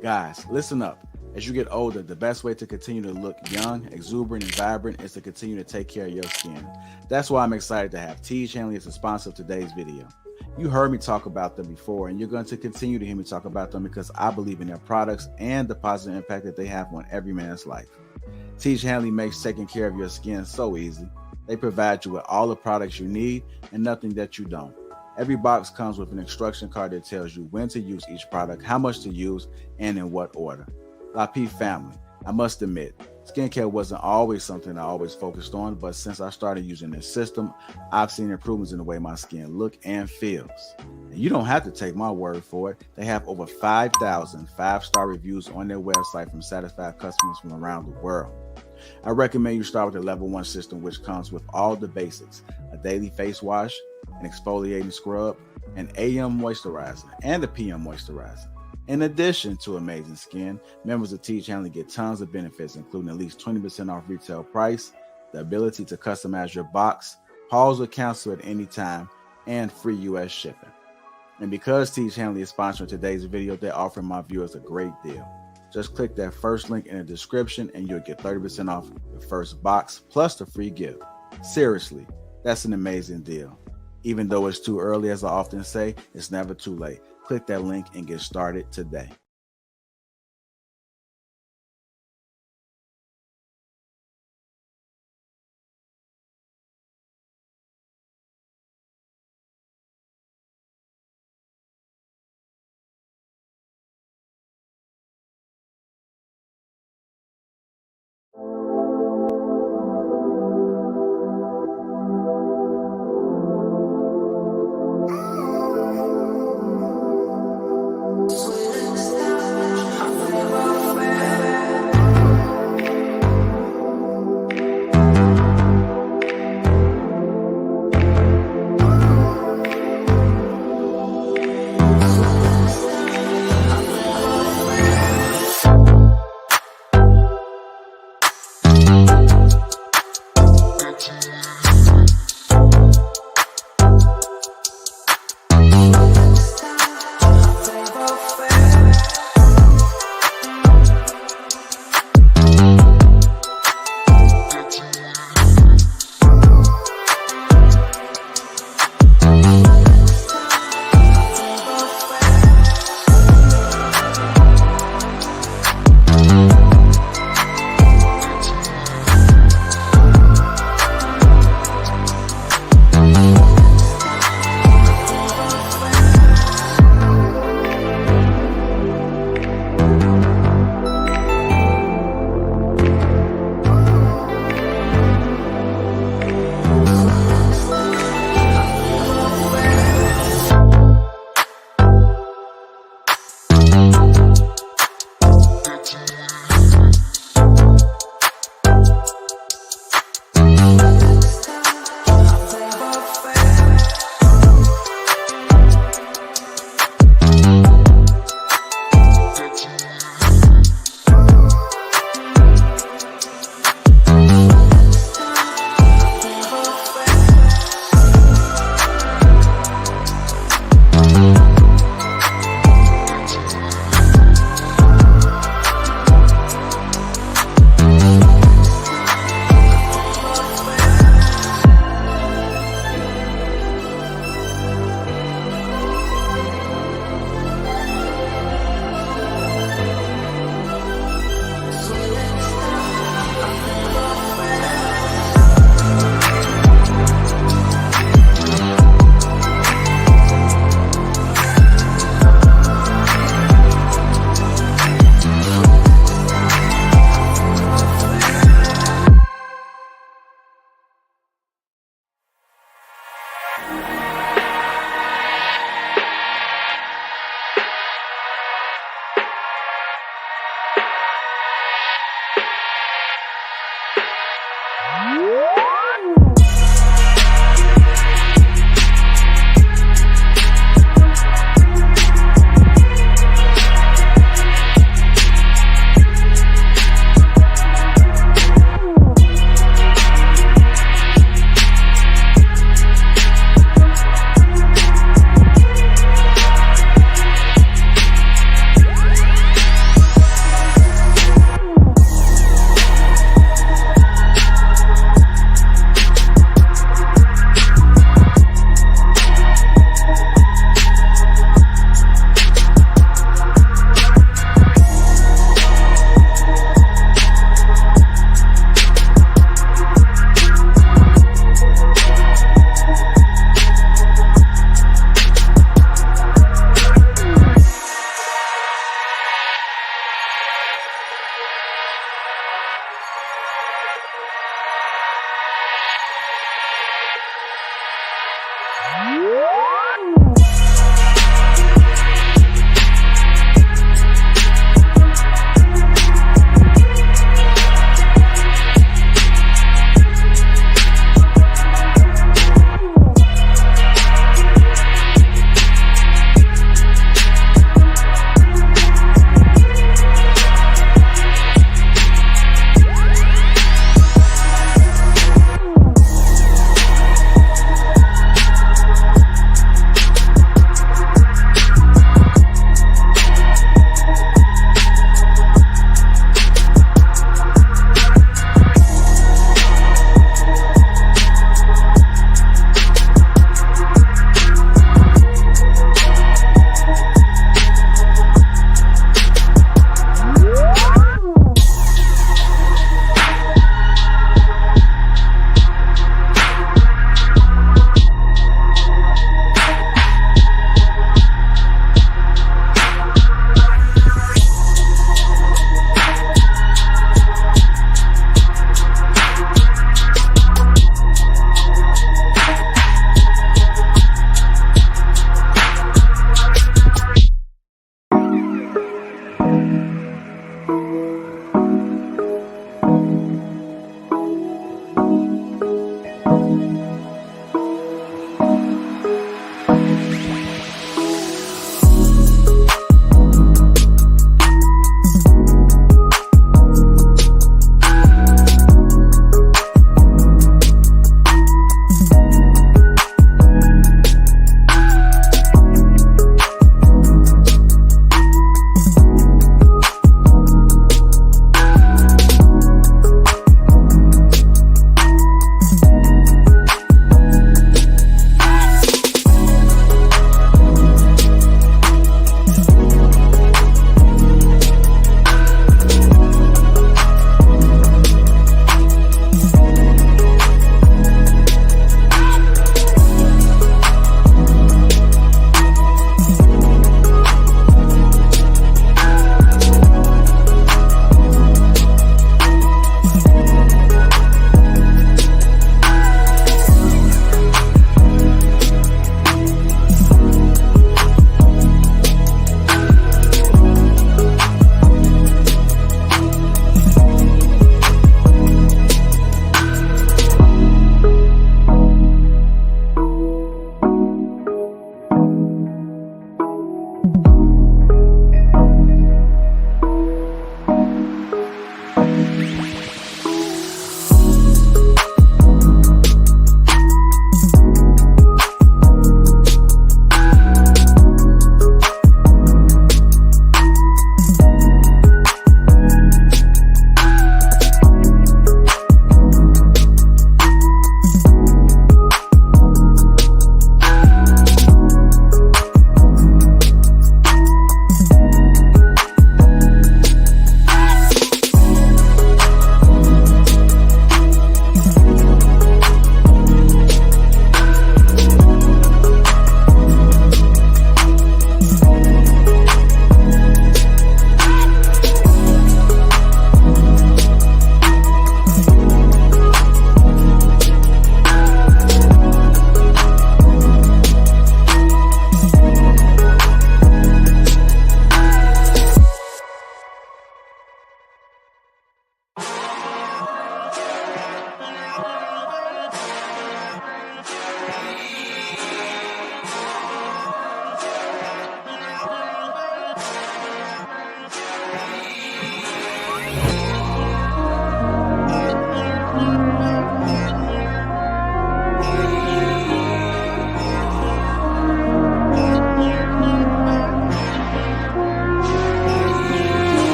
Guys, listen up. As you get older, the best way to continue to look young, exuberant, and vibrant is to continue to take care of your skin. That's why I'm excited to have Teej Hanley as a sponsor of today's video. You heard me talk about them before, and you're going to continue to hear me talk about them because I believe in their products and the positive impact that they have on every man's life. Teej Hanley makes taking care of your skin so easy. They provide you with all the products you need and nothing that you don't. Every box comes with an instruction card that tells you when to use each product, how much to use, and in what order. Lapeef family, I must admit, skincare wasn't always something I always focused on, but since I started using this system, I've seen improvements in the way my skin looks and feels. And you don't have to take my word for it. They have over 5,000 five-star reviews on their website from satisfied customers from around the world. I recommend you start with the level 1 system, which comes with all the basics: a daily face wash, an exfoliating scrub, an AM moisturizer, and a PM moisturizer. In addition to amazing skin, members of Teej Hanley get tons of benefits, including at least 20% off retail price, the ability to customize your box, pause or cancel at any time, and free US shipping. And because Teej Hanley is sponsoring today's video, they're offering my viewers a great deal. Just click that first link in the description and you'll get 30% off your first box plus the free gift. Seriously, that's an amazing deal. Even though it's too early, as I often say, it's never too late. Click that link and get started today.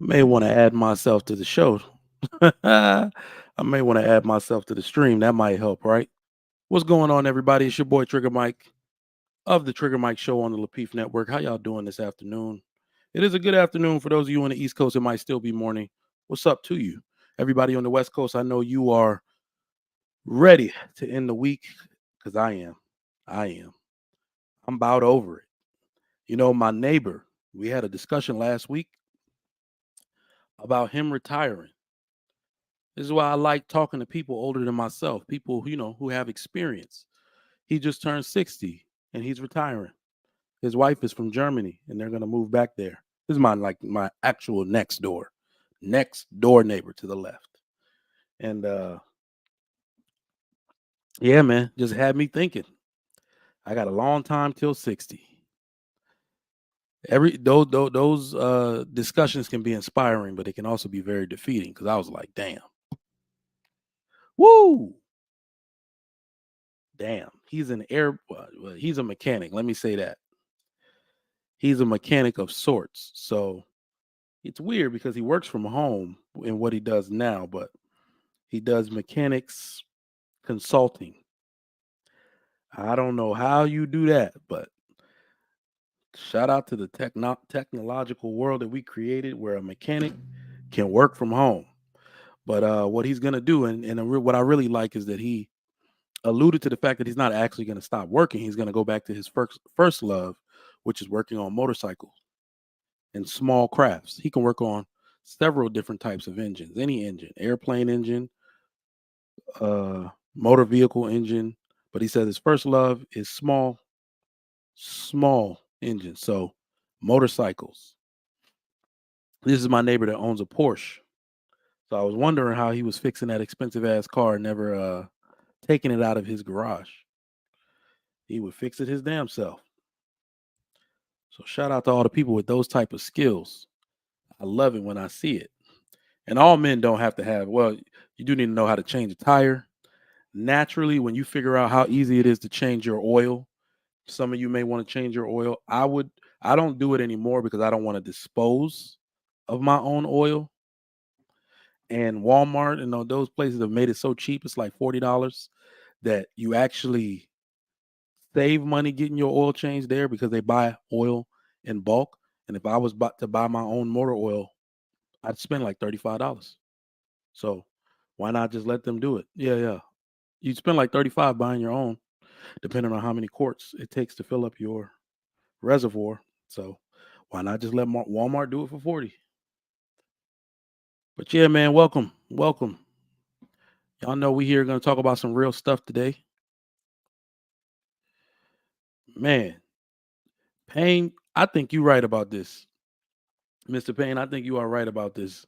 May want to add myself to the show. I may want to add myself to the stream. That might help, right? What's going on, everybody? It's your boy Trigger Mike of the Trigger Mike Show on the Lapeef Network. How y'all doing this afternoon? It is a good afternoon for those of you on the East Coast. It might still be morning. What's up to you? Everybody on the West Coast, I know you are ready to end the week because I am. I am. I'm about over it. You know, my neighbor, we had a discussion last week about him retiring. This is why I like talking to people older than myself, people, who have experience. He just turned 60 and he's retiring. His wife is from Germany and they're going to move back there. This is my actual next door neighbor to the left. And yeah, man, just had me thinking. I got a long time till 60. Those discussions can be inspiring, but it can also be very defeating because I was like, damn. Woo! Damn. He's a mechanic. Let me say that. He's a mechanic of sorts. So it's weird because he works from home in what he does now, but he does mechanics consulting. I don't know how you do that, but shout out to the technological world that we created where a mechanic can work from home. But what he's going to do, what I really like is that he alluded to the fact that he's not actually going to stop working. He's going to go back to his first love, which is working on motorcycles and small crafts. He can work on several different types of engines, any engine, airplane engine, motor vehicle engine. But he said his first love is small engines. So motorcycles. This is my neighbor that owns a Porsche. So I was wondering how he was fixing that expensive ass car and never taking it out of his garage. He would fix it his damn self. So shout out to all the people with those type of skills. I love it when I see it. And all men don't have to have, well, you do need to know how to change a tire. Naturally, when you figure out how easy it is to change your oil, some of you may want to change your oil. I don't do it anymore because I don't want to dispose of my own oil. And Walmart and all those places have made it so cheap, it's like $40 that you actually save money getting your oil changed there because they buy oil in bulk. And if I was about to buy my own motor oil, I'd spend like $35. So why not just let them do it? Yeah, yeah. You'd spend like 35 buying your own, depending on how many quarts it takes to fill up your reservoir. So why not just let Walmart do it for 40? But yeah, man, welcome. Welcome. Y'all know we here going to talk about some real stuff today. Man, Payne, I think you're right about this. Mr. Payne, I think you are right about this.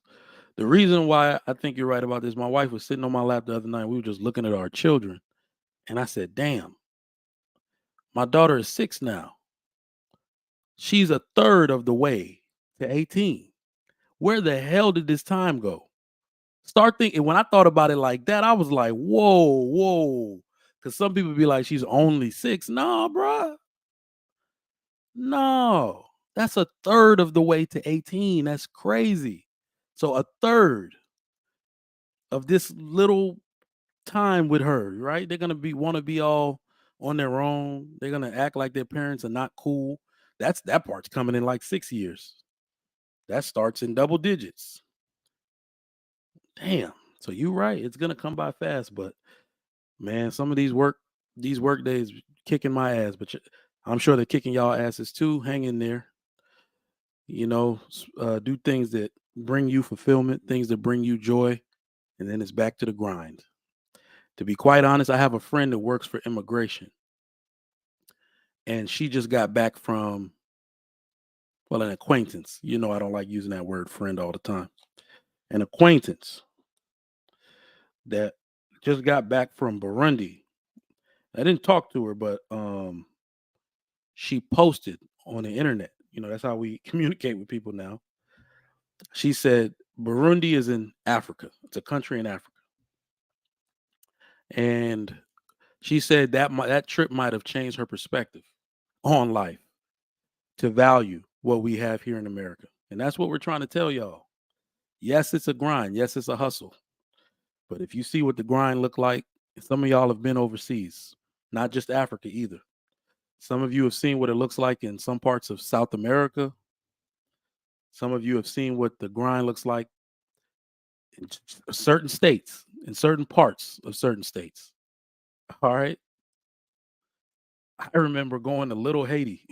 The reason why I think you're right about this, my wife was sitting on my lap the other night. We were just looking at our children. And I said, damn, my daughter is 6 now. She's a third of the way to 18. Where the hell did this time go? Start thinking, when I thought about it like that, I was like, whoa, whoa. Because some people be like, she's only 6. No, bruh. No. That's a third of the way to 18. That's crazy. So a third of this little time with her, right? They're gonna want to be all on their own. They're gonna act like their parents are not cool. That part's coming in like 6 years. That starts in double digits. Damn. So you're right. It's gonna come by fast, but man, some of these work days kicking my ass. But I'm sure they're kicking y'all asses too. Hang in there. Do things that bring you fulfillment, things that bring you joy, and then it's back to the grind. To be quite honest, I have a friend that works for immigration, and she just got back from, well, an acquaintance. I don't like using that word friend all the time. An acquaintance that just got back from Burundi. I didn't talk to her, but she posted on the internet. That's how we communicate with people now. She said Burundi is in Africa. It's a country in Africa. And she said that trip might have changed her perspective on life to value what we have here in America. And that's what we're trying to tell y'all. Yes, it's a grind. Yes, it's a hustle. But if you see what the grind look like, some of y'all have been overseas, not just Africa either. Some of you have seen what it looks like in some parts of South America. Some of you have seen what the grind looks like in certain states, in certain parts of certain states. All right. I remember going to Little Haiti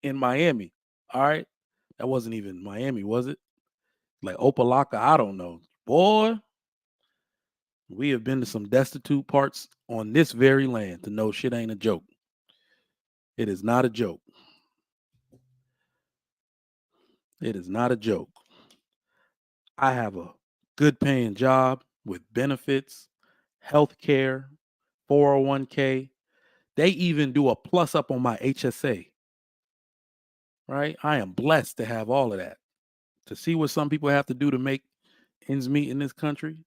in Miami. All right. That wasn't even Miami, was it? Like Opalaka, I don't know. Boy, we have been to some destitute parts on this very land to know shit ain't a joke. It is not a joke. It is not a joke. I have a good paying job with benefits, health care, 401k. They even do a plus up on my HSA. Right? I am blessed to have all of that. To see what some people have to do to make ends meet in this country.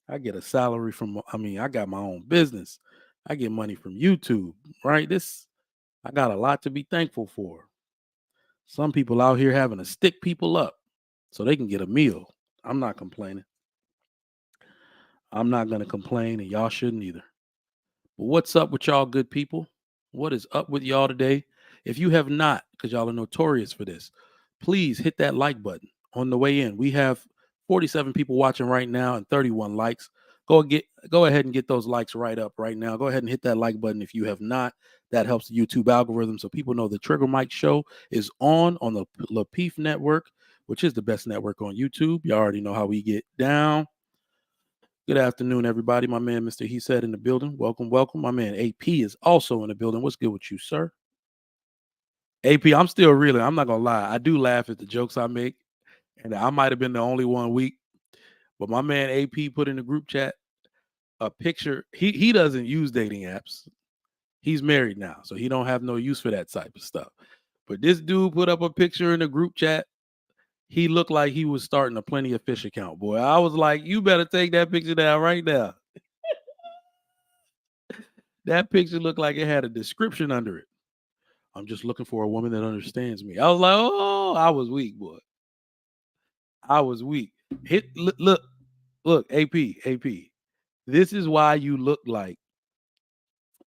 I get a salary from, I got my own business. I get money from YouTube, right? I got a lot to be thankful for. Some people out here having to stick people up so they can get a meal. I'm not complaining. I'm not going to complain, and y'all shouldn't either. But what's up with y'all good people? What is up with y'all today? If you have not, because y'all are notorious for this, please hit that like button on the way in. We have 47 people watching right now and 31 likes. Go ahead and get those likes right up right now. Go ahead and hit that like button if you have not. That helps the YouTube algorithm so people know the Trigger Mike Show is on the Lapeef Network, which is the best network on YouTube. You already know how we get down. Good afternoon, everybody. My man, Mr. He Said in the building. Welcome, welcome. My man, AP, is also in the building. What's good with you, sir? AP, I'm still reeling. I'm not going to lie. I do laugh at the jokes I make, and I might have been the only one weak. But my man, AP, put in the group chat a picture. He doesn't use dating apps. He's married now, so he don't have no use for that type of stuff. But this dude put up a picture in the group chat. He looked like he was starting a Plenty of Fish account, boy. I was like, you better take that picture down right now. That picture looked like it had a description under it. I'm just looking for a woman that understands me. I was like, oh, I was weak, boy. I was weak. Look, AP. This is why you look like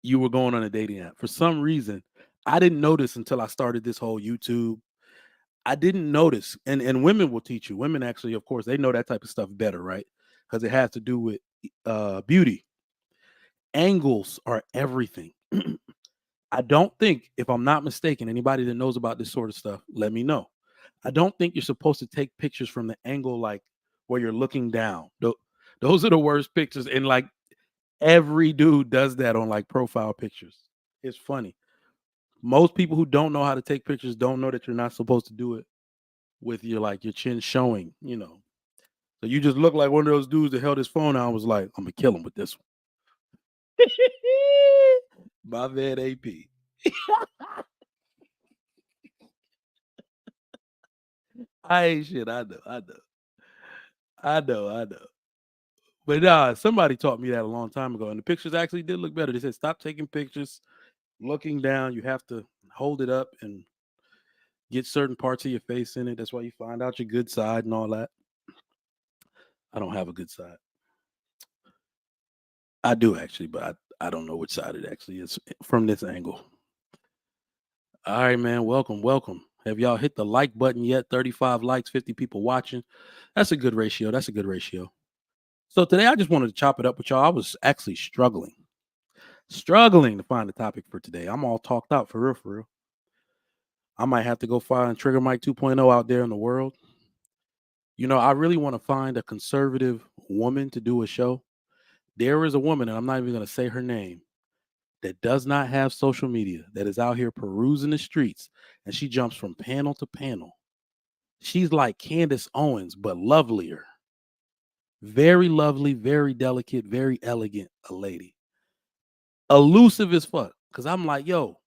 you were going on a dating app. For some reason, I didn't notice until I started this whole YouTube. I didn't notice. And women will teach you. Women actually, of course, they know that type of stuff better, right? Because it has to do with beauty. Angles are everything. I don't think, if I'm not mistaken, anybody that knows about this sort of stuff, let me know. I don't think you're supposed to take pictures from the angle like where you're looking down. Those are the worst pictures. And like every dude does that on like profile pictures. It's funny. Most people who don't know how to take pictures don't know that you're not supposed to do it with your chin showing, So you just look like one of those dudes that held his phone out and was like, I'm gonna kill him with this one. My man AP. I ain't shit. I know. But somebody taught me that a long time ago, and the pictures actually did look better. They said stop taking pictures looking down. You have to hold it up and get certain parts of your face in it. That's why you find out your good side and all that. I don't have a good side. I do actually, but I don't know which side it actually is from this angle. All right, man. Welcome. Have y'all hit the like button yet? 35 likes, 50 people watching. That's a good ratio. So today I just wanted to chop it up with y'all. I was actually struggling to find a topic for today. I'm all talked out for real. I might have to go find Trigger Mike 2.0 out there in the world. I really want to find a conservative woman to do a show. There is a woman, and I'm not even going to say her name, that does not have social media, that is out here perusing the streets, and she jumps from panel to panel. She's like Candace Owens, but lovelier. Very lovely, very delicate, very elegant, a lady. Elusive as fuck. Because I'm like, yo,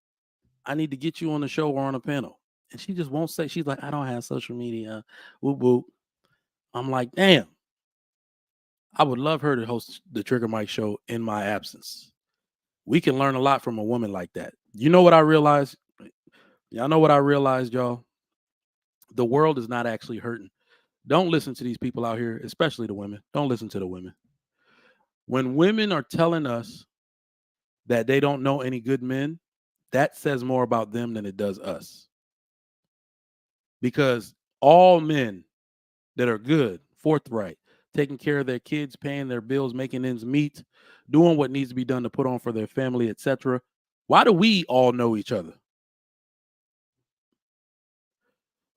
I need to get you on the show or on a panel. And she just won't say. She's like, I don't have social media. Whoop, whoop. I'm like, damn. I would love her to host the Trigger Mike show in my absence. We can learn a lot from a woman like that. You know what I realized? Y'all know what I realized, y'all? The world is not actually hurting Don't listen to these people out here, especially the women. Don't listen to the women. When women are telling us that they don't know any good men, that says more about them than it does us. Because all men that are good, forthright, taking care of their kids, paying their bills, making ends meet, doing what needs to be done to put on for their family, etc. Why do we all know each other?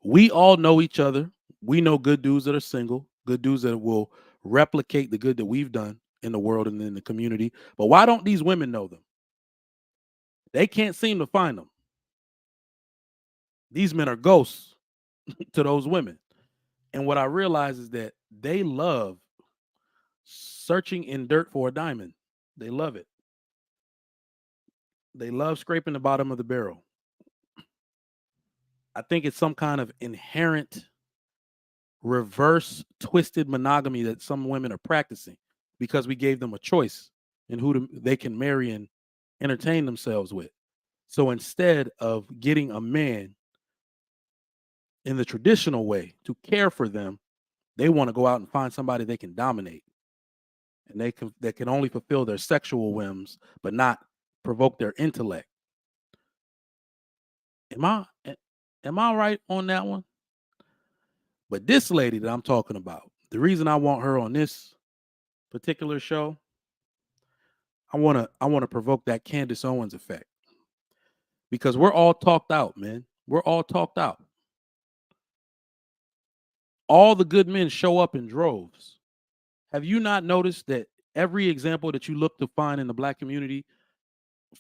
We all know each other. We know good dudes that are single, good dudes that will replicate the good that we've done in the world and in the community. But why don't these women know them? They can't seem to find them. These men are ghosts to those women. And what I realize is that they love searching in dirt for a diamond. They love it. They love scraping the bottom of the barrel. I think it's some kind of inherent reverse twisted monogamy that some women are practicing because we gave them a choice in who they can marry and entertain themselves with. So instead of getting a man in the traditional way to care for them, they want to go out and find somebody they can dominate, and that can only fulfill their sexual whims but not provoke their intellect. Am I right on that one? But this lady that I'm talking about, the reason I want her on this particular show, I want to provoke that Candace Owens effect, because we're all talked out, man. We're all talked out. All the good men show up in droves. Have you not noticed that every example that you look to find in the black community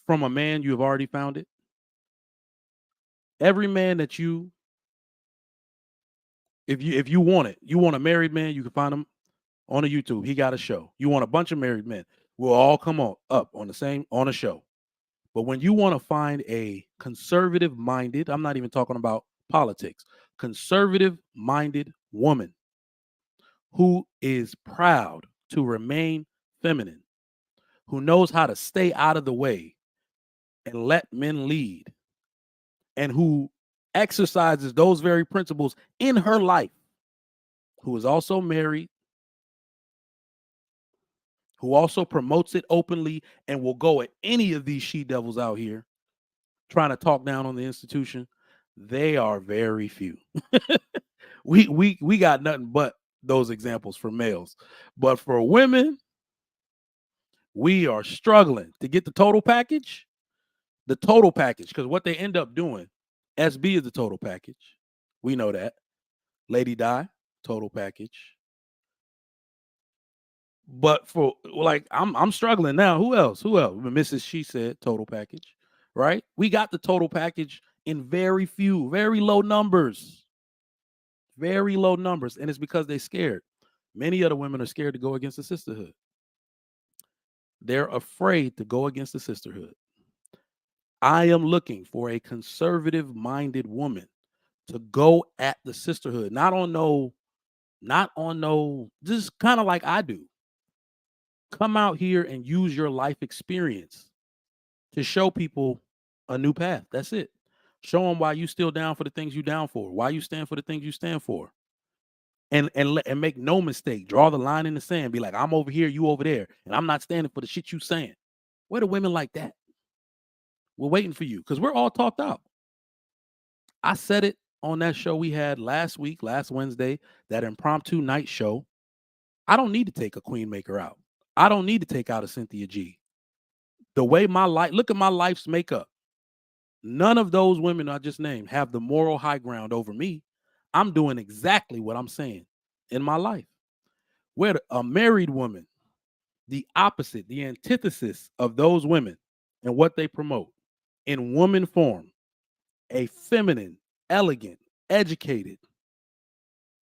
from a man, you have already found it? Every man that if you want it, you want a married man, you can find him on a YouTube. He got a show. You want a bunch of married men, we'll all come up on a show. But when you want to find a conservative minded, I'm not even talking about politics, conservative minded woman who is proud to remain feminine, who knows how to stay out of the way and let men lead, and who exercises those very principles in her life, who is also married, who also promotes it openly and will go at any of these she devils out here trying to talk down on the institution, they are very few. We got nothing but those examples for males. But for women, we are struggling to get the total package. The total package, because what they end up doing, SB is the total package. We know that. Lady Di, total package. But for like, I'm struggling now. Who else? Who else? Mrs. She said total package, right? We got the total package in very low numbers. Very low numbers. And it's because they're scared. Many other women are scared to go against the sisterhood. They're afraid to go against the sisterhood. I am looking for a conservative minded woman to go at the sisterhood, not on no, just kind of like I do. Come out here and use your life experience to show people a new path. That's it. Show them why you still down for the things you down for, why you stand for the things you stand for. And make no mistake, draw the line in the sand. Be like, I'm over here, you over there, and I'm not standing for the shit you saying. Where the women like that? We're waiting for you because we're all talked out. I said it on that show we had last week, last Wednesday, that impromptu night show. I don't need to take a Queen Maker out. I don't need to take out a Cynthia G. The way my life, look at my life's makeup. None of those women I just named have the moral high ground over me. I'm doing exactly what I'm saying in my life. Where a married woman, the opposite, the antithesis of those women and what they promote in woman form, a feminine, elegant, educated,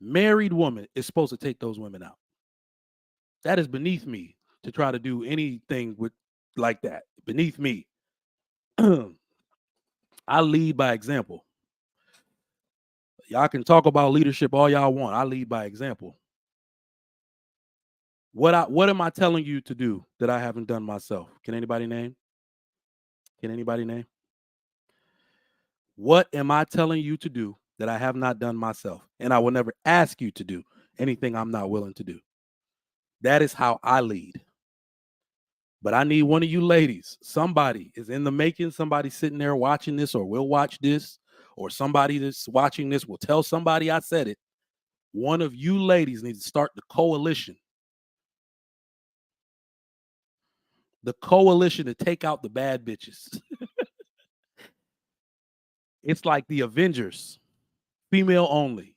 married woman is supposed to take those women out. That is beneath me to try to do anything with like that. Beneath me. I lead by example. Y'all can talk about leadership all y'all want. I lead by example. What am I telling you to do that I haven't done myself? Can anybody name? Can anybody name? What am I telling you to do that I have not done myself? And I will never ask you to do. anything I'm not willing to do. That is how I lead. But I need one of you ladies. Somebody is in the making. Somebody sitting there watching this or will watch this, or somebody that's watching this will tell somebody I said it. One of you ladies needs to start the coalition. The coalition to take out the bad bitches. It's like the Avengers, female only,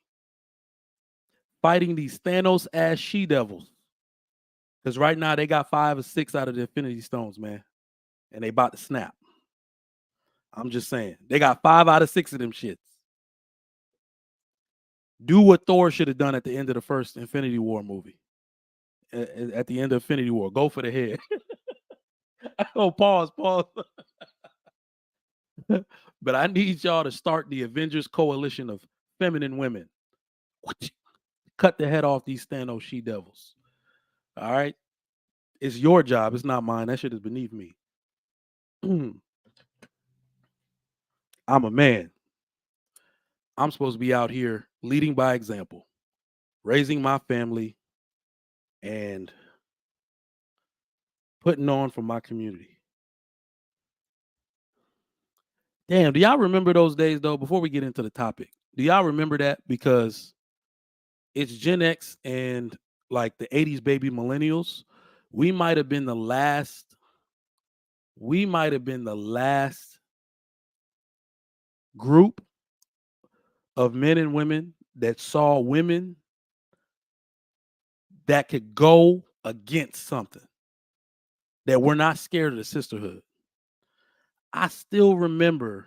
fighting these Thanos ass she devils. Because right now they got 5 or 6 out of the Infinity Stones, man. And they about to snap. I'm just saying. They got 5 out of 6 of them shits. Do what Thor should have done at the end of the first Infinity War movie. At the end of Infinity War. Go for the head. Oh, pause. But I need y'all to start the Avengers coalition of feminine women. Cut the head off these Thanos she devils. All right? It's your job. It's not mine. That shit is beneath me. I'm a man. I'm supposed to be out here leading by example, raising my family, and putting on for my community. Damn, do y'all remember those days, though, before we get into the topic? Do y'all remember that? Because it's Gen X and like the 80s baby millennials. We might have been the last group of men and women that saw women that could go against something, that were not scared of the sisterhood. I still remember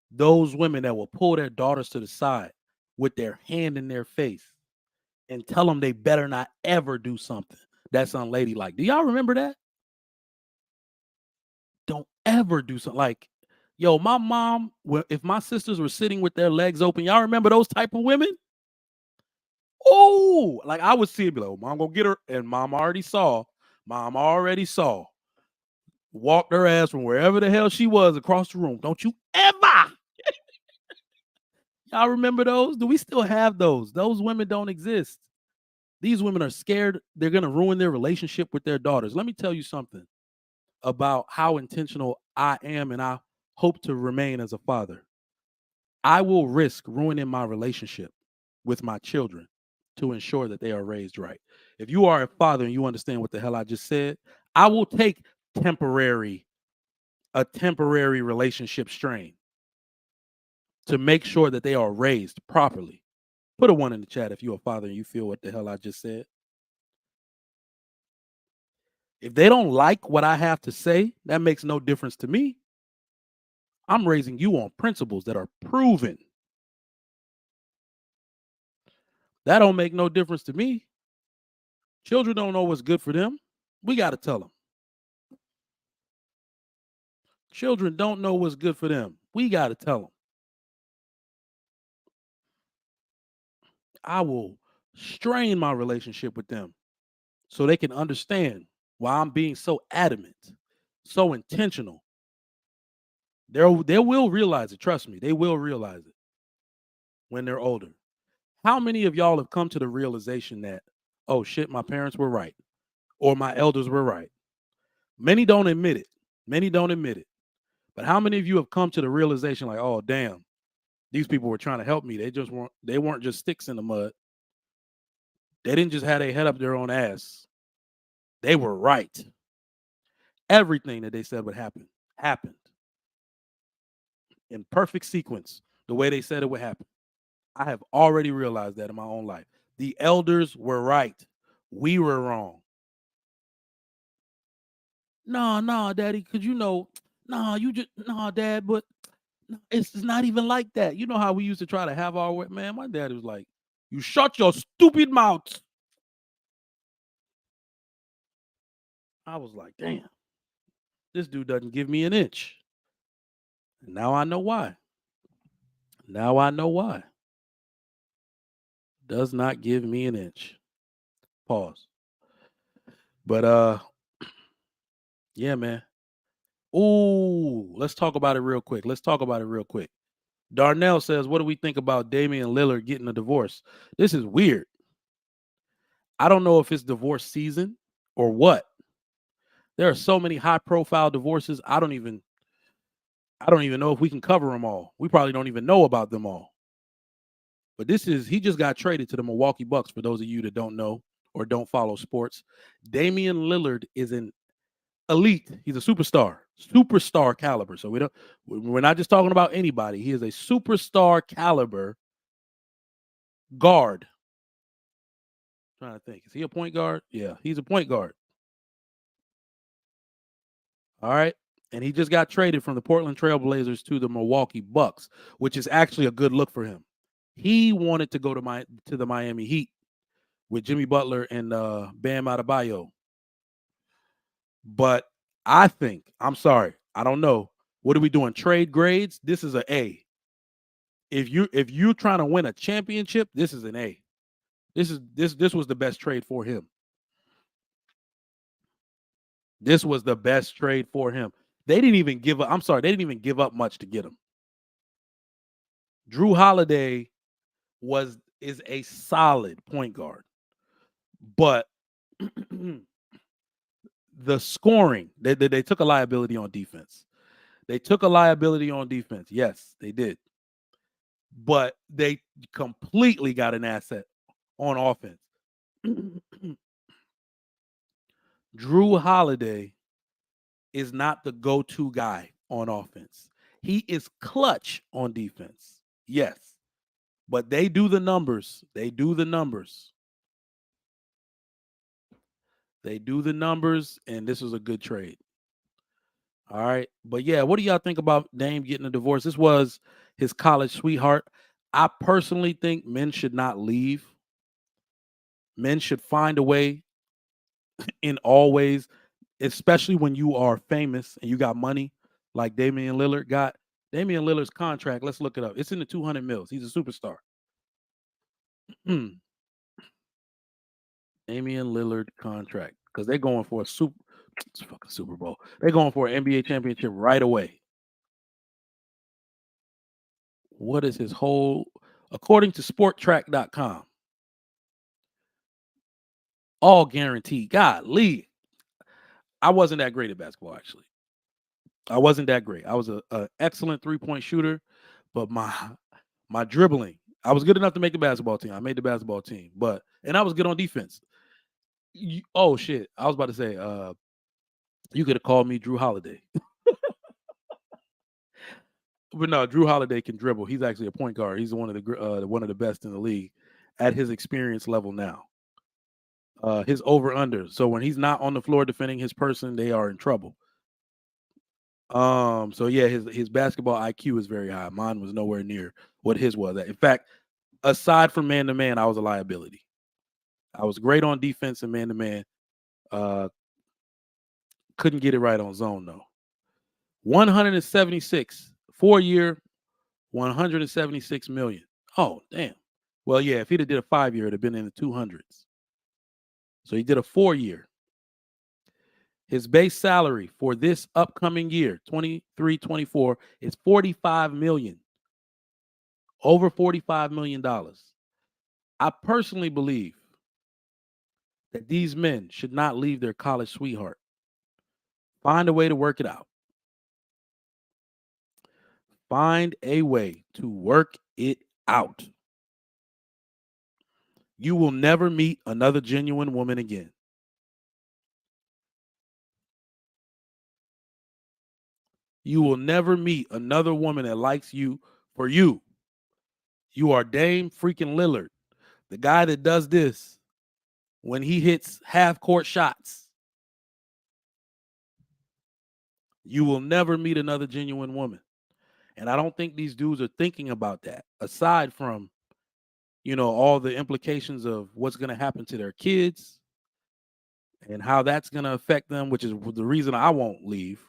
those women that will pull their daughters to the side with their hand in their face and tell them they better not ever do something that's unladylike. Do y'all remember that? Don't ever do something like, yo, my mom, if my sisters were sitting with their legs open, y'all remember those type of women? Oh, like I would see it, be like, oh, mom, go get her. And mom already saw. Walked her ass from wherever the hell she was across the room. Don't you ever. Y'all remember those? Do we still have those? Those women don't exist. These women are scared they're going to ruin their relationship with their daughters. Let me tell you something about how intentional I am and I hope to remain as a father. I will risk ruining my relationship with my children to ensure that they are raised right. If you are a father and you understand what the hell I just said, I will take a temporary relationship strain to make sure that they are raised properly. Put a 1 in the chat if you're a father and you feel what the hell I just said. If they don't like what I have to say, that makes no difference to me. I'm raising you on principles that are proven. That don't make no difference to me. Children don't know what's good for them. We got to tell them. Children don't know what's good for them. We got to tell them. I will strain my relationship with them so they can understand why I'm being so adamant, so intentional. They will realize it. Trust me, they will realize it when they're older. How many of y'all have come to the realization that, oh shit, my parents were right or my elders were right? Many don't admit it. But how many of you have come to the realization like, oh damn, these people were trying to help me. They weren't just sticks in the mud. They didn't just have their head up their own ass. They were right. Everything that they said would happen happened in perfect sequence, the way they said it would happen. I have already realized that in my own life. The elders were right. We were wrong. No, daddy, because dad, but it's not even like that. You know how we used to try to have our way? Man, my dad was like, you shut your stupid mouth. I was like, damn, this dude doesn't give me an inch. And now I know why. Does not give me an inch. Pause. But yeah, man. Ooh, let's talk about it real quick. Darnell says, what do we think about Damian Lillard getting a divorce? This is weird. I don't know if it's divorce season or what. There are so many high profile divorces. I don't even know if we can cover them all. We probably don't even know about them all. But he just got traded to the Milwaukee Bucks, for those of you that don't know or don't follow sports. Damian Lillard is an elite. He's a superstar caliber. So we're not just talking about anybody. He is a superstar caliber guard. I'm trying to think. Is he a point guard? Yeah, he's a point guard. All right. And he just got traded from the Portland Trail Blazers to the Milwaukee Bucks, which is actually a good look for him. He wanted to go to the Miami Heat with Jimmy Butler and Bam Adebayo. But I'm sorry, I don't know. What are we doing? Trade grades? This is an A. If you're trying to win a championship, this is an A. This was the best trade for him. This was the best trade for him. They didn't even give up. I'm sorry, they didn't even give up much to get him. Drew Holiday is a solid point guard, but the scoring, they took a liability on defense. Yes, they did. But they completely got an asset on offense. Drew Holiday is not the go-to guy on offense. He is clutch on defense. Yes. But they do the numbers. They do the numbers, and this was a good trade. All right. But yeah, what do y'all think about Dame getting a divorce? This was his college sweetheart. I personally think men should not leave. Men should find a way in all ways, especially when you are famous and you got money like Damian Lillard got. Damian Lillard's contract, let's look it up. It's in the 200 mils. He's a superstar. Damian Lillard contract, because they're going for it's fucking Super Bowl. They're going for an NBA championship right away. What is his whole, according to sporttrack.com, all guaranteed. Golly. I wasn't that great at basketball, actually. I wasn't that great. I was an excellent three-point shooter, but my dribbling, I was good enough to make the basketball team. I made the basketball team, and I was good on defense. Oh shit! I was about to say, you could have called me Drew Holiday, but no, Drew Holiday can dribble. He's actually a point guard. He's one of the best in the league at his experience level now. His over/under. So when he's not on the floor defending his person, they are in trouble. So yeah, his basketball IQ is very high. Mine was nowhere near what his was. In fact, aside from man to man, I was a liability. I was great on defense and man to man. Couldn't get it right on zone though. 176 4-year, 176 million. Oh damn. Well, yeah, if he'd have did a 5-year, it'd have been in the 200s. So he did a 4-year. His base salary for this upcoming year, 23-24, is $45 million. Over $45 million. I personally believe that these men should not leave their college sweetheart. Find a way to work it out. Find a way to work it out. You will never meet another genuine woman again. You will never meet another woman that likes you for you. You are Dame freaking Lillard, the guy that does this when he hits half-court shots. You will never meet another genuine woman. And I don't think these dudes are thinking about that, aside from, all the implications of what's going to happen to their kids and how that's going to affect them, which is the reason I won't leave.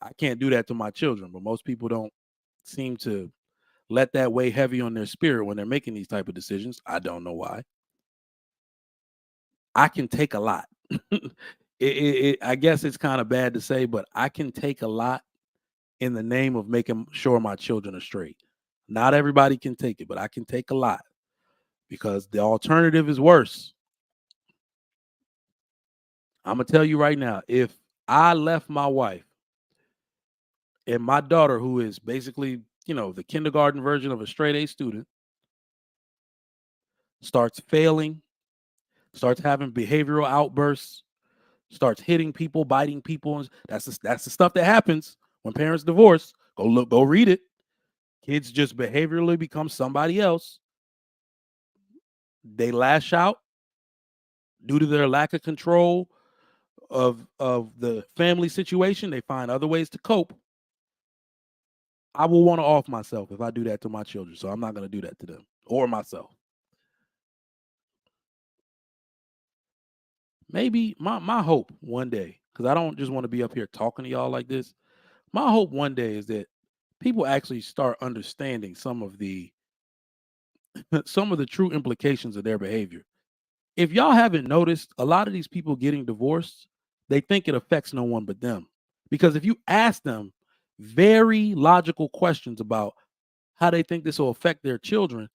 I can't do that to my children, but most people don't seem to let that weigh heavy on their spirit when they're making these type of decisions. I don't know why. I can take a lot. I guess it's kind of bad to say, but I can take a lot in the name of making sure my children are straight. Not everybody can take it, but I can take a lot because the alternative is worse. I'm gonna tell you right now, if I left my wife and my daughter, who is basically, the kindergarten version of a straight A student, starts failing, starts having behavioral outbursts, starts hitting people, biting people, and that's the stuff that happens when parents divorce. Go read it. Kids just behaviorally become somebody else. They lash out due to their lack of control of the family situation. They find other ways to cope. I will want to off myself if I do that to my children. So I'm not going to do that to them or myself. Maybe my hope one day, because I don't just want to be up here talking to y'all like this. My hope one day is that people actually start understanding some of the some of the true implications of their behavior. If y'all haven't noticed, a lot of these people getting divorced, they think it affects no one but them. Because if you ask them very logical questions about how they think this will affect their children,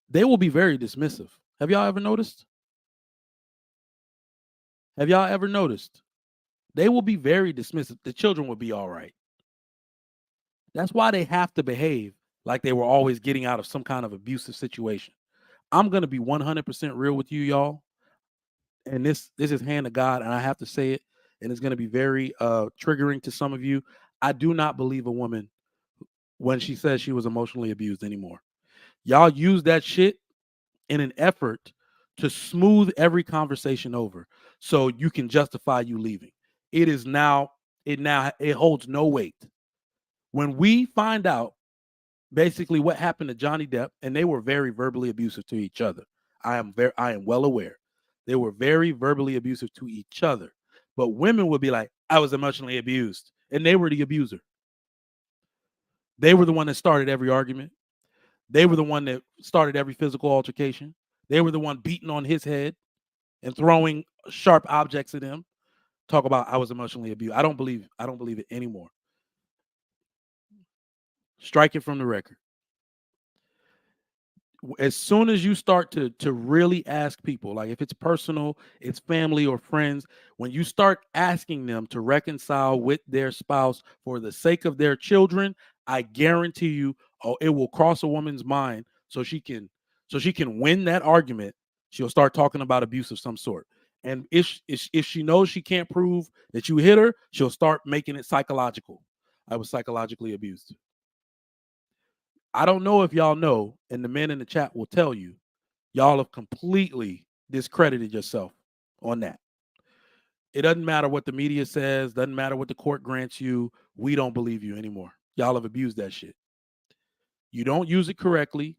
they will be very dismissive. Have y'all ever noticed? Have y'all ever noticed? They will be very dismissive. The children will be all right. That's why they have to behave like they were always getting out of some kind of abusive situation. I'm going to be 100% real with you, y'all. And this is hand of God, and I have to say it, and it's going to be very triggering to some of you. I do not believe a woman when she says she was emotionally abused anymore. Y'all use that shit in an effort to smooth every conversation over so you can justify you leaving. It holds no weight. When we find out basically what happened to Johnny Depp, and they were very verbally abusive to each other. I am well aware. They were very verbally abusive to each other. But women would be like, I was emotionally abused. And they were the abuser. They were the one that started every argument. They were the one that started every physical altercation. They were the one beating on his head and throwing sharp objects at him. Talk about I was emotionally abused. I don't believe it anymore. Strike it from the record. As soon as you start to really ask people, like if it's personal, it's family or friends, when you start asking them to reconcile with their spouse for the sake of their children, I guarantee you, it will cross a woman's mind so she can win that argument. She'll start talking about abuse of some sort. And if she knows she can't prove that you hit her, she'll start making it psychological. I was psychologically abused. I don't know if y'all know, and the men in the chat will tell you, y'all have completely discredited yourself on that. It doesn't matter what the media says, doesn't matter what the court grants you. We don't believe you anymore. Y'all have abused that shit. You don't use it correctly.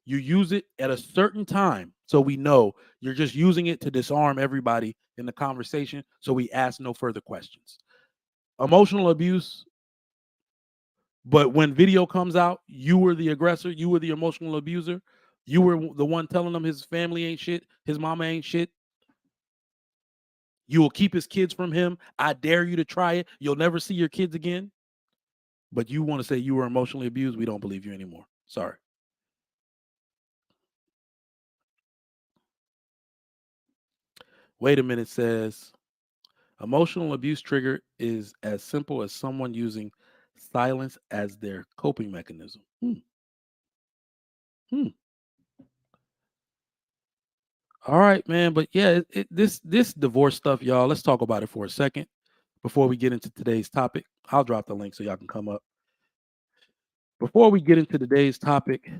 You use it at a certain time. So we know you're just using it to disarm everybody in the conversation. So we ask no further questions. Emotional abuse. But when video comes out, you were the aggressor, you were the emotional abuser, you were the one telling him his family ain't shit, his mama ain't shit. You will keep his kids from him. I dare you to try it. You'll never see your kids again. But you want to say you were emotionally abused? We don't believe you anymore. Sorry. Wait a minute says emotional abuse trigger is as simple as someone using silence as their coping mechanism. Hmm. All right, man. But yeah, this divorce stuff, y'all. Let's talk about it for a second before we get into today's topic. I'll drop the link so y'all can come up. Before we get into today's topic,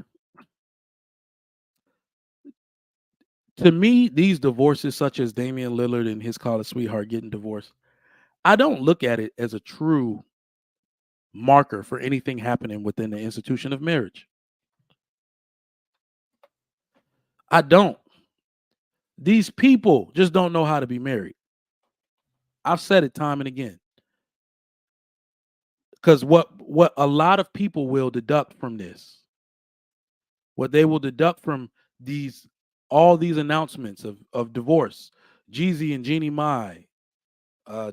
to me, these divorces, such as Damian Lillard and his college sweetheart getting divorced, I don't look at it as a true marker for anything happening within the institution of marriage. I don't. These people just don't know how to be married. I've said it time and again. Because what a lot of people will deduct from this, what they will deduct from all these announcements of divorce, Jeezy and Jeannie Mai,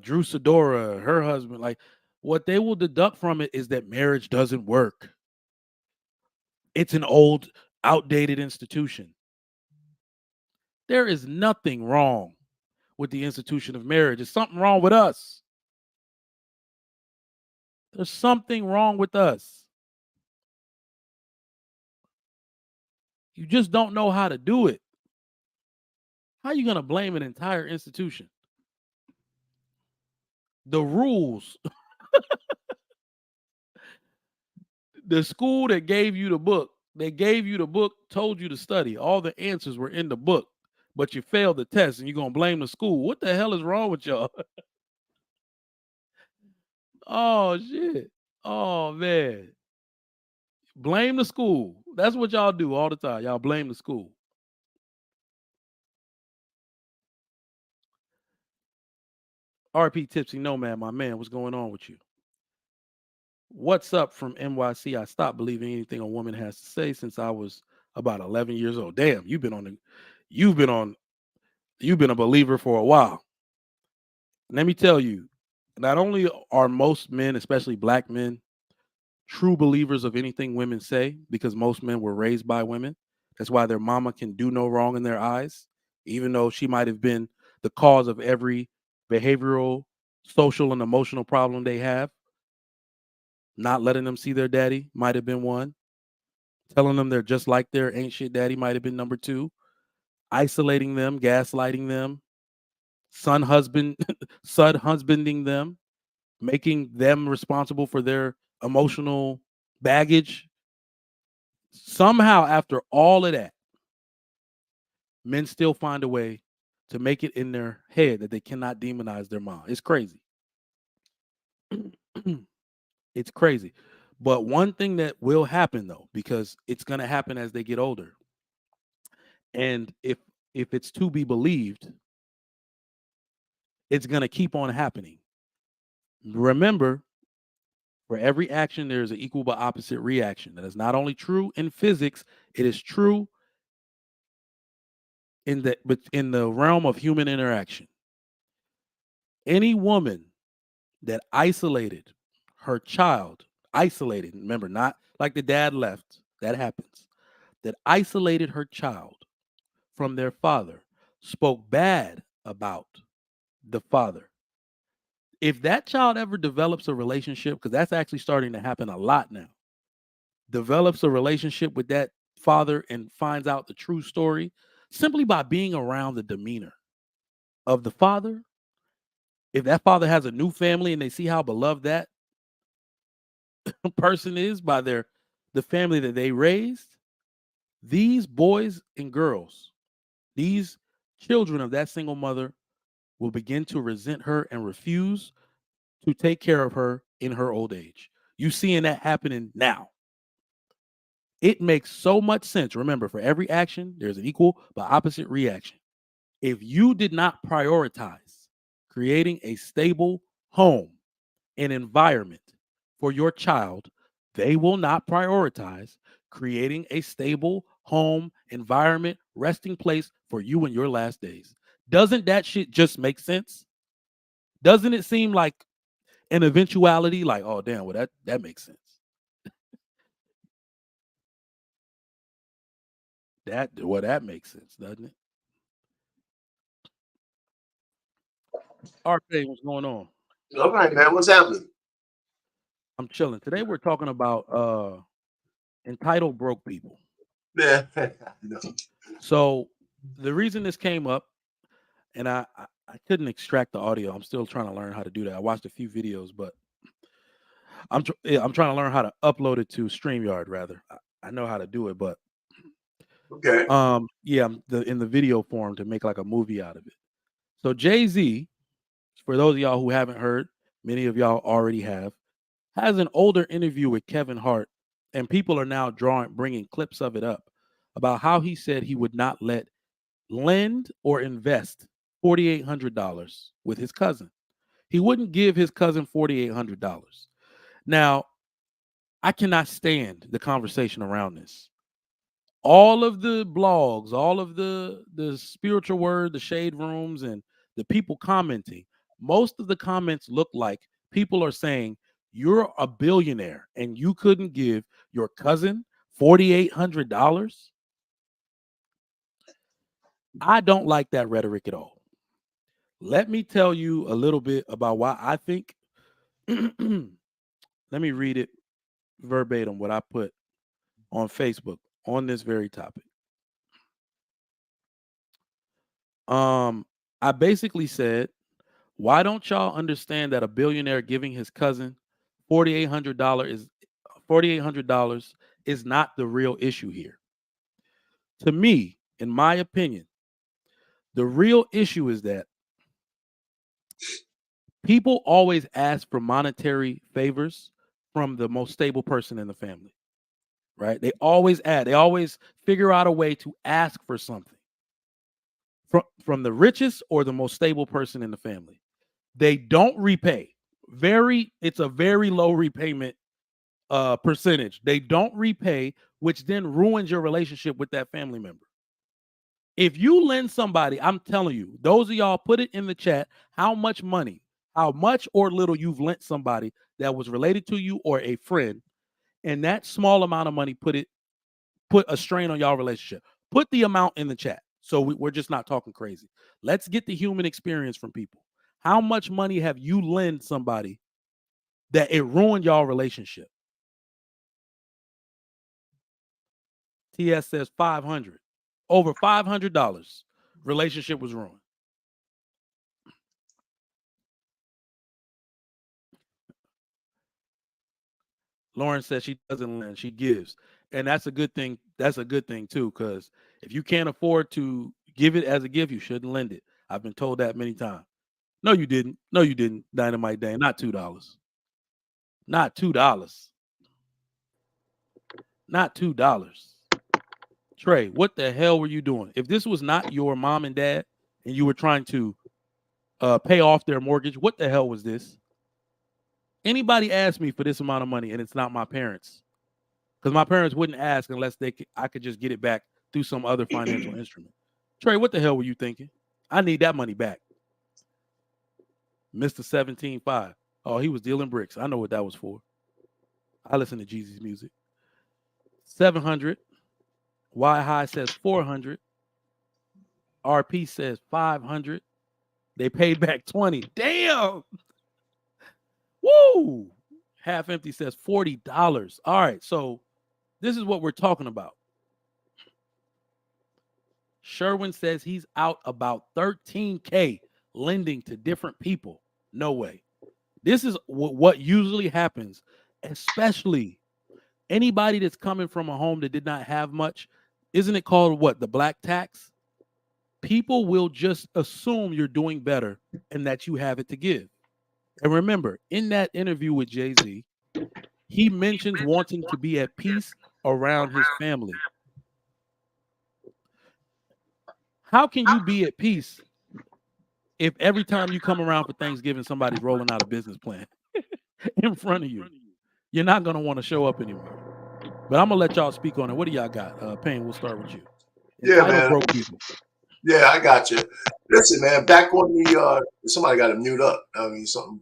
Drew Sidora, her husband, like what they will deduct from it is that marriage doesn't work. It's an old, outdated institution. There is nothing wrong with the institution of marriage. There's something wrong with us. There's something wrong with us. You just don't know how to do it. How are you going to blame an entire institution? The rules, the school that gave you the book, they gave you the book, told you to study. All the answers were in the book, but you failed the test and you're going to blame the school. What the hell is wrong with y'all? Oh, shit. Oh, man. Blame the school. That's what y'all do all the time. Y'all blame the school. RP Tipsy Nomad, my man, what's going on with you? What's up from NYC? I stopped believing anything a woman has to say since I was about 11 years old. Damn, you've been a believer for a while. Let me tell you, not only are most men, especially black men, true believers of anything women say, because most men were raised by women. That's why their mama can do no wrong in their eyes, even though she might have been the cause of every behavioral, social, and emotional problem they have. Not letting them see their daddy might have been one. Telling them they're just like their ain't shit daddy might have been number two. Isolating them, gaslighting them, son husbanding them, making them responsible for their emotional baggage. Somehow, after all of that, men still find a way to make it in their head that they cannot demonize their mom. It's crazy. It's crazy. But one thing that will happen, though, because it's going to happen as they get older, and if it's to be believed, it's going to keep on happening. Remember, for every action, there is an equal but opposite reaction. That is not only true in physics, it is true in the realm of human interaction. Any woman that isolated her child, remember, not like the dad left, that happens, that isolated her child from their father, spoke bad about the father. If that child ever develops a relationship, because that's actually starting to happen a lot now, develops a relationship with that father and finds out the true story simply by being around the demeanor of the father, if that father has a new family and they see how beloved that person is by the family that they raised, these boys and girls, these children of that single mother will begin to resent her and refuse to take care of her in her old age. You seeing that happening now. It makes so much sense. Remember, for every action, there's an equal but opposite reaction. If you did not prioritize creating a stable home and environment for your child, they will not prioritize creating a stable home, environment, resting place for you in your last days. Doesn't that shit just make sense? Doesn't it seem like an eventuality? Like, oh damn, well that makes sense. That makes sense, doesn't it? RJ, what's going on? All right, man. What's happening? I'm chilling. Today we're talking about entitled broke people. Yeah. No. So the reason this came up, and I couldn't extract the audio. I'm still trying to learn how to do that. I watched a few videos, but I'm trying to learn how to upload it to StreamYard. Rather, I know how to do it, but Okay. yeah, I'm in the video form to make like a movie out of it. So Jay-Z, for those of y'all who haven't heard, many of y'all already have, has an older interview with Kevin Hart, and people are now bringing clips of it up about how he said he would not lend or invest $4,800 with his cousin. He wouldn't give his cousin $4,800. Now, I cannot stand the conversation around this. All of the blogs, all of the spiritual word, the shade rooms, and the people commenting, most of the comments look like people are saying, you're a billionaire and you couldn't give your cousin $4,800. I don't like that rhetoric at all. Let me tell you a little bit about why I think. Let me read it verbatim what I put on Facebook on this very topic. I basically said, why don't y'all understand that a billionaire giving his cousin $4,800 is not the real issue here? To me, in my opinion, the real issue is that people always ask for monetary favors from the most stable person in the family, right? They always figure out a way to ask for something from the richest or the most stable person in the family. They don't repay. It's a very low repayment percentage. They don't repay, which then ruins your relationship with that family member. If you lend somebody, I'm telling you, those of y'all, put it in the chat, how much money, how much or little you've lent somebody that was related to you or a friend, and that small amount of money put a strain on y'all relationship. Put the amount in the chat. So we're just not talking crazy. Let's get the human experience from people. How much money have you lent somebody that it ruined y'all relationship? TS says 500. Over $500. Relationship was ruined. Lauren says she doesn't lend, she gives. And that's a good thing. That's a good thing too, because if you can't afford to give it as a gift, you shouldn't lend it. I've been told that many times. No, you didn't. No, you didn't. Dynamite Dan. Not $2. Not $2. Not $2. Trey, what the hell were you doing? If this was not your mom and dad and you were trying to pay off their mortgage, what the hell was this? Anybody ask me for this amount of money and it's not my parents, because my parents wouldn't ask unless I could just get it back through some other financial instrument. Trey, what the hell were you thinking? I need that money back. Mr. 17.5. Oh, he was dealing bricks. I know what that was for. I listen to Jeezy's music. 700. Y High says 400. RP says 500. They paid back 20. Damn. Woo. Half Empty says $40. All right, so this is what we're talking about. Sherwin says he's out about $13K lending to different people. No way. This is what usually happens, especially anybody that's coming from a home that did not have much. Isn't it called what? The black tax? People will just assume you're doing better and that you have it to give. And remember, in that interview with Jay-Z, he mentions wanting to be at peace around his family. How can you be at peace if every time you come around for Thanksgiving, somebody's rolling out a business plan in front of you? You're not going to want to show up anymore. But I'm going to let y'all speak on it. What do y'all got? Payne, we'll start with you. Yeah, man. Broke people. Yeah, I got you. Listen, man, back on the somebody got to mute up. I mean, something,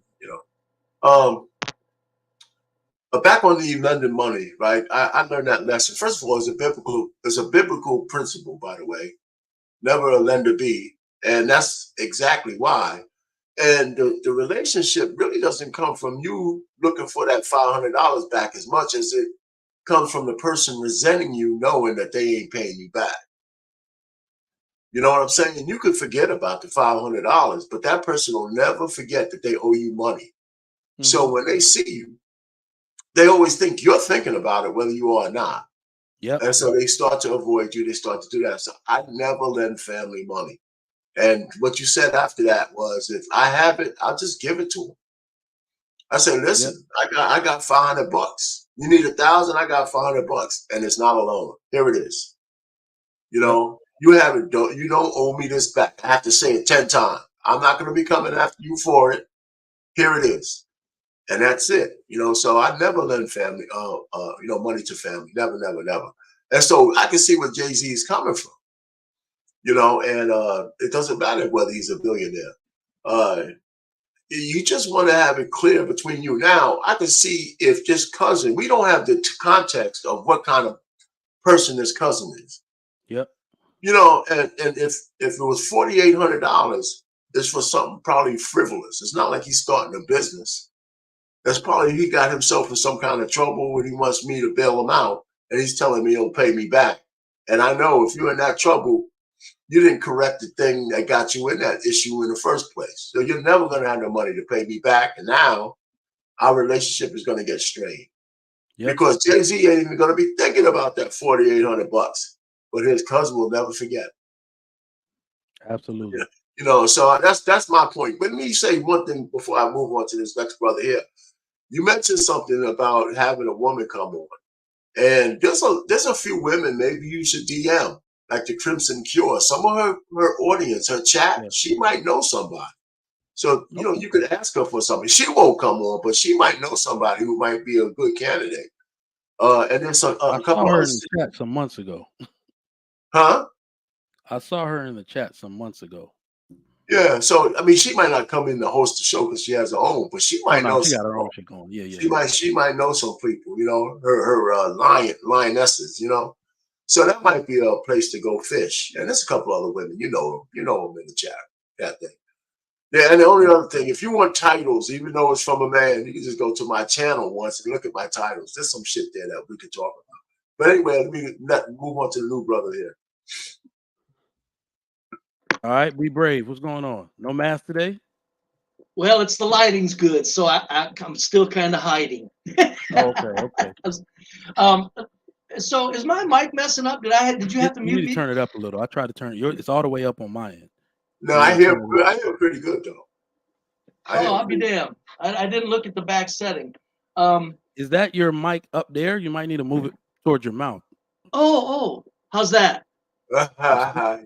but back on the lending money, right? I learned that lesson. First of all, it's a biblical principle, by the way. Never a lender be. And that's exactly why. And the relationship really doesn't come from you looking for that $500 back as much as it comes from the person resenting you, knowing that they ain't paying you back. You know what I'm saying? You could forget about the $500, but that person will never forget that they owe you money. Mm-hmm. So when they see you, they always think you're thinking about it, whether you are or not. Yep. And so they start to avoid you. They start to do that. So I never lend family money. And what you said after that was, if I have it, I'll just give it to them. I said, listen, yep. I got $500. You need $1,000, I got $500, and it's not a loan. Here it is. You know, you have it. You don't owe me this back. I have to say it 10 times. I'm not going to be coming after you for it. Here it is. And that's it. You know, so I never lend family, money to family. Never, never, never. And so I can see where Jay-Z is coming from. You know, and it doesn't matter whether he's a billionaire. You just want to have it clear between you. Now, I can see if this cousin, we don't have the context of what kind of person this cousin is. Yep. You know, and if it was $4,800, is for something probably frivolous. It's not like he's starting a business. That's probably he got himself in some kind of trouble and he wants me to bail him out, and he's telling me he'll pay me back. And I know if you're in that trouble, you didn't correct the thing that got you in that issue in the first place. So you're never going to have the money to pay me back. And now our relationship is going to get strained. Yep. Because Jay-Z ain't even going to be thinking about that $4,800, but his cousin will never forget. Absolutely. Yeah. You know, so that's my point. But let me say one thing before I move on to this next brother here. You mentioned something about having a woman come on. And there's a few women maybe you should DM, like the Crimson Cure. Some of her audience, her chat, yeah. She might know somebody. So, you know, you could ask her for something. She won't come on, but she might know somebody who might be a good candidate. And there's a couple I saw her in the chat some months ago. Huh? I saw her in the chat some months ago. Yeah, so I mean, she might not come in to host the show because she has her own, but she might know. She got her own shit going. Yeah, yeah. She might know some people. You know, her lionesses. You know, so that might be a place to go fish. And there's a couple other women. You know them in the chat. That thing. Yeah, and the only other thing, if you want titles, even though it's from a man, you can just go to my channel once and look at my titles. There's some shit there that we could talk about. But anyway, let me move on to the new brother here. All right, be brave. What's going on? No mask today? Well, it's the lighting's good, so I'm still kind of hiding. Okay. So is my mic messing up? Did you have to mute me? You need to turn it up a little. I tried to turn it. It's all the way up on my end. No, I hear pretty good though. I'll be damned. I didn't look at the back setting. Is that your mic up there? You might need to move it towards your mouth. Oh, how's that? Yeah.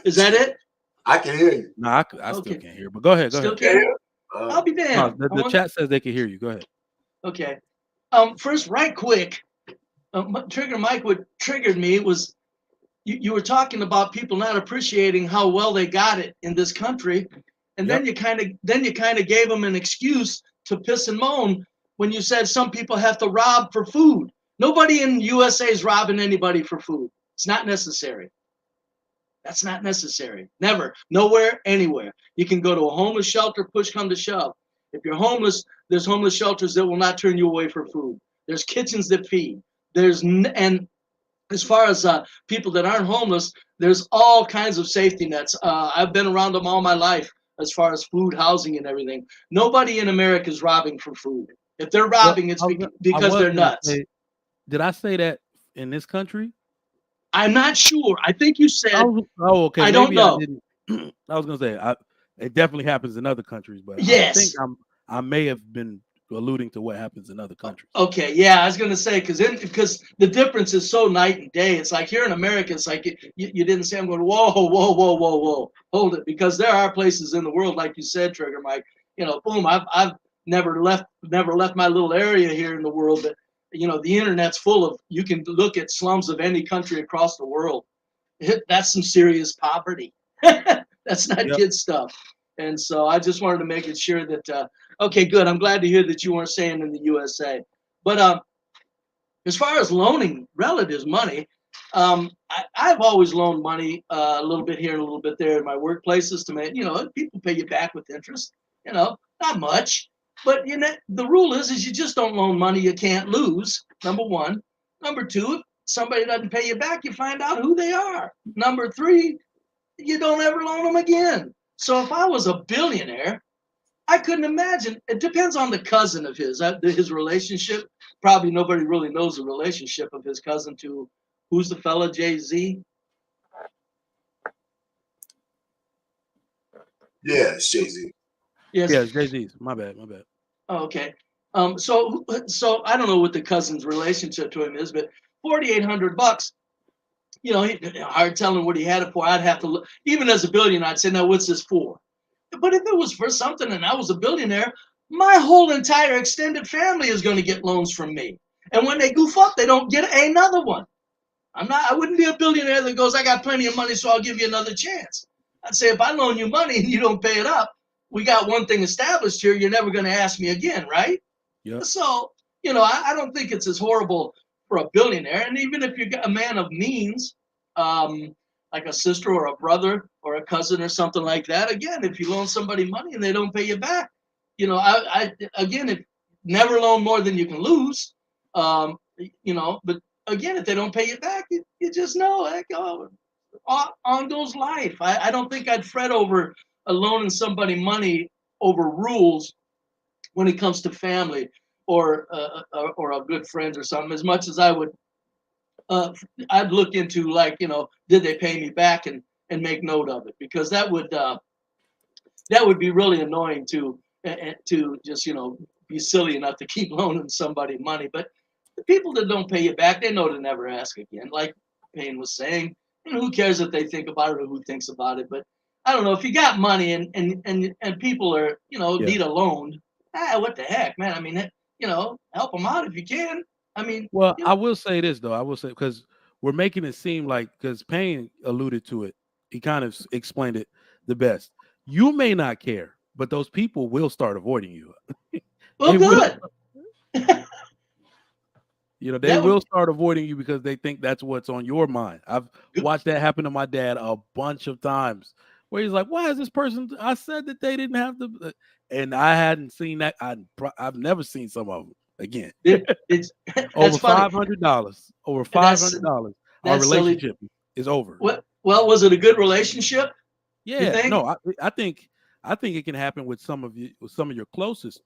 Is that it? I can hear you. No, I still can't hear. But go ahead. Still can't hear? I'll be damned. No, the chat says they can hear you. Go ahead. Okay. First, right quick, Trigger Mike, what triggered me was you were talking about people not appreciating how well they got it in this country, and then you kind of gave them an excuse to piss and moan when you said some people have to rob for food. Nobody in USA is robbing anybody for food. It's not necessary. That's not necessary. Never, nowhere, anywhere. You can go to a homeless shelter, push come to shove. If you're homeless, there's homeless shelters that will not turn you away for food. There's kitchens that feed. And as far as people that aren't homeless, there's all kinds of safety nets. I've been around them all my life as far as food, housing, and everything. Nobody in America is robbing for food. If they're robbing, it's because they're nuts. Did I say that in this country? I'm not sure. I think you said. Okay. I don't know. I was gonna say it definitely happens in other countries, but yes, I think I may have been alluding to what happens in other countries. Okay, yeah, I was gonna say because the difference is so night and day. It's like here in America, it's like you didn't say. I'm going, whoa, hold it, because there are places in the world, like you said, Trigger Mike. You know, boom, I've never left my little area here in the world, but you know, the internet's full of. You can look at slums of any country across the world. That's some serious poverty. That's not good stuff. And so I just wanted to make it sure that, okay, good. I'm glad to hear that you weren't saying in the USA. But as far as loaning relatives money, I've always loaned money a little bit here and a little bit there in my workplaces to make, you know, people pay you back with interest, you know, not much. But you know, the rule is you just don't loan money you can't lose, number one. Number two, if somebody doesn't pay you back, you find out who they are. Number three, you don't ever loan them again. So if I was a billionaire, I couldn't imagine. It depends on the cousin of his relationship. Probably nobody really knows the relationship of his cousin to who's the fella, Jay-Z. Yeah, it's Jay-Z. Yes, Jay-Z. My bad. Oh, okay. So I don't know what the cousin's relationship to him is, but $4,800. You know, hard telling what he had it for. I'd have to look. Even as a billionaire, I'd say, now what's this for? But if it was for something and I was a billionaire, my whole entire extended family is going to get loans from me. And when they goof up, they don't get another one. I wouldn't be a billionaire that goes, I got plenty of money, so I'll give you another chance. I'd say, if I loan you money and you don't pay it up, we got one thing established here. You're never going to ask me again, right? Yeah. So, you know, I don't think it's as horrible for a billionaire. And even if you're a man of means, like a sister or a brother or a cousin or something like that. Again, if you loan somebody money and they don't pay you back, you know, again, if never loan more than you can lose, you know, but again, if they don't pay you back, you just know, like, oh, on goes life. I don't think I'd fret over loaning somebody money over rules when it comes to family or a good friend or something, as much as I would. I'd look into, like, you know, did they pay me back, and make note of it, because that would be really annoying to just, you know, be silly enough to keep loaning somebody money. But the people that don't pay you back, they know to never ask again. Like Payne was saying, you know, who cares if they think about it or who thinks about it? But I don't know, if you got money and people are, you know, Yeah. need a loan, what the heck, man? I mean, you know, help them out if you can. I mean, Well, you I know, will say this though. I will say, because we're making it seem like, because Payne alluded to it, he kind of explained it the best. You may not care, but those people will start avoiding you. well, They will, good. you know, they That would will start avoiding you because they think that's what's on your mind. I've good. watched that happen to my dad a bunch of times, where he's like, "Why is this person? I said that they didn't have to," and I hadn't seen that. I've never seen some of them again. It's Over that's funny. $500. Over That's $500. Our that's silly. relationship is over. What? Well, was it a good relationship? You Yeah, think? no, I think it can happen with some of you, with some of your closest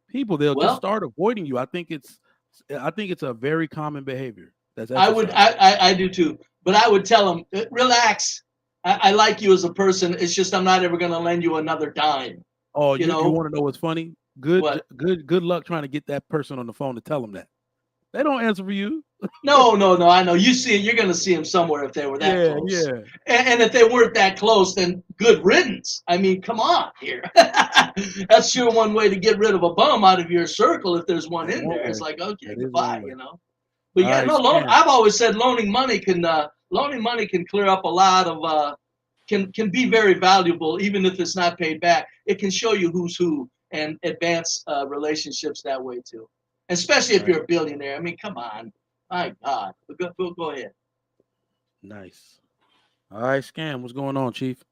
people. They'll just Well, start avoiding you. I think it's a very common behavior that's I would. exercised. I do too. But I would tell them, relax. I like you as a person. It's just I'm not ever going to lend you another dime. Oh, You you know want to know what's funny? Good what? good luck trying to get that person on the phone to tell them that. They don't answer for you. No, no, no. I know you see. You're going to see them somewhere if they were that Yeah, close. yeah. And if they weren't that close, then good riddance. I mean, come on here. That's sure one way to get rid of a bum out of your circle. If there's one That's in one there, it's way. like, okay, That is one goodbye. way. You know. But All yeah, right, no loan. scam. I've always said loaning money can clear up a lot of can be very valuable, even if it's not paid back. It can show you who's who and advance relationships that way too. Especially if Right. you're a billionaire. I mean, come on, my God. But go ahead. Nice. All right, scam. What's going on, Chief?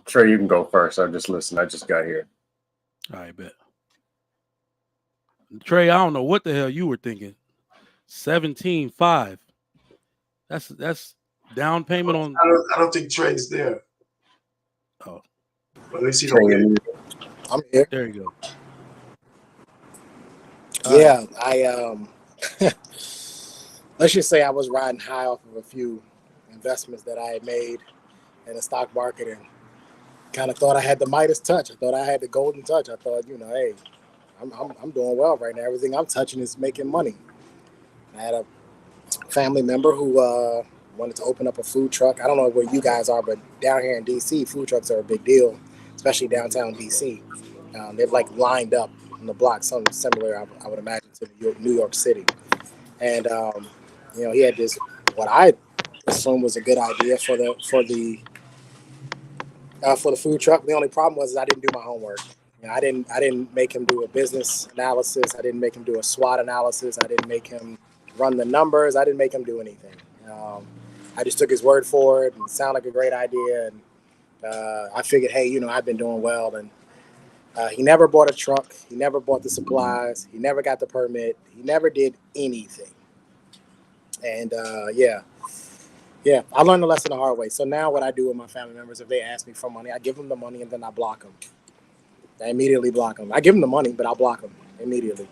Trey, you can go first. I just listened. I just got here. All right, bet. Trey, I don't know what the hell you were thinking. 17.5. That's down payment on. I don't think Trey's there. Oh, At least he Trey, don't hear. you- I'm here. there you go. All Yeah, let's just say I was riding high off of a few investments that I had made in the stock market, and kind of thought I had the Midas touch. I thought I had the golden touch. I thought, hey, I'm doing well right now. Everything I'm touching is making money. I had a family member who wanted to open up a food truck. I don't know where you guys are, but down here in DC, food trucks are a big deal, especially downtown DC. They've like lined up on the block, something similar, I would imagine, to New York City. And he had this, what I assumed was a good idea for the food truck. The only problem was I didn't do my homework. I didn't make him do a business analysis. I didn't make him do a SWOT analysis. I didn't make him run the numbers. I didn't make him do anything. I just took his word for it, and it sounded like a great idea. And I figured, hey, I've been doing well. And he never bought a truck. He never bought the supplies. He never got the permit. He never did anything. And yeah, I learned the lesson the hard way. So now what I do with my family members, if they ask me for money, I give them the money and then I block them. I immediately block them. I give them the money, but I'll block them immediately.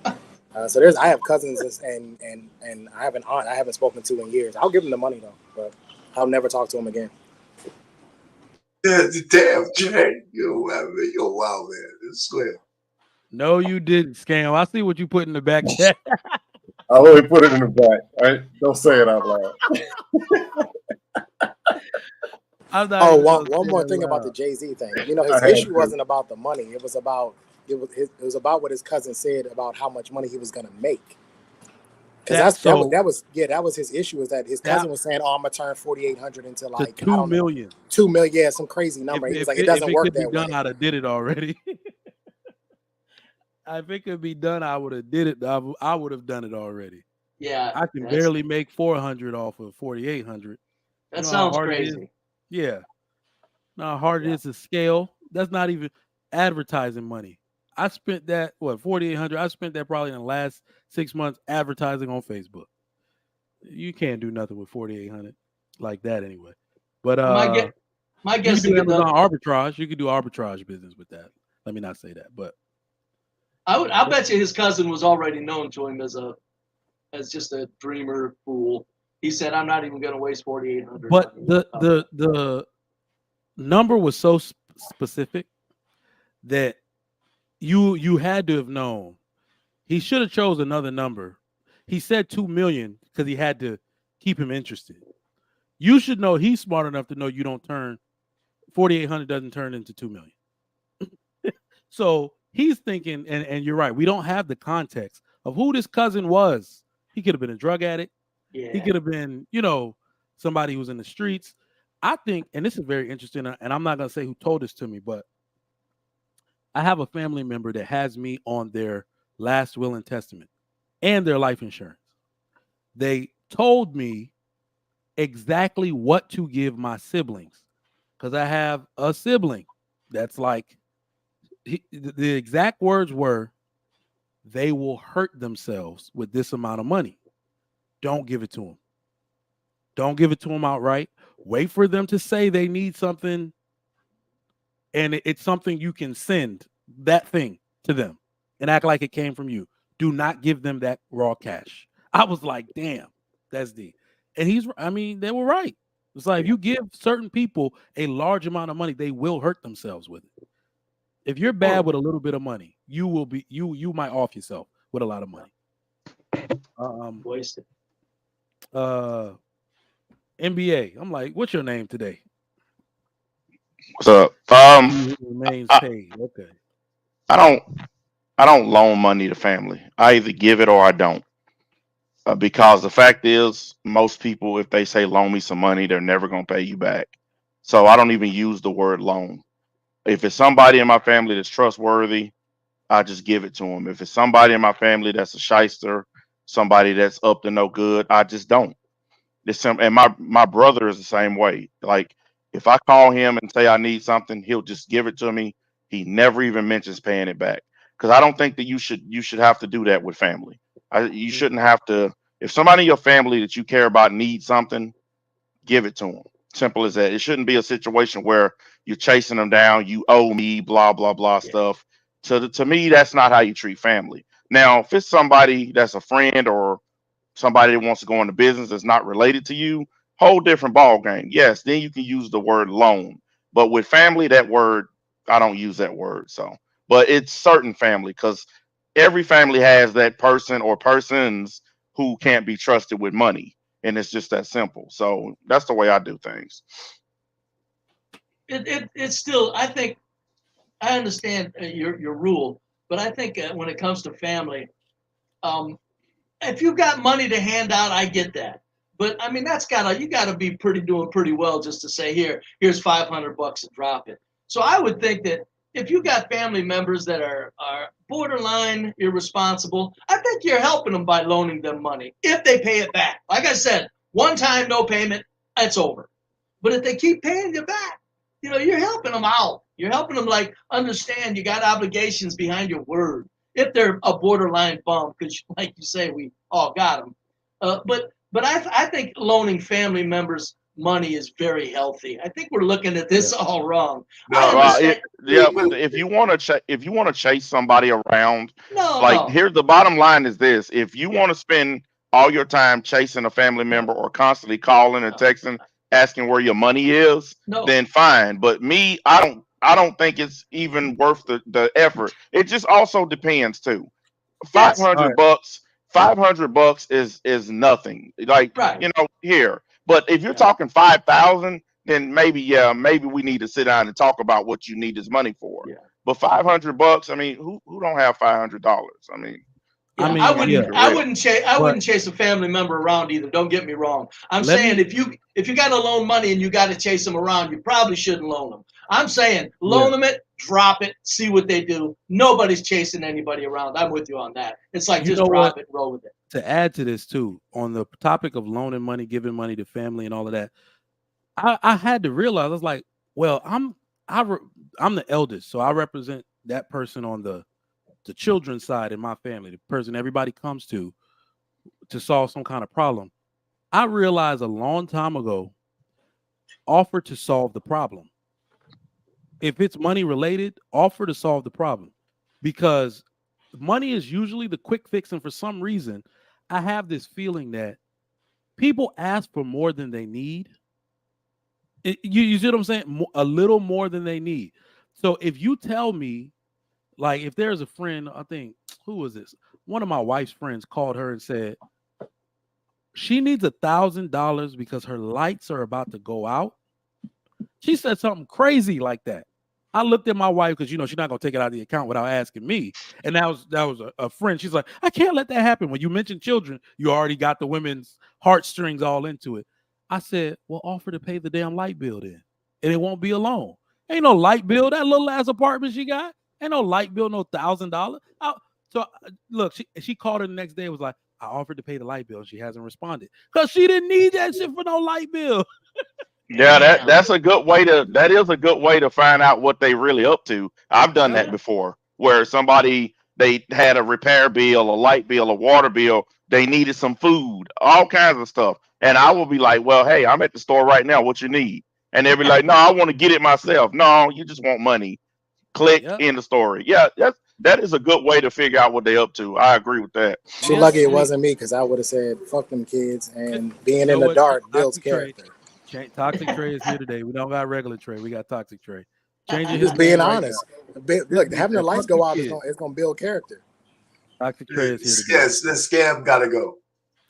So I have cousins and I have an aunt I haven't spoken to in years. I'll give them the money though, but I'll never talk to them again. Yeah, damn, Trey, you're wild, man. It's clear. No, you didn't, scam. I see what you put in the back chat. I only put it in the back. Right? Don't say it out loud. I'm not Oh, even gonna one say more it thing about the loud. Jay-Z thing. His I had issue to. wasn't about the money. It was about what his cousin said about how much money he was going to make. Because that was his issue, is that his cousin was saying, "Oh, I'm gonna turn 4,800 into like to 2 million. 2 million, yeah, some crazy number." He was like, "It doesn't work that way." If it could be done, I'd have did it already. If it could be done, I would have did it. I would have done it already. Yeah, I can barely make 400 off of 4,800. That know how sounds hard it is? crazy. Yeah. Know how hard it is to scale. That's not even advertising money. I spent that, what, $4,800. I spent that probably in the last 6 months advertising on Facebook. You can't do nothing with $4,800 like that anyway. But My you guess can do to get Amazon arbitrage. You can do arbitrage business with that. Let me not say that, but I bet you his cousin was already known to him as just a dreamer fool. He said, "I'm not even going to waste $4,800." but the number was so specific that you had to have known. He should have chose another number. He said 2 million because he had to keep him interested. You should know he's smart enough to know you don't turn 4,800 doesn't turn into 2 million. So he's thinking, and you're right, we don't have the context of who this cousin was. He could have been a drug addict. Yeah. He could have been, somebody who was in the streets. I think, and this is very interesting, and I'm not going to say who told this to me, but I have a family member that has me on their last will and testament and their life insurance. They told me exactly what to give my siblings because I have a sibling that's like, the exact words were, they will hurt themselves with this amount of money. Don't give it to them. Don't give it to them outright. Wait for them to say they need something, and it's something you can send that thing to them and act like it came from you. Do not give them that raw cash. I was like, damn, that's deep. And they were right. It's like, if you give certain people a large amount of money, they will hurt themselves with it. If you're bad with a little bit of money, you will be you might off yourself with a lot of money. Wasted. NBA. I'm like, what's your name today? What's up? Remains paid. Okay. I don't loan money to family. I either give it or I don't. Because the fact is, most people, if they say loan me some money, they're never gonna pay you back. So I don't even use the word loan. If it's somebody in my family that's trustworthy, I just give it to them. If it's somebody in my family that's a shyster, somebody that's up to no good, I just don't. And my brother is the same way. Like, if I call him and say I need something, he'll just give it to me. He never even mentions paying it back, because I don't think that you should have to do that with family. You shouldn't have to. If somebody in your family that you care about needs something, give it to them. Simple as that. It shouldn't be a situation where you're chasing them down. You owe me, blah blah blah stuff. To me, that's not how you treat family. Now, if it's somebody that's a friend or somebody that wants to go into business that's not related to you, whole different ball game. Yes, then you can use the word loan. But with family, that word, I don't use that word. So, but it's certain family, because every family has that person or persons who can't be trusted with money. And it's just that simple. So that's the way I do things. It's still, I think, I understand your rule, but I think when it comes to family, if you've got money to hand out, I get that. But I mean, you gotta be doing pretty well just to say, here's $500 and drop it. So I would think that if you got family members that are borderline irresponsible, I think you're helping them by loaning them money if they pay it back. Like I said, one time no payment, it's over. But if they keep paying you back, you're helping them out. You're helping them understand you got obligations behind your word. If they're a borderline bum, because like you say, we all got them. But I think loaning family members money is very healthy. I think we're looking at this all wrong. If you want to chase somebody around, here's the bottom line is this: if you want to spend all your time chasing a family member or constantly calling and texting, asking where your money is, then fine. But me, I don't think it's even worth the effort. It just also depends too. $500, $500 is nothing. Here. But if you're talking 5,000, then maybe we need to sit down and talk about what you need this money for. Yeah. But $500, I mean, who don't have $500? I mean, I wouldn't chase a family member around either. Don't get me wrong. I'm saying if you got to loan money and you got to chase them around, you probably shouldn't loan them. I'm saying loan them it, drop it, see what they do. Nobody's chasing anybody around. I'm with you on that. It's like just drop it, roll with it. To add to this too, on the topic of loaning money, giving money to family and all of that, I had to realize, I was like, well, I'm the eldest, so I represent that person on the children's side in my family, the person everybody comes to solve some kind of problem. I realized a long time ago, offer to solve the problem. If it's money related, offer to solve the problem, because money is usually the quick fix. And for some reason, I have this feeling that people ask for more than they need. You see what I'm saying? A little more than they need. So if you tell me, like, if there's a friend, I think, who was this? One of my wife's friends called her and said she needs $1,000 because her lights are about to go out. She said something crazy like that. I looked at my wife, because she's not gonna take it out of the account without asking me. And that was a friend. She's like, I can't let that happen. When you mention children, you already got the women's heartstrings all into it. I said, well, offer to pay the damn light bill then, and it won't be alone. Ain't no light bill. That little ass apartment she got, ain't no light bill, no $1,000. So look, she called her the next day and was like, I offered to pay the light bill, and she hasn't responded because she didn't need that shit for no light bill. Yeah, that's a good way to that is a good way to find out what they really up to. I've done that before, where somebody, they had a repair bill, a light bill, a water bill, they needed some food, all kinds of stuff. And I will be like, well, hey, I'm at the store right now. What you need? And they'll be like, no, I want to get it myself. No, you just want money. Click Yep. in the story. Yeah, that is a good way to figure out what they up to. I agree with that. She lucky it wasn't me, because I would have said, fuck them kids, and being in the dark builds character. Toxic Trey is here today. We don't got regular Trey. We got Toxic Trey. Changing just being honest. Look, having the lights go out is gonna build character. Toxic Trey is here today. Yes, this scam gotta go.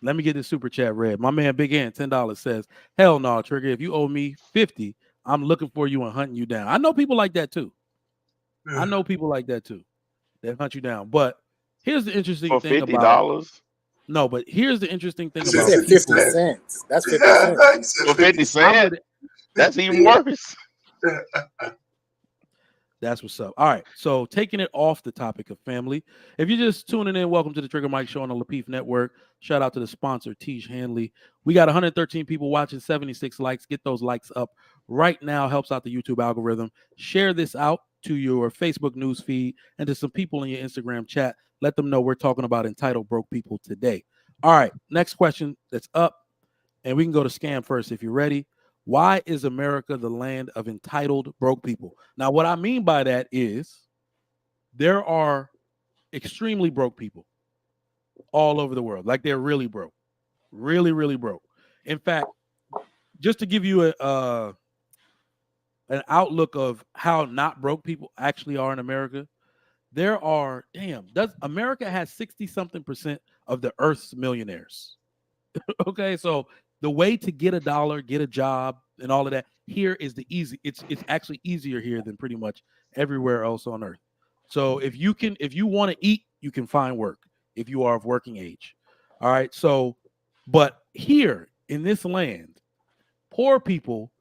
Let me get this super chat read. My man Big Ant, $10 says, hell no, Trigger. If you owe me 50, I'm looking for you and hunting you down. I know people like that too. I know people like that too. They hunt you down. But here's the interesting thing $50? about no, but here's the interesting thing about 50 cents. That's 50 cents. For 50 cents, that's even worse. That's what's up. All right. So taking it off the topic of family, if you're just tuning in, welcome to the Trigger Mike Show on the Lapeef Network. Shout out to the sponsor, Tiege Hanley. We got 113 people watching, 76 likes. Get those likes up right now. Helps out the YouTube algorithm. Share this out to your Facebook news feed and to some people in your Instagram chat. Let them know we're talking about entitled broke people today. All right. Next question that's up. And we can go to Scam first if you're ready. Why is America the land of entitled broke people? Now, what I mean by that is there are extremely broke people all over the world. Like, they're really broke. Really, really broke. In fact, just to give you an outlook of how not broke people actually are in America, there are, America has 60-something% of the Earth's millionaires. Okay, so the way to get a dollar, get a job, and all of that here is it's actually easier here than pretty much everywhere else on Earth. So if you want to eat, you can find work if you are of working age. All right. So, but here in this land, poor people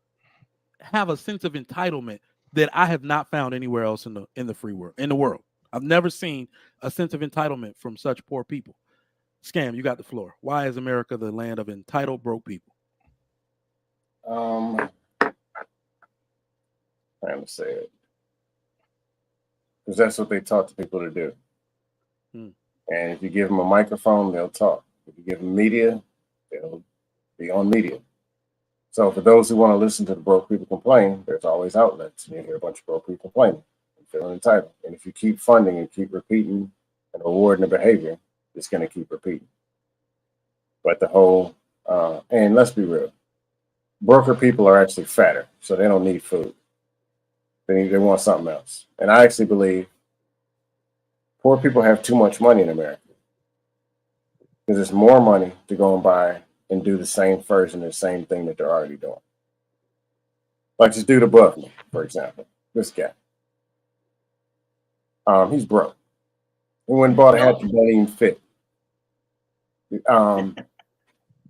have a sense of entitlement that I have not found anywhere else in the free world, in the world. I've never seen a sense of entitlement from such poor people. Scam, you got the floor. Why is America the land of entitled broke people? Trying to say it, because that's what they taught the people to do. And if you give them a microphone, they'll talk. If you give them media, they'll be on media. So for those who want to listen to the broke people complain, there's always outlets. And you hear a bunch of broke people complaining and feeling entitled. And if you keep funding and keep repeating and rewarding the behavior, it's going to keep repeating. But the whole, and let's be real, broker people are actually fatter, so they don't need food. They want something else. And I actually believe poor people have too much money in America, because there's more money to go and buy and do the same version of the same thing that they're already doing. Like this dude above me, for example, this guy. He's broke. He went and bought a hat that doesn't even fit. I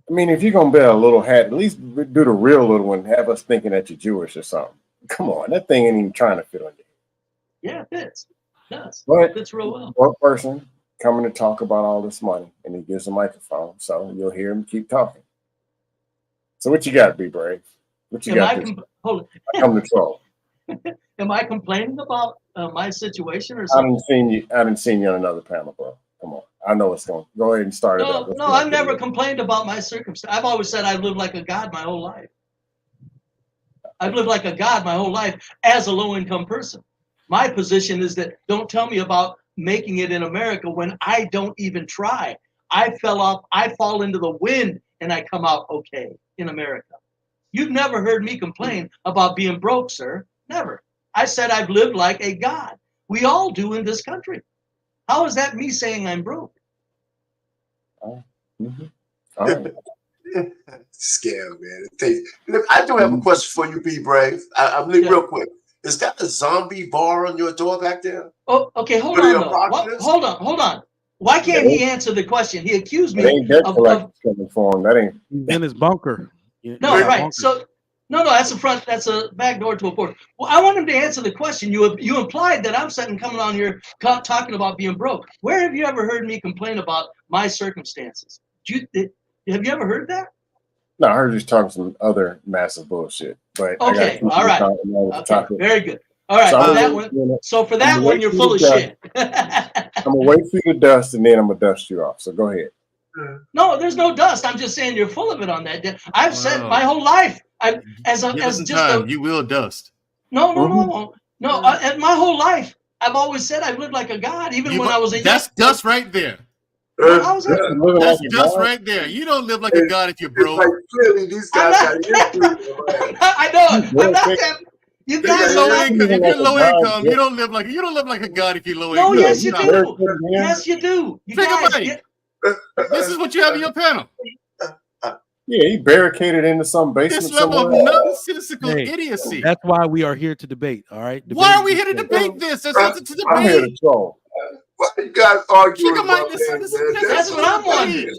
mean, if you're going to buy a little hat, at least do the real little one. Have us thinking that you're Jewish or something. Come on, that thing ain't even trying to fit on you. Yeah, it fits. It does. But It fits real well. one person coming to talk about all this money, and he gives a microphone, so you'll hear him keep talking. So what you got, Be Brave? What you got? Hold I come to troll. Am I complaining about my situation or I something? didn't seen you on another panel, bro. Come on. I know it's going. Go ahead and start it up. No, I've never complained about my circumstance. I've always said I've lived like a god my whole life. I've lived like a god my whole life as a low-income person. My position is that don't tell me about making it in America when I don't even try. I fell off, I fall into the wind, and I come out okay in America. You've never heard me complain about being broke, sir. Never. I said I've lived like a god. We all do in this country. How is that me saying I'm broke? All right. Scam, man. I do have a question for you, Be Brave. I'm real quick. Is that a zombie bar on your door back there? Oh, okay. Hold on. Hold on. Why can't he answer the question? He accused me of coming for him. That ain't. He's in his bunker. No, right. Bunker. So no, that's a front. That's a back door to a porch. Well, I want him to answer the question. You implied that I'm sitting coming on here talking about being broke. Where have you ever heard me complain about my circumstances? Have you ever heard that? No, I heard you talking some other massive bullshit. But okay, all right. Okay, very good. All right, so for that one, you're full of shit. I'm gonna wait for you to dust, and then I'm gonna dust you off. So go ahead. No, there's no dust. I'm just saying you're full of it on that. I've said my whole life. You will dust. No. My whole life, I've always said I've lived like a god, even when I was a. That's dust right there. How's that? That's dust right there. You don't live like a god if you're broke. Like, clearly, these guys I know. I'm not that. You guys low income. If you're low income, you don't live like a god if you're low income. No, yes you do. Yes you do. You guys, this is what you have in your panel. Yeah, he barricaded into some basement. This level of nonsensical idiocy. That's why we are here to debate. All right. Why are we here to debate this? There's nothing to debate. I'm here to troll. Why you guys arguing about that's what I'm wondering.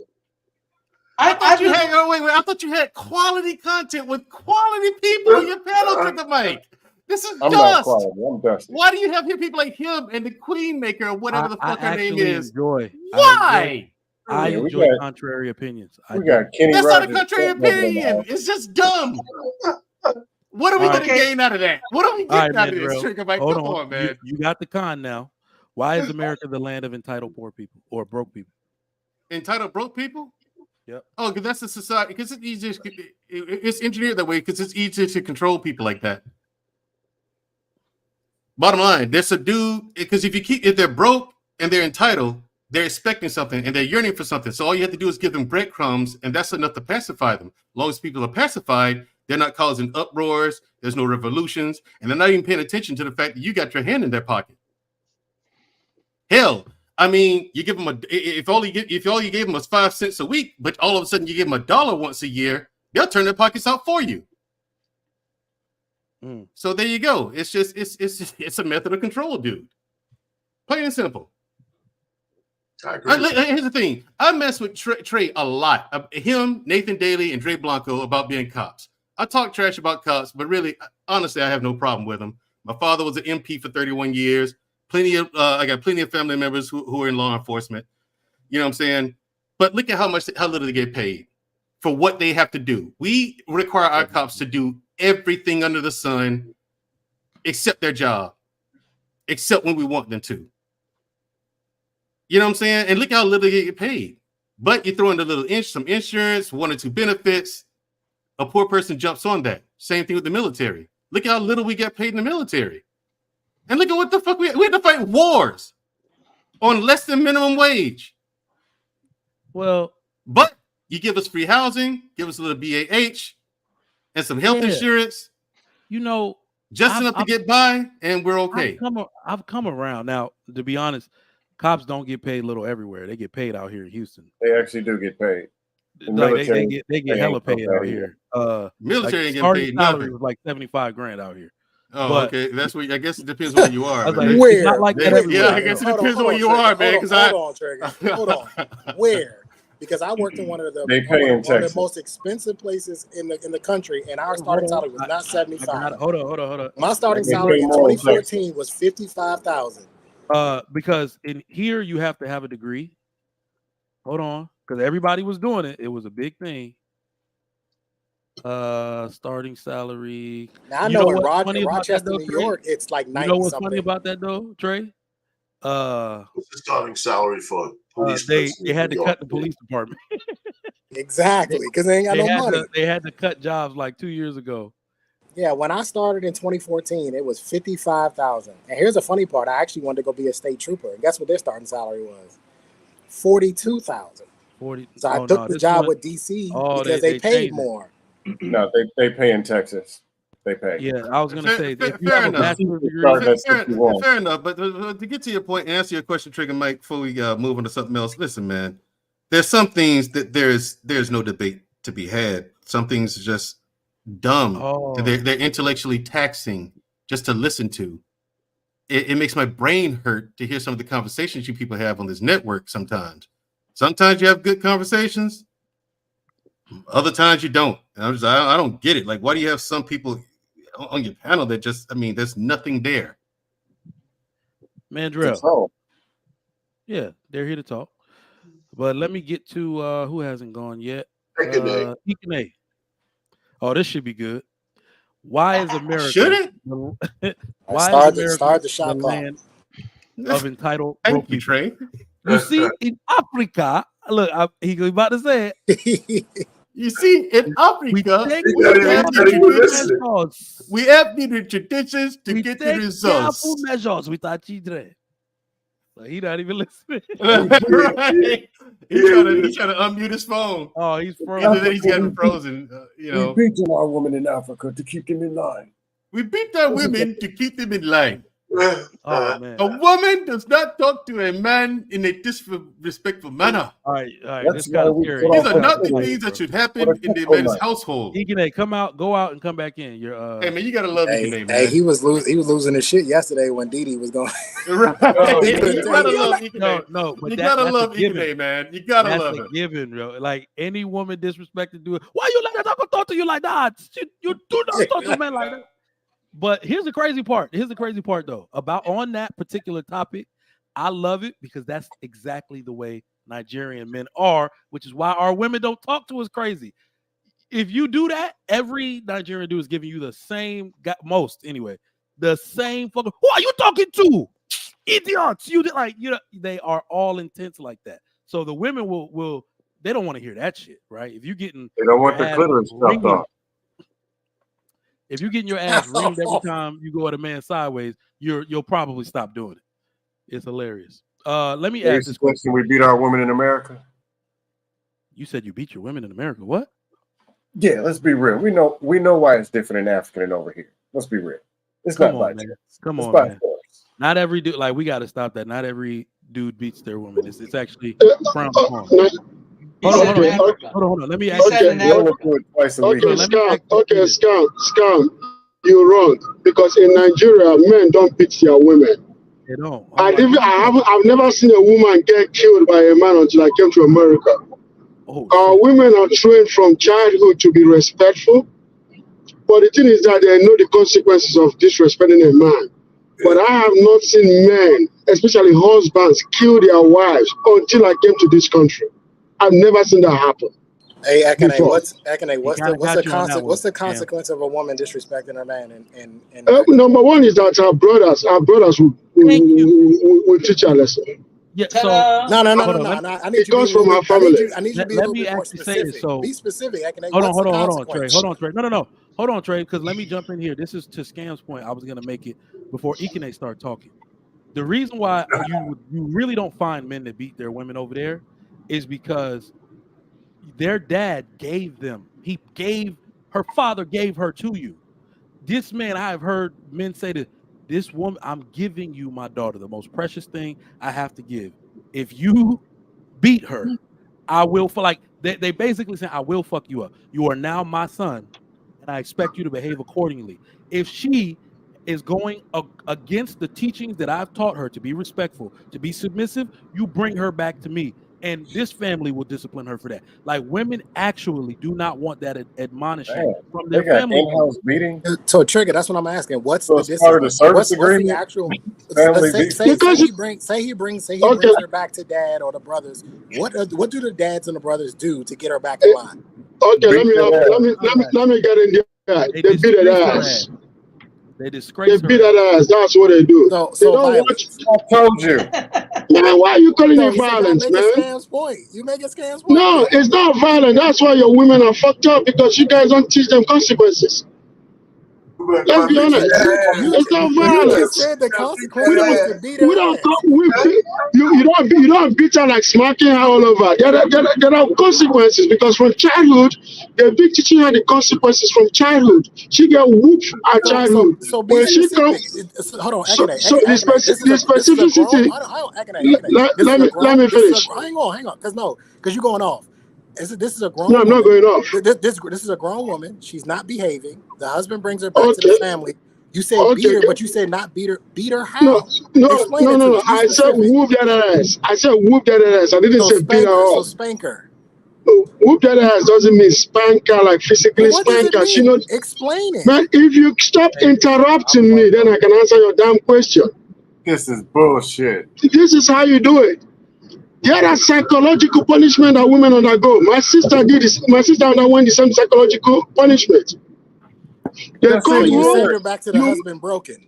I thought you had quality content with quality people on your panel, Trigger Mike. This is I'm dust. Not quality. I'm dusty. Why do you have here people like him and the Queen Maker or whatever the fuck her name is? Why? I enjoy contrary opinions. We got Kenny. That's not a contrary opinion. It's just dumb. What are we going to gain out of that? What are we getting out of this, Trigger Mike? Come on, man. You got the con now. Why is America the land of entitled poor people or broke people? Entitled broke people? Yep. Oh, because that's the society. Because it's easier. It's engineered that way because it's easier to control people like that. Bottom line, they're subdued because if they're broke and they're entitled, they're expecting something and they're yearning for something. So all you have to do is give them breadcrumbs, and that's enough to pacify them. As long as people are pacified, they're not causing uproars. There's no revolutions, and they're not even paying attention to the fact that you got your hand in their pocket. Hell, I mean, you give them if all you gave them was 5 cents a week, but all of a sudden you give them $1 once a year, they'll turn their pockets out for you. So there you go. It's just it's a method of control, dude. Plain and simple. I agree. Here's the thing. I mess with Trey a lot. Him, Nathan Daly, and Dre Blanco about being cops. I talk trash about cops, but really, honestly, I have no problem with them. My father was an MP for 31 years. I got plenty of family members who are in law enforcement. You know what I'm saying? But look at how little they get paid for what they have to do. We require our cops to do everything under the sun except their job, except when we want them to. You know what I'm saying? And look how little they get paid. But you throw in a little some insurance, 1 or 2 benefits. A poor person jumps on that. Same thing with the military. Look how little we get paid in the military. And look at what the fuck we had to fight wars on less than minimum wage. Well, but you give us free housing, give us a little BAH and some health insurance. You know, just enough to get by, and we're okay. I've come around. Now, to be honest, cops don't get paid little everywhere. They get paid out here in Houston. They actually do get paid. They get hella paid out here. Military ain't getting paid nothing. Was like $75,000 out here. Oh, okay. That's what I guess it depends on where you are. Where? Not like yeah, I guess it depends on where you are, man. Hold on. Where? Because I worked in one of the most expensive places in the country, and our starting salary was not $75,000. Hold on. My starting salary in 2014 was $55,000. Because in here you have to have a degree. Hold on, because everybody was doing it. It was a big thing. Starting salary. Now I You know know in what's funny about that Rochester, though, New Trey? York, it's like You 90 know what's something. funny about that though, Trey? What's the starting salary for police They person in had New to York? cut the police department. Exactly, because they ain't got no money. They had to cut jobs like 2 years ago. Yeah, when I started in 2014, it was 55,000. And here's the funny part: I actually wanted to go be a state trooper, and guess what their starting salary was? 42,000. 40. So I Oh took no, the this job one. with DC Oh, because they paid changed it. more. No, they pay in Texas. They pay. Yeah, I was gonna say if you fair have a enough. bachelor's degree, Starting at 61. Fair enough. But to get to your point and answer your question, Trigger Mike, before we move on to something else, listen, man. There's some things that there's no debate to be had. Some things are just dumb. Oh. They're intellectually taxing just to listen to. It makes my brain hurt to hear some of the conversations you people have on this network sometimes. Sometimes you have good conversations. Other times you don't. And I don't get it. Like, why do you have some people on your panel that just, I mean, there's nothing there. Mandrell. Yeah, they're here to talk. But let me get to who hasn't gone yet. Ikene. Oh, this should be good. Why is America? Should it? Why is America start the shot clock land of entitled? Thank you, Trey. You see, in Africa, look, he's about to say it. You see, in Africa, we have the traditions to get the results. Careful measures with our children. So he's not even listening. Right. He's trying to unmute his phone. Oh, he's frozen. And then he's got frozen. We beat our women in Africa to keep them in line. We beat our women to keep them in line. Oh, man. A woman does not talk to a man in a disrespectful manner. All right. This kind of scary. These are not the things that should happen in the man's household. Ikene, go out and come back in. You're hey man, you gotta love Ikene, man. Hey, he was losing his shit yesterday when Didi was going. Right. You gotta love Ikene. No, but you gotta love Ikene, man. You gotta love it. Given, bro. Like any woman disrespected, do it. Why you let that talk to you like that? You do not talk to men like that. But here's the crazy part. Though, about on that particular topic. I love it because that's exactly the way Nigerian men are, which is why our women don't talk to us crazy. If you do that, every Nigerian dude is giving you the same, the same fucking. Who are you talking to? Idiots! They are all intense like that. So the women will they don't want to hear that shit, right? If you getting, they don't want the clitoris stuff off. If you're getting your ass ringed every time you go at a man sideways, you'll probably stop doing it. It's hilarious. Let me ask this question. We beat our women in America. You said you beat your women in America. What? Yeah, let's be real. We know why it's different in Africa than over here. Let's be real. It's not by chance. Come on, man. Not every dude. Like, we got to stop that. Not every dude beats their woman. It's actually frowned upon. Hold on. Let me ask you. Scam. You're wrong, because in Nigeria, men don't beat their women. They don't. I've never seen a woman get killed by a man until I came to America. Women are trained from childhood to be respectful, but the thing is that they know the consequences of disrespecting a man. But I have not seen men, especially husbands, kill their wives until I came to this country. I've never seen that happen. Hey, Akane, what's the consequence of a woman disrespecting her man? Number one is that our brothers will teach her lesson. Yeah, so no. I need it comes from her family. I need you to be a little bit more specific. Be specific, Akane. Hold on, Trey. No. Hold on, Trey, because let me jump in here. This is to Scam's point. I was gonna make it before Ikene start talking. The reason why you really don't find men that beat their women over there is because their dad gave them. Her father gave her to you. This man, I have heard men say to this woman, I'm giving you my daughter, the most precious thing I have to give. If you beat her, I will. They basically say, I will fuck you up. You are now my son, and I expect you to behave accordingly. If she is going against the teachings that I've taught her to be respectful, to be submissive, you bring her back to me. And this family will discipline her for that. Like, women actually do not want that admonishing from their family. In-house meeting. So, Trigger, that's what I'm asking. What's the discipline? What's the actual say he brings her back to dad or the brothers. What do the dads and the brothers do to get her back in line? Okay, Beat let me get in there. They beat that ass. They disgrace They beat her. that ass. That's what they do. They don't violence. watch. I told you. Man, why are you calling So it he said, y'all violence, make man? a scams point. You make a scams point. No, then. it's not violent. That's why your women are fucked up because you guys don't teach them consequences. Let's be honest. It's not You violence. just said the consequence was to beat her ass. You don't beat her like smacking her all over. There are consequences because from childhood, they've been teaching her the consequences from childhood. She get whooped at childhood. So be When she specific. comes, Hold on, so Akane. the specificity. Let me finish. Hang on, because you're going off. This is a grown No, I'm woman. not going off. This is a grown woman. She's not behaving. The husband brings her back to the family. You said beat her, but you said not beat her. Beat her how? No. I said whoop that ass. I said whoop that ass. I didn't say beat her So up. spank her. Whoop that ass doesn't mean spank her, like physically What does spank it her. She mean? knows. Explain it. Man, if you stop interrupting me, then I can answer your damn question. This is bullshit. This is how you do it. There are psychological punishment that women undergo. My sister did this. My sister underwent the same psychological punishment. They So come you send home. her back to the husband broken.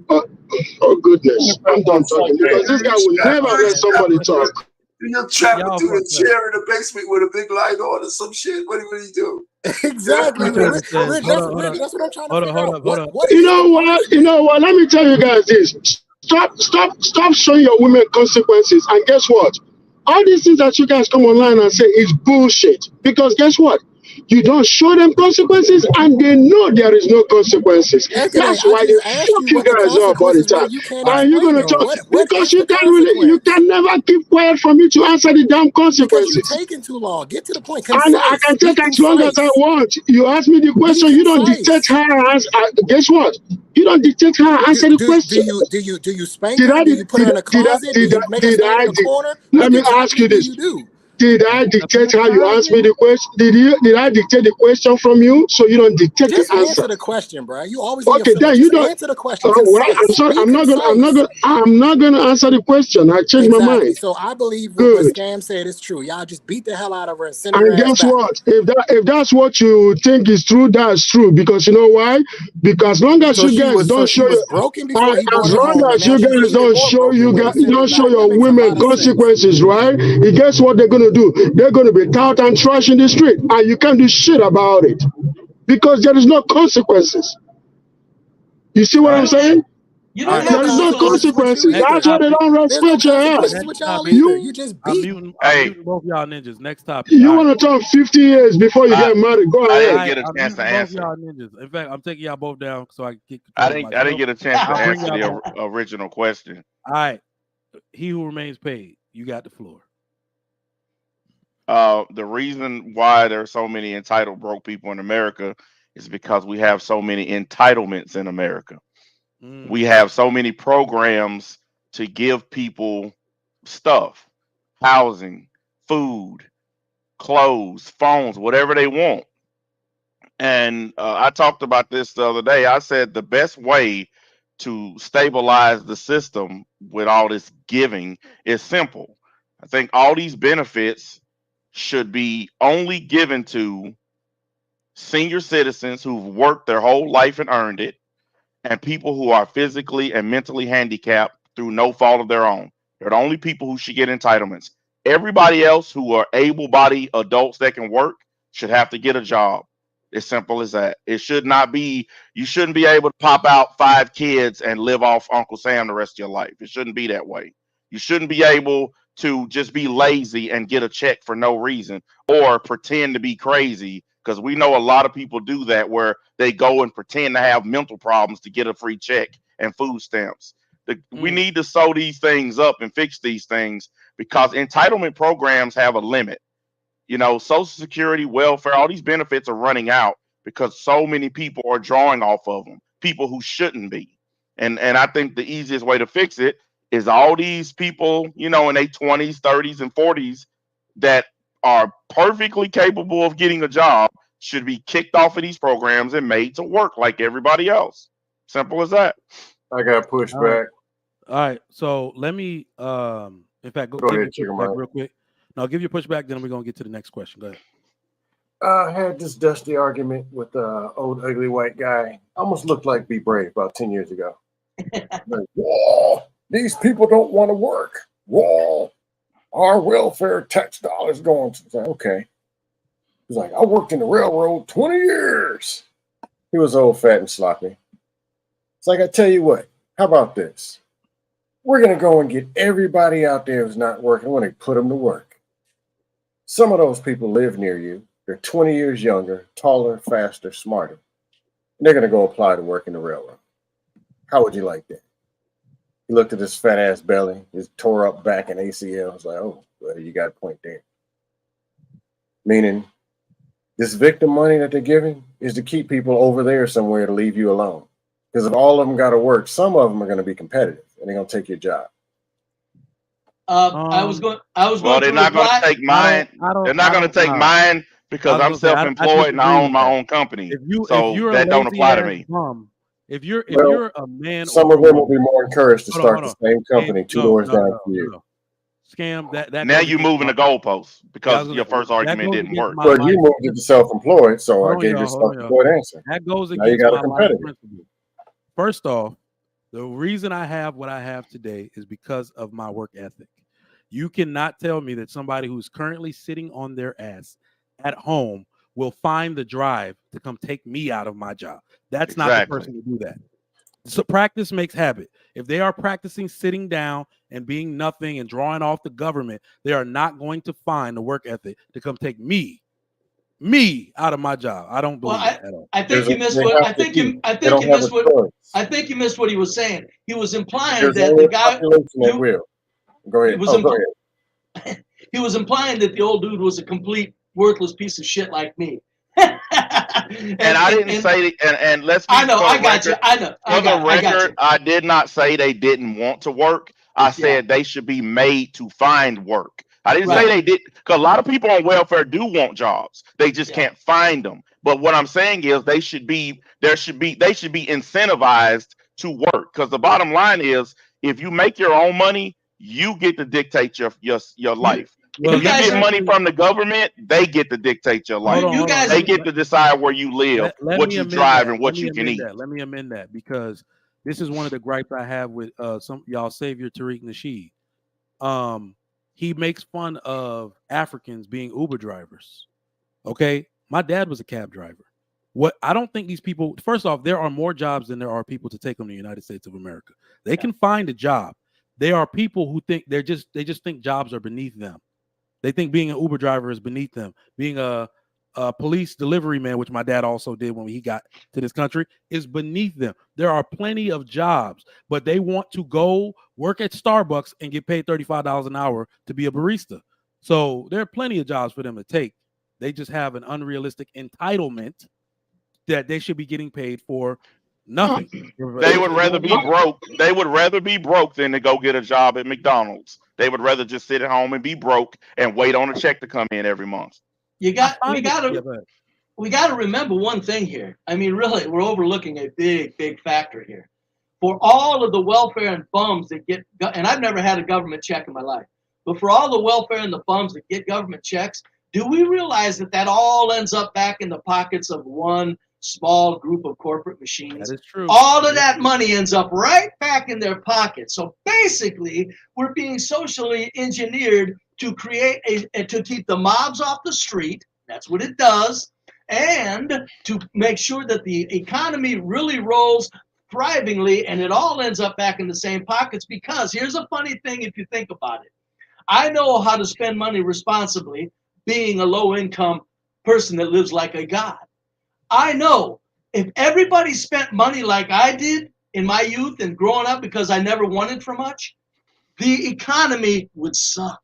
Oh goodness, I'm done talking because this guy will never let somebody talk. You'll trap him through the chair in the basement with a big light on or some shit. What do you do? Exactly. Rich, that's what I'm trying to figure out. What You know what? Let me tell you guys this. Stop showing your women consequences. And guess what? All these things that you guys come online and say is bullshit. Because guess what? You don't show them consequences and they know there is no consequences. That's why they fuck you guys up all the time. And you're gonna talk because you can never keep quiet for me to answer the damn consequences. Because you're taking too long. Get to the point. And I can take as long as I want. You ask me the question, you don't dictate how I answer. Guess what? You don't dictate how I answer the question. Do you spank her? Do you put her in a closet? Do you make her stand in the corner? Let me ask you this. Did I dictate how you ask me the question? Did I dictate the question from you so you don't dictate Just the answer? Answer the question, bro. You always okay. Then you don't answer the question. Well, I'm sorry. I'm not gonna answer the question. I changed my mind. So I believe what Scam said is true. Y'all just beat the hell out of her and send her and ass guess back. what? If that's what you think is true, that's true. Because you know why? Because as long as you guys don't show was broken before he brought as her long home, as you guys don't show your women consequences, right? And guess what they're gonna do? They're gonna be tout and trash in the street, and you can't do shit about it because there is no consequences. You see what I'm saying? There is no consequences. That's why they don't respect your ass. You just beat. I'm muting both y'all ninjas. Next topic. You want to talk 50 years before you get married? Go ahead. I didn't get a chance to answer. Y'all ninjas. In fact, I'm taking y'all both down so I can get I didn't get a chance to answer the original question. All right. He who remains paid. You got the floor. The reason why there are so many entitled broke people in America is because we have so many entitlements in America. We have so many programs to give people stuff, housing, food, clothes, phones, whatever they want. And I talked about this the other day. I said the best way to stabilize the system with all this giving is simple. I think all these benefits should be only given to senior citizens who've worked their whole life and earned it, and people who are physically and mentally handicapped through no fault of their own. They're the only people who should get entitlements. Everybody else who are able-bodied adults that can work should have to get a job. As simple as that. It should not be, you shouldn't be able to pop out 5 kids and live off Uncle Sam the rest of your life. It shouldn't be that way. You shouldn't be able to just be lazy and get a check for no reason or pretend to be crazy, because we know a lot of people do that where they go and pretend to have mental problems to get a free check and food stamps. We need to sew these things up and fix these things because entitlement programs have a limit. You know, Social Security, welfare, all these benefits are running out because so many people are drawing off of them, people who shouldn't be. And I think the easiest way to fix it is all these people, you know, in their 20s, 30s, and 40s that are perfectly capable of getting a job should be kicked off of these programs and made to work like everybody else. Simple as that. I got pushed back. All right. So let me in fact go ahead, give you pushback real quick. No, I'll give you a pushback, then we're gonna get to the next question. Go ahead. I had this dusty argument with the old ugly white guy. Almost looked like Be Brave about 10 years ago. Like, whoa, these people don't want to work. Whoa, our welfare tax dollars going. I was like, okay. He's like, I worked in the railroad 20 years. He was old, fat, and sloppy. It's like, I tell you what, how about this? We're going to go and get everybody out there who's not working. We're going to put them to work. Some of those people live near you. They're 20 years younger, taller, faster, smarter. And they're going to go apply to work in the railroad. How would you like that? He looked at his fat ass belly, his tore up back and ACL. I was like, oh, buddy, you got a point there. Meaning, this victim money that they're giving is to keep people over there somewhere to leave you alone. Because if all of them got to work, some of them are going to be competitive and they're going to take your job. I was going. Well, they're not going to take mine. They're not going to take mine because I'm self-employed and I own my own company. So that don't apply to me. If you're a man, some of them will be more encouraged to start the same company two doors down from you. Scam that. Now you moving the goalposts because your first argument didn't work. But you moved it to self-employed, so I gave you a self-employed answer. That goes now you against got a my life competitor. principle. First off, the reason I have what I have today is because of my work ethic. You cannot tell me that somebody who's currently sitting on their ass at home will find the drive to come take me out of my job. That's not the person to do that. So practice makes habit. If they are practicing sitting down and being nothing and drawing off the government, they are not going to find the work ethic to come take me out of my job. I don't believe that at all. I think you missed what I think you missed what he was saying. He was implying that the guy go ahead. He was implying that the old dude was a complete worthless piece of shit like me. and I didn't say it. And let's be I know, I got you. I know. For the record, I did not say they didn't want to work. I said they should be made to find work. I didn't say they did, because a lot of people on welfare do want jobs. They just can't find them. But what I'm saying is they should be incentivized to work. Because the bottom line is, if you make your own money, you get to dictate your life. If you get money from the government, they get to dictate your life. They get to decide where you live, what you drive, and what you can eat. Let me amend that, because this is one of the gripes I have with some y'all savior Tariq Nasheed. He makes fun of Africans being Uber drivers. Okay, my dad was a cab driver. What I don't think these people. First off, there are more jobs than there are people to take them to the United States of America. They can find a job. There are people who think they just think jobs are beneath them. They think being an Uber driver is beneath them. Being a police delivery man, which my dad also did when he got to this country, is beneath them. There are plenty of jobs, but they want to go work at Starbucks and get paid $35 an hour to be a barista. So there are plenty of jobs for them to take. They just have an unrealistic entitlement that they should be getting paid for nothing. They would rather be broke. They would rather be broke than to go get a job at McDonald's. They would rather just sit at home and be broke and wait on a check to come in every month. We got to remember one thing here. I mean, really, we're overlooking a big factor here. For all of the welfare and bums that get, and I've never had a government check in my life, but for all the welfare and the bums that get government checks, do we realize that all ends up back in the pockets of one small group of corporate machines? That is true. All of that money ends up right back in their pockets. So basically, we're being socially engineered to create to keep the mobs off the street. That's what it does. And to make sure that the economy really rolls thrivingly, and it all ends up back in the same pockets. Because here's a funny thing if you think about it. I know how to spend money responsibly, being a low-income person that lives like a god. I know if everybody spent money like I did in my youth and growing up, because I never wanted for much, the economy would suck.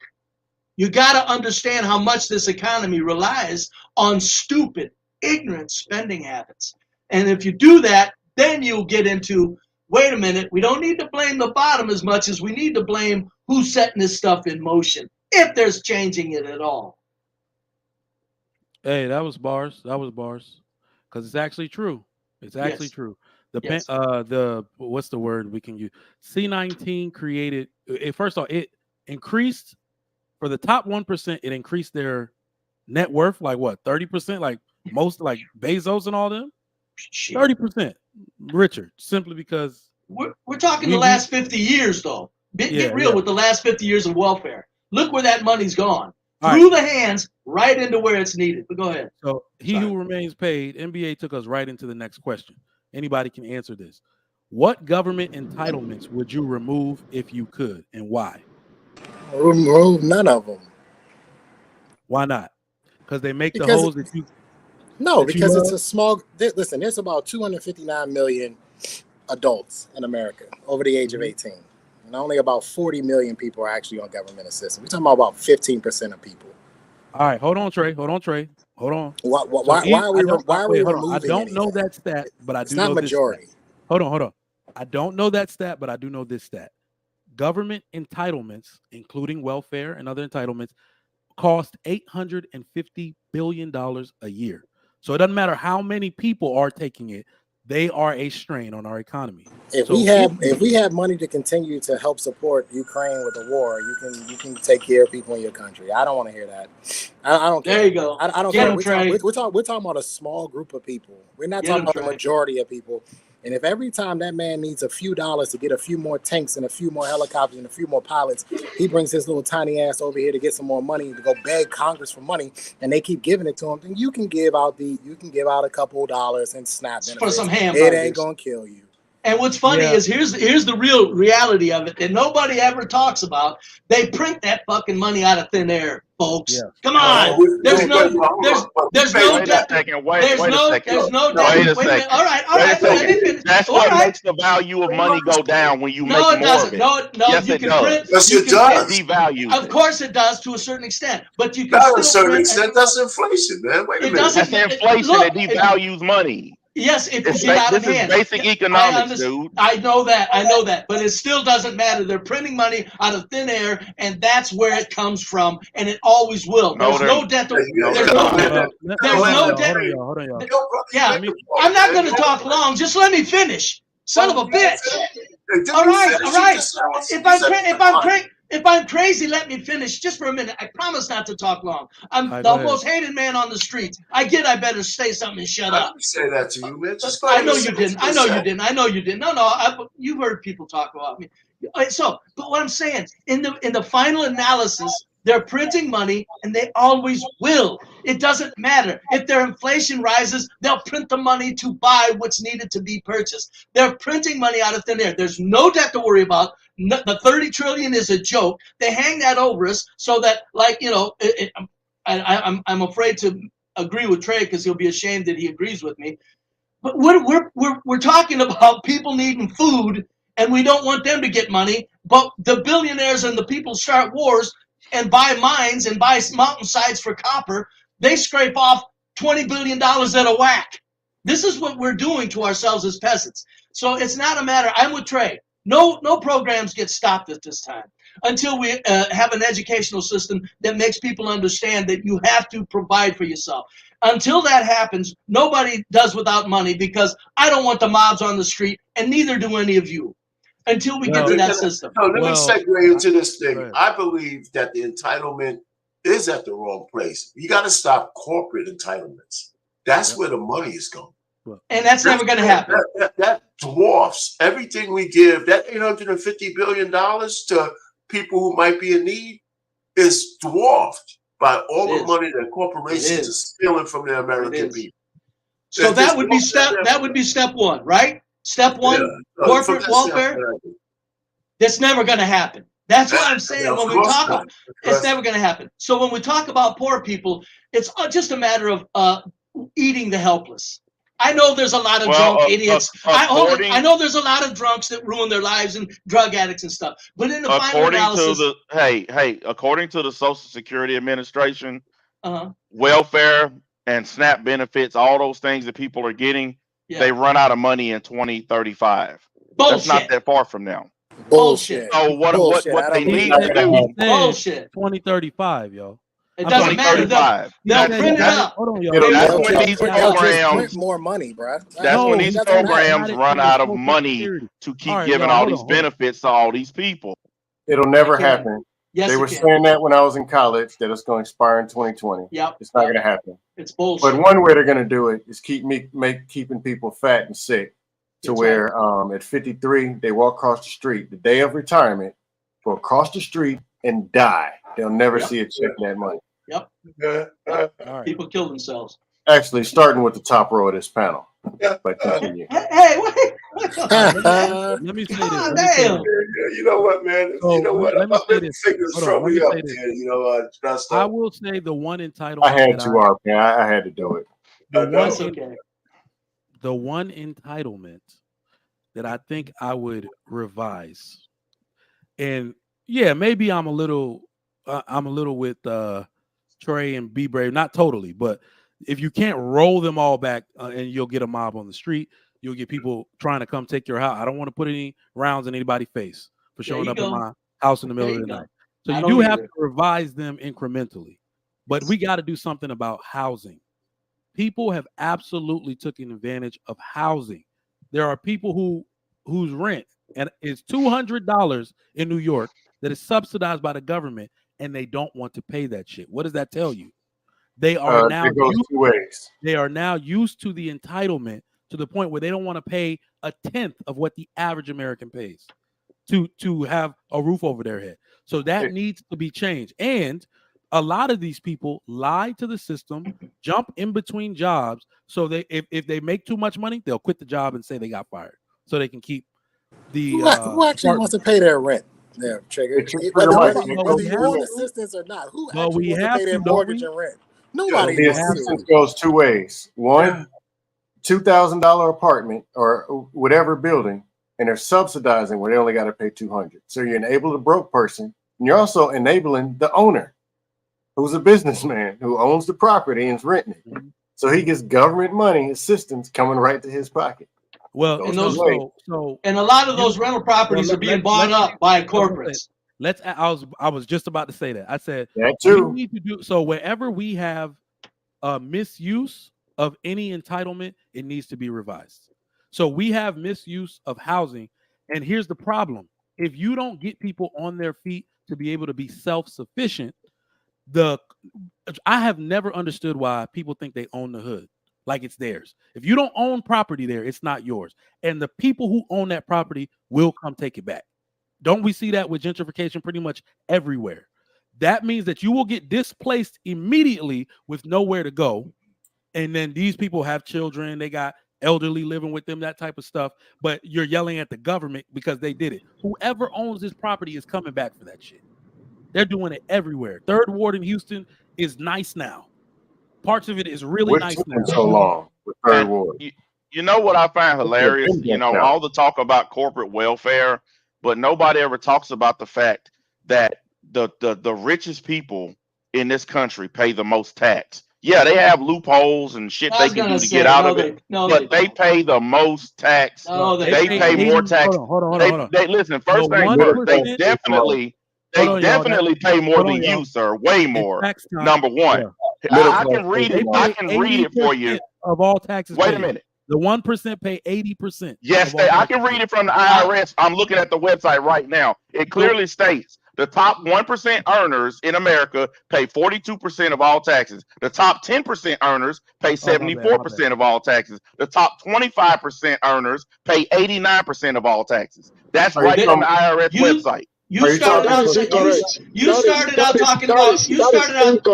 You got to understand how much this economy relies on stupid, ignorant spending habits. And if you do that, then you'll get into, wait a minute, we don't need to blame the bottom as much as we need to blame who's setting this stuff in motion, if there's changing it at all. Hey, that was bars. Because it's actually true. It's actually true. The what's the word we can use? C19 created it. First off, it increased for the top 1%. It increased their net worth, like what, 30%? Like most, like Bezos and all them, 30% richer, simply because we're talking the last 50 years, though. Get real with the last 50 years of welfare. Look where that money's gone. Through the hands, right into where it's needed. But go ahead. So he who remains paid, NBA took us right into the next question. Anybody can answer this. What government entitlements would you remove if you could, and why? Remove none of them. Why not? Because they make the holes that you... No, because it's a small... Listen, there's about 259 million adults in America over the age of 18. And only about 40 million people are actually on government assistance. We're talking about 15% of people. All right, hold on, Trey. Hold on. Why are we removing I don't know anything? that stat, but I do It's not know majority. This stat. Hold on. I don't know that stat, but I do know this stat. Government entitlements, including welfare and other entitlements, cost $850 billion a year. So it doesn't matter how many people are taking it, they are a strain on our economy. If we have money to continue to help support Ukraine with the war, you can take care of people in your country. I don't want to hear that. I don't care. There you go. I don't care. We're talking about a small group of people. We're not talking about the majority of people. And if every time that man needs a few dollars to get a few more tanks and a few more helicopters and a few more pilots, he brings his little tiny ass over here to get some more money, to go beg Congress for money, and they keep giving it to him, then you can give out a couple dollars and SNAP benefits. For some hamburgers. It ain't gonna kill you. And what's funny is here's the real reality of it that nobody ever talks about. They print that fucking money out of thin air, folks. Yeah. Come on. There's no debt. All right. That's what makes the value of money go down when you make more of it. No, yes, you it can does. print. Yes, it does. Devalue. Of course it does to a certain extent, but you can not a certain extent. That's inflation, man. Wait a minute. That's inflation. It devalues money. Yes, if you get out of hand. This is basic economics, dude. I know that, but it still doesn't matter. They're printing money out of thin air, and that's where it comes from, and it always will. There's no debt. There's no debt. Hold on, y'all. Yeah, I'm not going to talk long. Just let me finish, son of a bitch. All right. If I'm crazy, let me finish just for a minute. I promise not to talk long. I'm the most hated man on the streets. I better say something and shut up. I didn't say that to you, man. I know you didn't. No. You've heard people talk about me. So, but what I'm saying, in the final analysis, they're printing money, and they always will. It doesn't matter. If their inflation rises, they'll print the money to buy what's needed to be purchased. They're printing money out of thin air. There's no debt to worry about. The 30 trillion is a joke. They hang that over us so that, I'm afraid to agree with Trey because he'll be ashamed that he agrees with me. But we're talking about people needing food, and we don't want them to get money. But the billionaires and the people start wars and buy mines and buy mountainsides for copper. They scrape off $20 billion at a whack. This is what we're doing to ourselves as peasants. So it's not a matter. I'm with Trey. No programs get stopped at this time until we have an educational system that makes people understand that you have to provide for yourself. Until that happens, nobody does without money because I don't want the mobs on the street, and neither do any of you. Until we get to that system. Let me segue into this thing. I believe that the entitlement is at the wrong place. You got to stop corporate entitlements. That's where the money is going. And that's never going to happen. That dwarfs everything we give. That $850 billion to people who might be in need is dwarfed by all the money that corporations are stealing from the American people. So that would be step one, right? Step one, corporate welfare. That's never going to happen. That's what I'm saying. When we talk about it's never going to happen. So when we talk about poor people, it's just a matter of eating the helpless. I know there's a lot of drunk idiots. I know there's a lot of drunks that ruin their lives and drug addicts and stuff. But in the final analysis, according to the Social Security Administration, welfare and SNAP benefits, all those things that people are getting, they run out of money in 2035. Bullshit. That's not that far from now. Bullshit. So what they need to do? Bullshit. 2035, yo. It doesn't matter. They'll print it up. That's when these programs more money, bro. That's when these programs run out of money to keep giving all these benefits to all these people. It'll never happen. Yes, They it were can. saying that when I was in college, that it's going to expire in 2020. Yep. It's not going to happen. It's bullshit. But one way they're going to do it is keeping people fat and sick to That's where at 53, they walk across the street the day of retirement, go across the street and die. They'll never see a check in that money. Yep. All right. People kill themselves. Actually, starting with the top row of this panel. But continue. Hey, wait. Let me say this. Let me say Damn. this. You know what, man? So, You know what? let me say this. Fingers Hold on, throw let me me up say this. there. You know what? Trust I up. will say the one entitlement. I had that to, RP. I had to do it. The one entitlement that I think I would revise, and yeah, maybe I'm a little with Trey and Be Brave, not totally, but if you can't roll them all back and you'll get a mob on the street, you'll get people trying to come take your house. I don't want to put any rounds in anybody's face for showing up in my house in the middle of the night. So you do have to revise them incrementally, but we got to do something about housing. People have absolutely taken advantage of housing. There are people whose rent and is $200 in New York that is subsidized by the government, and they don't want to pay that shit. What does that tell you? They are now it goes two ways. They are now used to the entitlement to the point where they don't want to pay a tenth of what the average American pays to have a roof over their head. So that needs to be changed. And a lot of these people lie to the system, jump in between jobs. So they, if they make too much money, they'll quit the job and say they got fired, so they can keep the. Who actually wants to pay their rent? Yeah, Trigger. Whether you want assistance or not, who actually wants to pay their mortgage and rent? Nobody. The assistance goes two ways. One, $2,000 apartment or whatever building, and they're subsidizing where they only got to pay $200. So you enable the broke person, and you're also enabling the owner, who's a businessman who owns the property and is renting it. So he gets government money assistance coming right to his pocket. Well, and a lot of those rental properties are being bought up by corporates. I was just about to say that. I said that too. We need to do so wherever we have misuse of any entitlement, it needs to be revised. So we have misuse of housing, and here's the problem: if you don't get people on their feet to be able to be self-sufficient, I have never understood why people think they own the hood like it's theirs. If you don't own property there, it's not yours. And the people who own that property will come take it back. Don't we see that with gentrification pretty much everywhere? That means that you will get displaced immediately with nowhere to go. And then these people have children, they got elderly living with them, that type of stuff. But you're yelling at the government because they did it. Whoever owns this property is coming back for that shit. They're doing it everywhere. Third Ward in Houston is nice now. Parts of it is really nice now. So long with Third Ward. You know what I find hilarious? You know, all the talk about corporate welfare, but nobody ever talks about the fact that the richest people in this country pay the most tax. Yeah, they have loopholes and shit they can do to get out of it, but they pay the most tax. They pay more tax. Hold on. They listen. First thing first, they definitely pay more than you, sir. Way more. Number one. I can read it. I can read it for you. Of all taxes. Wait a minute. The 1% pay 80%. Yes, I can read it from the IRS. I'm looking at the website right now. It clearly states the top 1% earners in America pay 42% of all taxes. The top 10% earners pay 74% of all taxes. The top 25% earners pay 89% of all taxes. That's right from the IRS website. You started out talking about. You started out.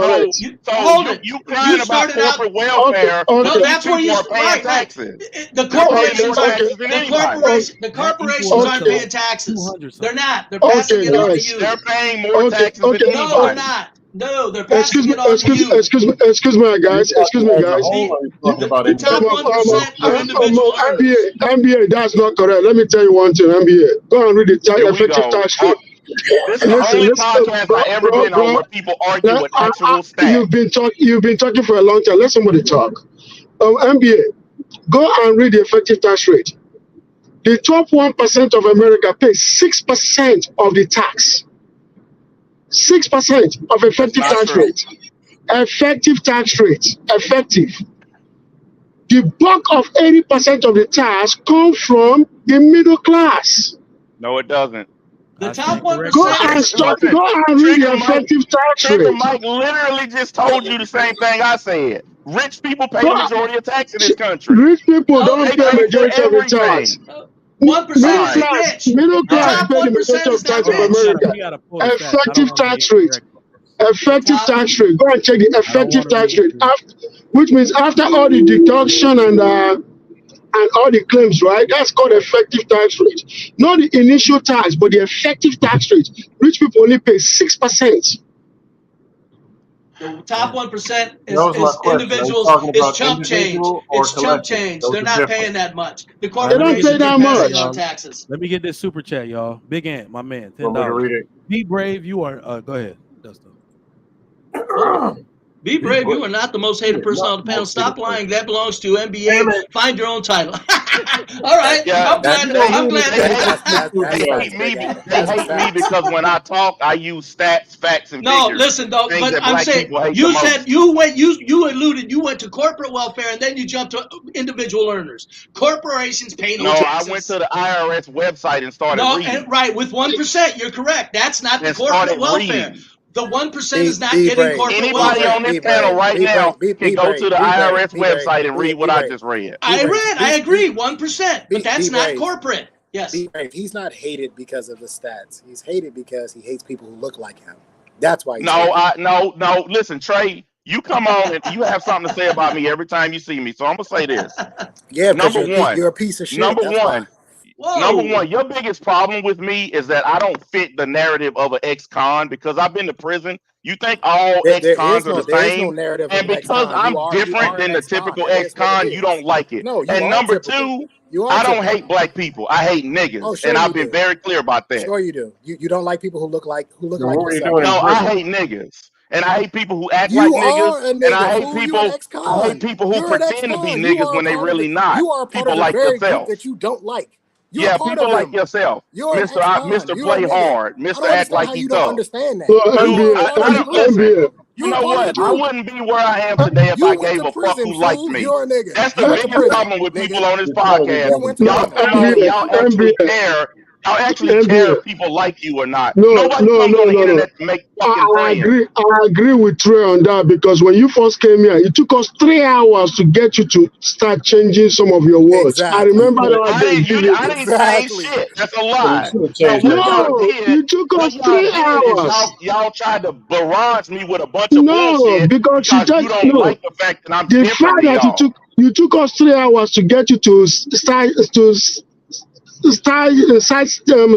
Hold it. You crying about corporate welfare? No, that's where you paying taxes. The corporations aren't paying taxes. They're not. They're passing it on to you. They're paying more taxes than anybody. No, they're not. No, they're passing it on to you. Excuse me, guys. The top 1% are individual earners. MBA, that's not correct. Let me tell you one thing, MBA. Go and read the effective tax rate. This is the only podcast I ever been on where people argue with actual stats. You've been talking for a long time. Let somebody talk. MBA, go and read the effective tax rate. The top 1% of America pays 6% of the tax. 6% of effective tax rate. Effective tax rate. Effective. The bulk of 80% of the tax comes from the middle class. No, it doesn't. The top 1%. Go and stop. Go and read the effective tax rate. Mike literally just told you the same thing I said. Rich people pay the majority of tax in this country. Rich people don't They pay pay majority of the tax. 1% is rich. Middle class Top pay the 1% majority of is not tax of rich. America. Effective tax rate. Effective tax rate. Go and check the effective tax rate. Which means after all the deduction and all the claims, right? That's called effective tax rate. Not the initial tax, but the effective tax rate. Rich people only pay 6%. The top 1% is individuals. Is chump change. It's chump change. They're not paying that much. The corporations are passing on taxes. Let me get this super chat, y'all. Big Ant, my man, $10. Be brave. You are. Go ahead, Dustin. Be brave. You are not the most hated person on the panel. Stop lying. That belongs to NBA. Find your own title. All right. Yeah, I'm glad. They hate me because when I talk, I use stats, facts, and no. figures. Listen, though. But I'm saying you said you alluded you went to corporate welfare and then you jumped to individual earners. Corporations pay no taxes. I went to the IRS website and started reading. Right, with 1%. You're correct. That's not the corporate welfare. Reading. The 1% is not getting corporate Anybody welfare. on this panel right now can go to the IRS website and read what I just read. I agree, 1%, but that's not corporate. Yes. He's not hated because of the stats. He's hated because he hates people who look like him. That's why. No. Listen, Trey, you come on and you have something to say about me every time you see me. So I'm gonna say this. Yeah, number one, you're a piece of shit. Number one, your biggest problem with me is that I don't fit the narrative of an ex-con because I've been to prison. You think all ex-cons are the same? And because I'm different than the typical ex-con, you don't like it. And number two, I don't hate black people. I hate niggas. And I've been very clear about that. Sure you do. You don't like people who look like yourself. No, I hate niggas. And I hate people who act like niggas. And I hate people who pretend to be niggas when they really not. You are part of the very group that you don't like. Yeah, people like yourself. Mr. Play hard. Mr. Act like he tough. Understand that. You know what? I wouldn't be where I am today if I gave a fuck who liked me. That's the biggest problem with people on this podcast. Y'all actually care if people like you or not. Nobody comes on the internet to make fucking friends. I agree with Trey on that because when you first came here, it took us 3 hours to get you to start changing some of your words. Exactly. I remember that. I didn't say shit. That's a lie. It took us 3 hours. Y'all tried to barrage me with a bunch of bullshit because you don't like the fact that I'm different. The fact that you took us 3 hours to get you to start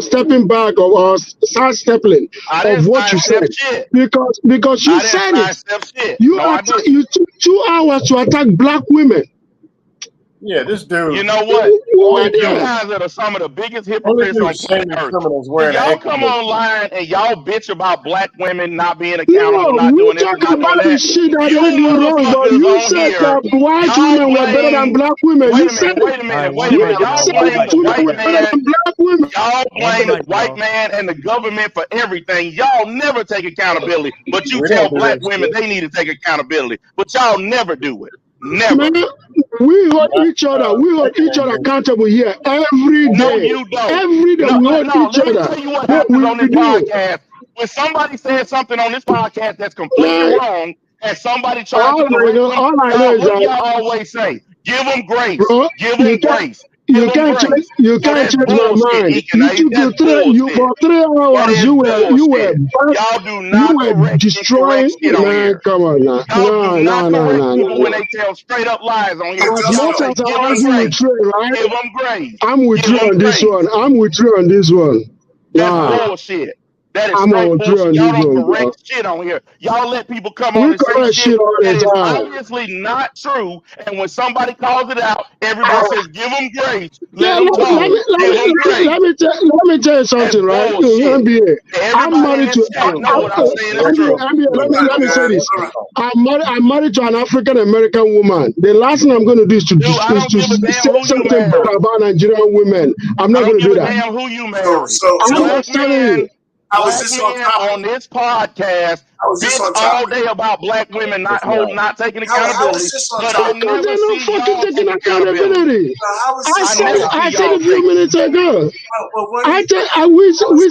stepping back or sidestepping of what you said because you said it. You took 2 hours to attack black women. Yeah, this dude. You know what? You guys are some of the biggest hypocrites on earth. Y'all come online and y'all bitch about black women not being accountable, not doing this, not doing that. The shit that they do wrong, but you said that white women were better than black women. Wait a minute. Y'all blame the white man and the government for everything. Y'all never take accountability, but you tell black women they need to take accountability, but y'all never do it. Never. Man, we hold each other. We hold each other accountable here every day. No, you don't. Every day we hold each other. Let me tell you what happens on this podcast. When somebody says something on this podcast that's completely wrong, and somebody tries to correct them, what do y'all always say? Give them grace. Bro, give them grace. You can't change my mind. You for 3 hours. You were destroying. Man, come on now. No. When they tell straight up lies on here, as much as I argue with Trey, right? Give them grace. I'm with you on this one. That's bullshit. That is straight bullshit. Y'all don't correct shit on here. Y'all let people come on and say shit that is obviously not true. And when somebody calls it out, everybody says, give them grace. Let them talk. Let me tell you something, right? I'm married to. Let me say this. I'm married to an African American woman. The last thing I'm going to do is to say something bad about Nigerian women. I'm not going to do that. Who you married? I'm not telling you. black men on this podcast bitch all day about black women not taking accountability, but I never see y'all take accountability. I said a few minutes ago. We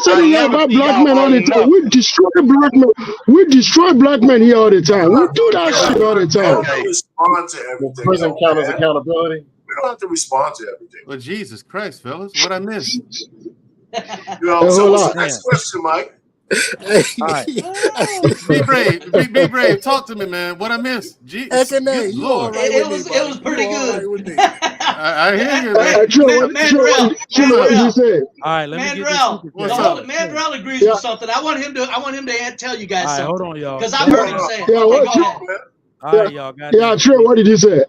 said it about black men all the time. We destroy black men. We destroy black men here all the time. We do that shit all the time. We don't respond to everything. Prison count as accountability. We don't have to respond to everything. Well, Jesus Christ, fellas, what I missed? So what's the next question, Mike? All right. Be brave. Be brave. Talk to me, man. What I missed? Jesus. Lord. It was pretty good. I hear you, man. Mandrell. All right, let me Mandrell agrees with something. I want him to tell you guys something. Hold on, y'all. Because I've heard him say it. Yeah, Okay, go ahead. All right, y'all. Trey, what did you say?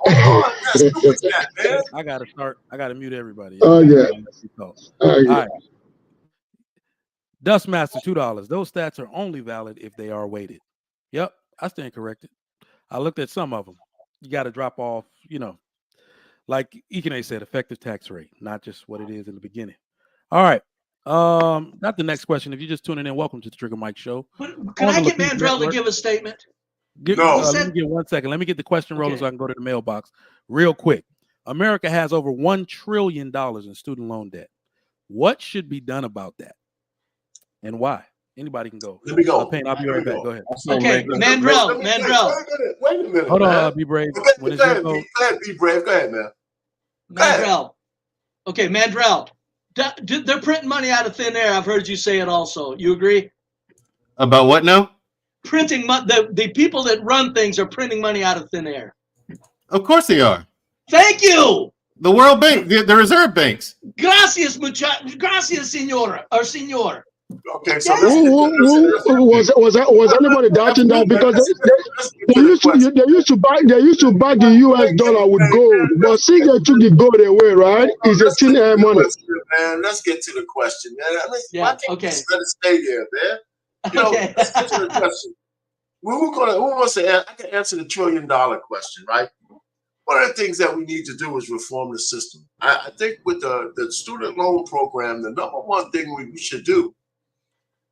I gotta start. I gotta mute everybody. Oh yeah. All right. Dustmaster, $2. Those stats are only valid if they are weighted. Yep, I stand corrected. I looked at some of them. You got to drop off, like Ikene said, effective tax rate, not just what it is in the beginning. All right. Not the next question. If you're just tuning in, welcome to the Trigger Mike Show. Can I get Mandrell to give a statement? Let me get 1 second. Let me get the question rolling so I can go to the mailbox real quick. America has over $1 trillion in student loan debt. What should be done about that? And why? Anybody can go. Let me go. I'll be right back. Go ahead. Okay, Mandrell. Wait a minute. Hold on, Be Brave. Go ahead, Be Brave. Go ahead, man. Mandrell. Okay, Mandrell. They're printing money out of thin air. I've heard you say it also. You agree? About what now? Printing money. The people that run things are printing money out of thin air. Of course they are. Thank you. The World Bank, the Reserve Banks. Gracias, señora or señor. Okay, so was anybody doubting that? Because they used to back the US dollar with gold, but since they took the gold away, right? It's a tin air money. Man, let's get to the question, man. Yeah, okay. Just let it stay there, man. Let's get to the question. I can answer the $1 trillion question, right? One of the things that we need to do is reform the system. I think with the student loan program, the number one thing we should do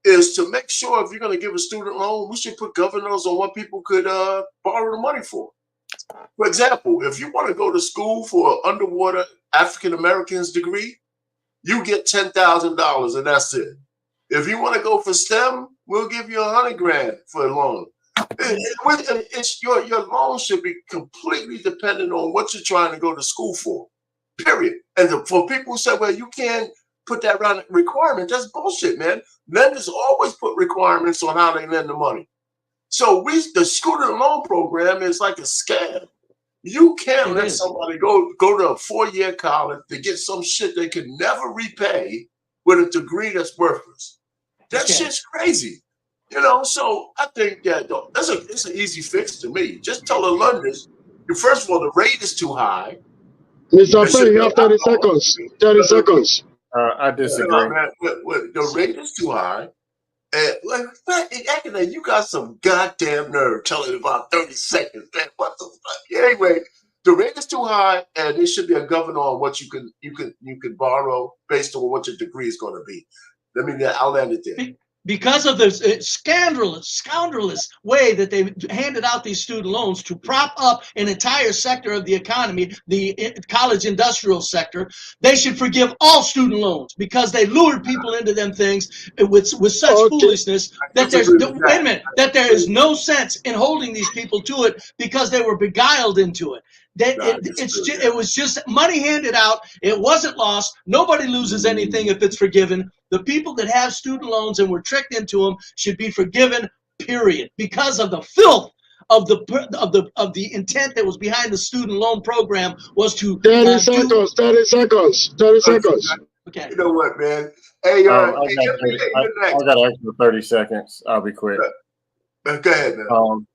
is to make sure if you're going to give a student loan, we should put governors on what people could borrow the money for. For example, if you want to go to school for an underwater African Americans degree, you get $10,000 and that's it. If you want to go for STEM, we'll give you $100,000 for a loan. Your loan should be completely dependent on what you're trying to go to school for, period. And for people who say, well, you can't put that around requirement, that's bullshit, man. Lenders always put requirements on how they lend the money. So the student loan program is like a scam. You can't let somebody go to a 4-year college to get some shit they can never repay with a degree that's worthless. That shit's crazy. So I think that it's an easy fix to me. Just tell the lenders, first of all, the rate is too high. Mr. Perry, you have 30 seconds. 30 seconds. I disagree. The rate is too high. And you got some goddamn nerve telling about 30 seconds. Man, what the fuck? Anyway, the rate is too high, and there should be a governor on what you can borrow based on what your degree is going to be. I'll end it there. Because of the scoundrelous way that they handed out these student loans to prop up an entire sector of the economy, the college industrial sector, they should forgive all student loans because they lured people into them things with such foolishness that that there is no sense in holding these people to it because they were beguiled into it. It was just money handed out. It wasn't lost. Nobody loses anything if it's forgiven. The people that have student loans and were tricked into them should be forgiven, period, because of the filth of the intent that was behind the student loan program was to 30 seconds. Okay. You know what, man? Hey, I got an extra 30 seconds. I'll be quick. Go ahead, man.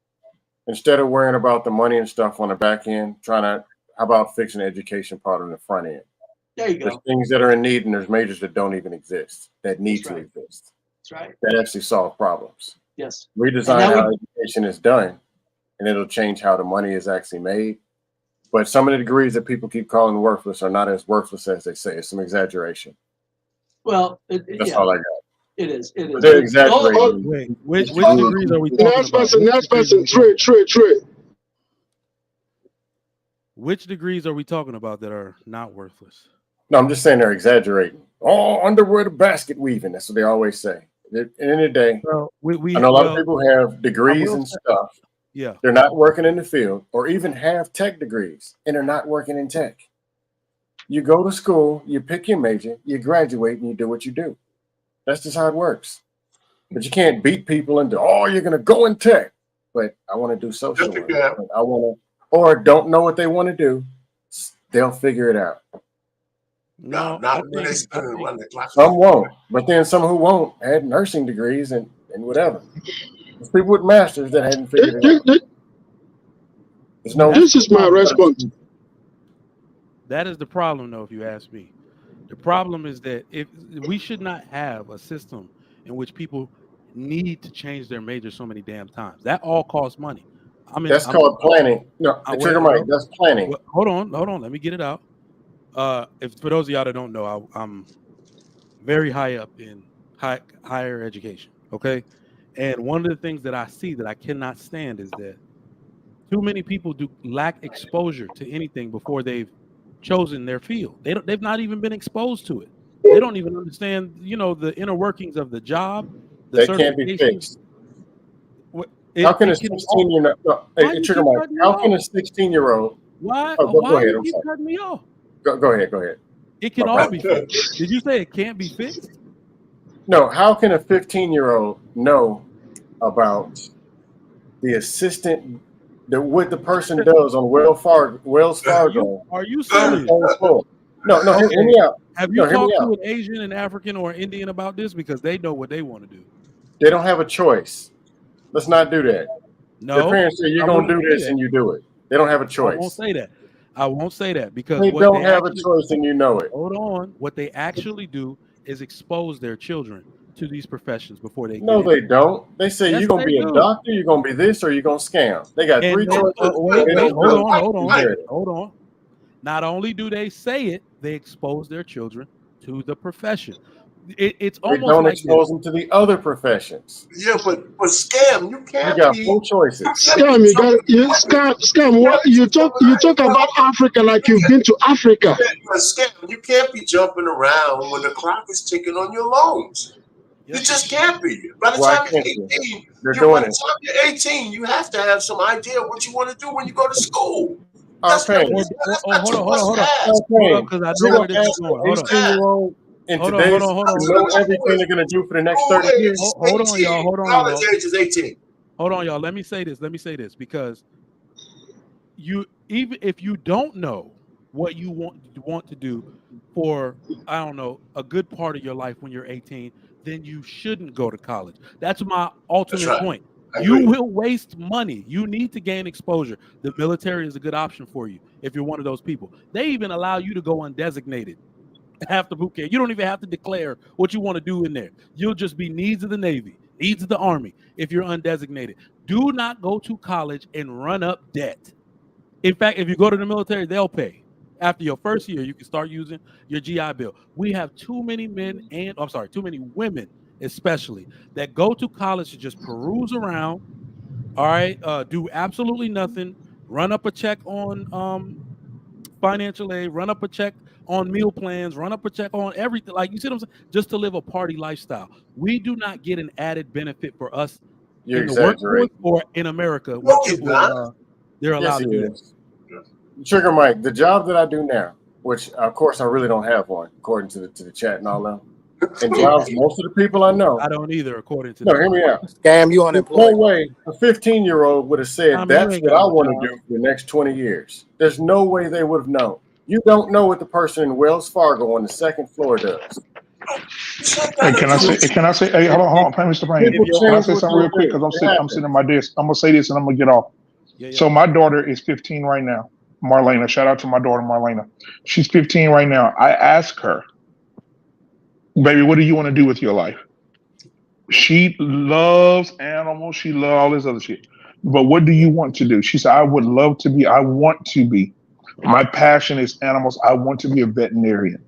Instead of worrying about the money and stuff on the back end, how about fixing the education part on the front end? There you go. There's things that are in need, and there's majors that don't even exist that need to exist. That's right. That actually solve problems. Yes. Redesign how education is done, and it'll change how the money is actually made. But some of the degrees that people keep calling worthless are not as worthless as they say. It's some exaggeration. Well, that's all I got. It is. It is. They're exaggerating. Wait, which degrees are we talking Next about? person, next person, Trey. Which degrees are we talking about that are not worthless? No, I'm just saying they're exaggerating. Oh, underwear to basket weaving. That's what they always say. At the end of the day, Well, I know a lot of people have degrees and stuff. Yeah. They're not working in the field or even have tech degrees and they're not working in tech. You go to school, you pick your major, you graduate, and you do what you do. That's just how it works. But you can't beat people into, oh, you're going to go in tech. But I want to do social work. I want to, or don't know what they want to do. They'll figure it out. No, not when they spend it on the clock. Some won't, but then some who won't had nursing degrees and whatever. There's people with masters that hadn't figured it out. There's no. This is my response. That is the problem, though, if you ask me. The problem is that if we should not have a system in which people need to change their major so many damn times. That all costs money. That's called planning. No, Trigger Mike, that's planning. Well, hold on. Let me get it out. If for those of y'all that don't know, I'm very high up in higher education. Okay, and one of the things that I see that I cannot stand is that too many people do lack exposure to anything before they've chosen their field. They've not even been exposed to it. They don't even understand, the inner workings of the job. They can't be fixed. How can a 16-year-old? How can a 16-year-old? Why? Go Why ahead. do you keep cutting me off? Go ahead. It can all be fixed. Did you say it can't be fixed? No. How can a 15-year-old know about the assistant? What the person does on Wells Fargo? Are you serious? No. Hear me out. Have you talked to an Asian, an African, or an Indian about this? Because they know what they want to do. They don't have a choice. Let's not do that. No. Their parents say you're going to do this and you do it. They don't have a choice. I won't say that because they don't have a choice and you know it. Hold on. What they actually do is expose their children to these professions before they No, they don't. They say you're going to be a doctor, you're going to be this, or you're going to scam. They got three choices. Hold on. Not only do they say it, they expose their children to the profession. It's almost they don't like expose them to the other professions. Yeah, but scam, you can't. You got four choices. Scam, scam. What you talk about Africa like you've been to Africa. But scam, you can't be jumping around when the clock is ticking on your loans. You just can't be. By the time you're 18, you have to have some idea of what you want to do when you go to school. Hold on. Because I know where this is going. Hold on. In today's, know everything they're gonna do for the next 30 years. Hold on, y'all. College age is 18. Hold on, y'all. Let me say this because even if you don't know what you want to do for, I don't know, a good part of your life when you're 18, then you shouldn't go to college. That's my ultimate point. You will waste money. You need to gain exposure. The military is a good option for you if you're one of those people. They even allow you to go undesignated after boot camp. You don't even have to declare what you want to do in there. You'll just be needs of the Navy, needs of the Army if you're undesignated. Do not go to college and run up debt. In fact, if you go to the military, they'll pay. After your first year, you can start using your GI Bill. We have too many too many women especially that go to college to just peruse around, all right, do absolutely nothing, run up a check on financial aid, run up a check on meal plans, run up a check on everything, like you see what I'm saying, just to live a party lifestyle. We do not get an added benefit for us in the workforce or in America. They're allowed to do this. Trigger Mike, the job that I do now, which of course I really don't have one, according to the chat and all that. And jobs, most of the people I know. I don't either, according to hear me out. Scam, you unemployed. No way a 15-year-old would have said that's what I want to do for the next 20 years. There's no way they would have known. You don't know what the person in Wells Fargo on the second floor does. Hey, can I say, hey, hold on, Mr. Brain. Can I say something real quick? Because I'm sitting at my desk. I'm gonna say this and I'm gonna get off. So my daughter is 15 right now. Marlena, shout out to my daughter, Marlena. She's 15 right now. I asked her, baby, what do you want to do with your life? She loves animals. She loves all this other shit. But what do you want to do? She said, I want to be. My passion is animals. I want to be a veterinarian.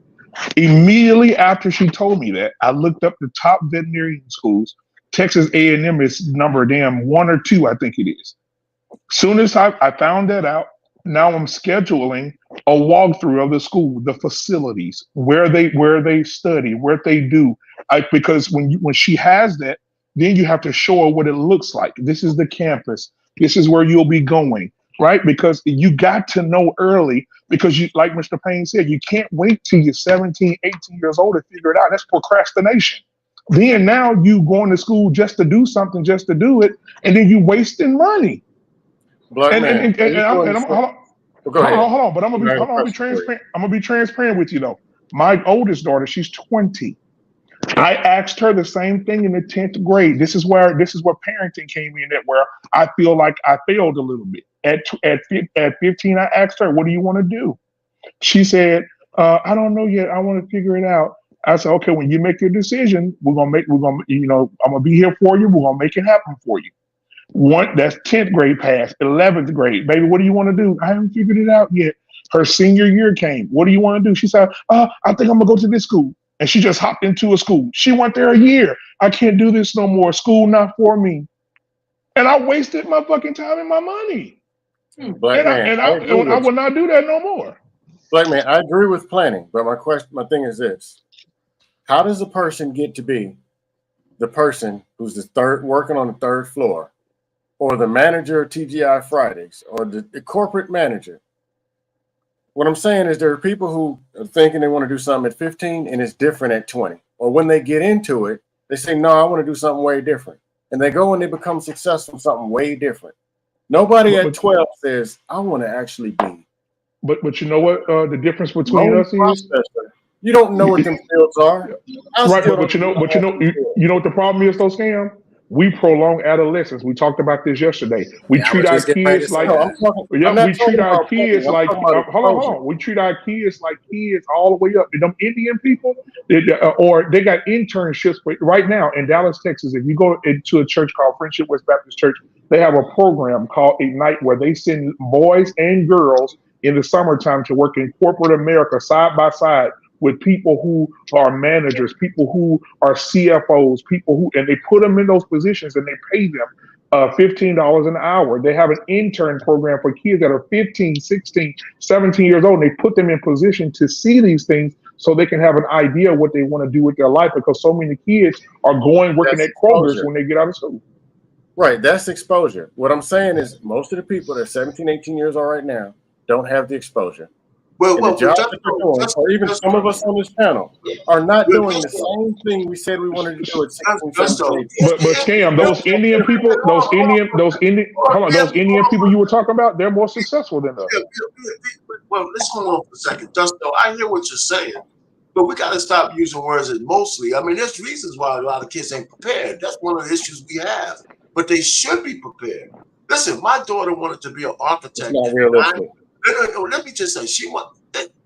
Immediately after she told me that, I looked up the top veterinarian schools. Texas A&M is number damn 1 or 2, I think it is. Soon as I found that out, now I'm scheduling a walkthrough of the school, the facilities, where they study, what they do. Because when she has that, then you have to show her what it looks like. This is the campus. This is where you'll be going, right? Because you got to know early, because you, like Mr. Payne said, you can't wait till you're 17, 18 years old to figure it out. That's procrastination. Then now you going to school just to do something, just to do it, and then you wasting money. Hold on, but I'm gonna be transparent. I'm gonna be transparent with you though. My oldest daughter, she's 20. I asked her the same thing in the 10th grade. This is where parenting came in, that where I feel like I failed a little bit. At 15, I asked her, "What do you want to do?" She said, "I don't know yet. I want to figure it out." I said, "Okay, when you make your decision, I'm gonna be here for you. We're gonna make it happen for you." That's 10th grade pass, 11th grade. Baby, what do you want to do? I haven't figured it out yet. Her senior year came. What do you want to do? She said, I think I'm gonna go to this school. And she just hopped into a school. She went there a year. I can't do this no more. School not for me. And I wasted my fucking time and my money. I will not do that no more. Black man, I agree with planning, but my thing is this: how does a person get to be the person who's working on the 3rd floor, or the manager of TGI Fridays, or the corporate manager? What I'm saying is there are people who are thinking they want to do something at 15 and it's different at 20. Or when they get into it, they say, no, I want to do something way different. And they go and they become successful in something way different. Nobody at 12 says, I want to actually be. But you know what the difference between us is? You don't know what them fields are. Right, but you know what the problem is though, Scam? We prolong adolescence. We talked about this yesterday. We treat our kids like we treat our kids like kids all the way up. Them Indian people, or they got internships right now in Dallas, Texas. If you go into a church called Friendship West Baptist Church, they have a program called Ignite where they send boys and girls in the summertime to work in corporate America side by side with people who are managers, people who are CFOs, and they put them in those positions and they pay them $15 an hour. They have an intern program for kids that are 15, 16, 17 years old. And they put them in position to see these things so they can have an idea of what they want to do with their life, because so many kids are working at Kroger's when they get out of school. Right, that's exposure. What I'm saying is most of the people that are 17, 18 years old right now don't have the exposure. Well, the jobs that they're doing, or even some of us on this panel, are not doing the same thing we said we wanted to do at 16, 17. But Scam, those Indian people you were talking about, they're more successful than us. Well, let's hold on for a second. Justo, I hear what you're saying, but we got to stop using words as mostly. I mean, there's reasons why a lot of kids ain't prepared. That's one of the issues we have, but they should be prepared. Listen, my daughter wanted to be an architect. It's not realistic. Let me just say,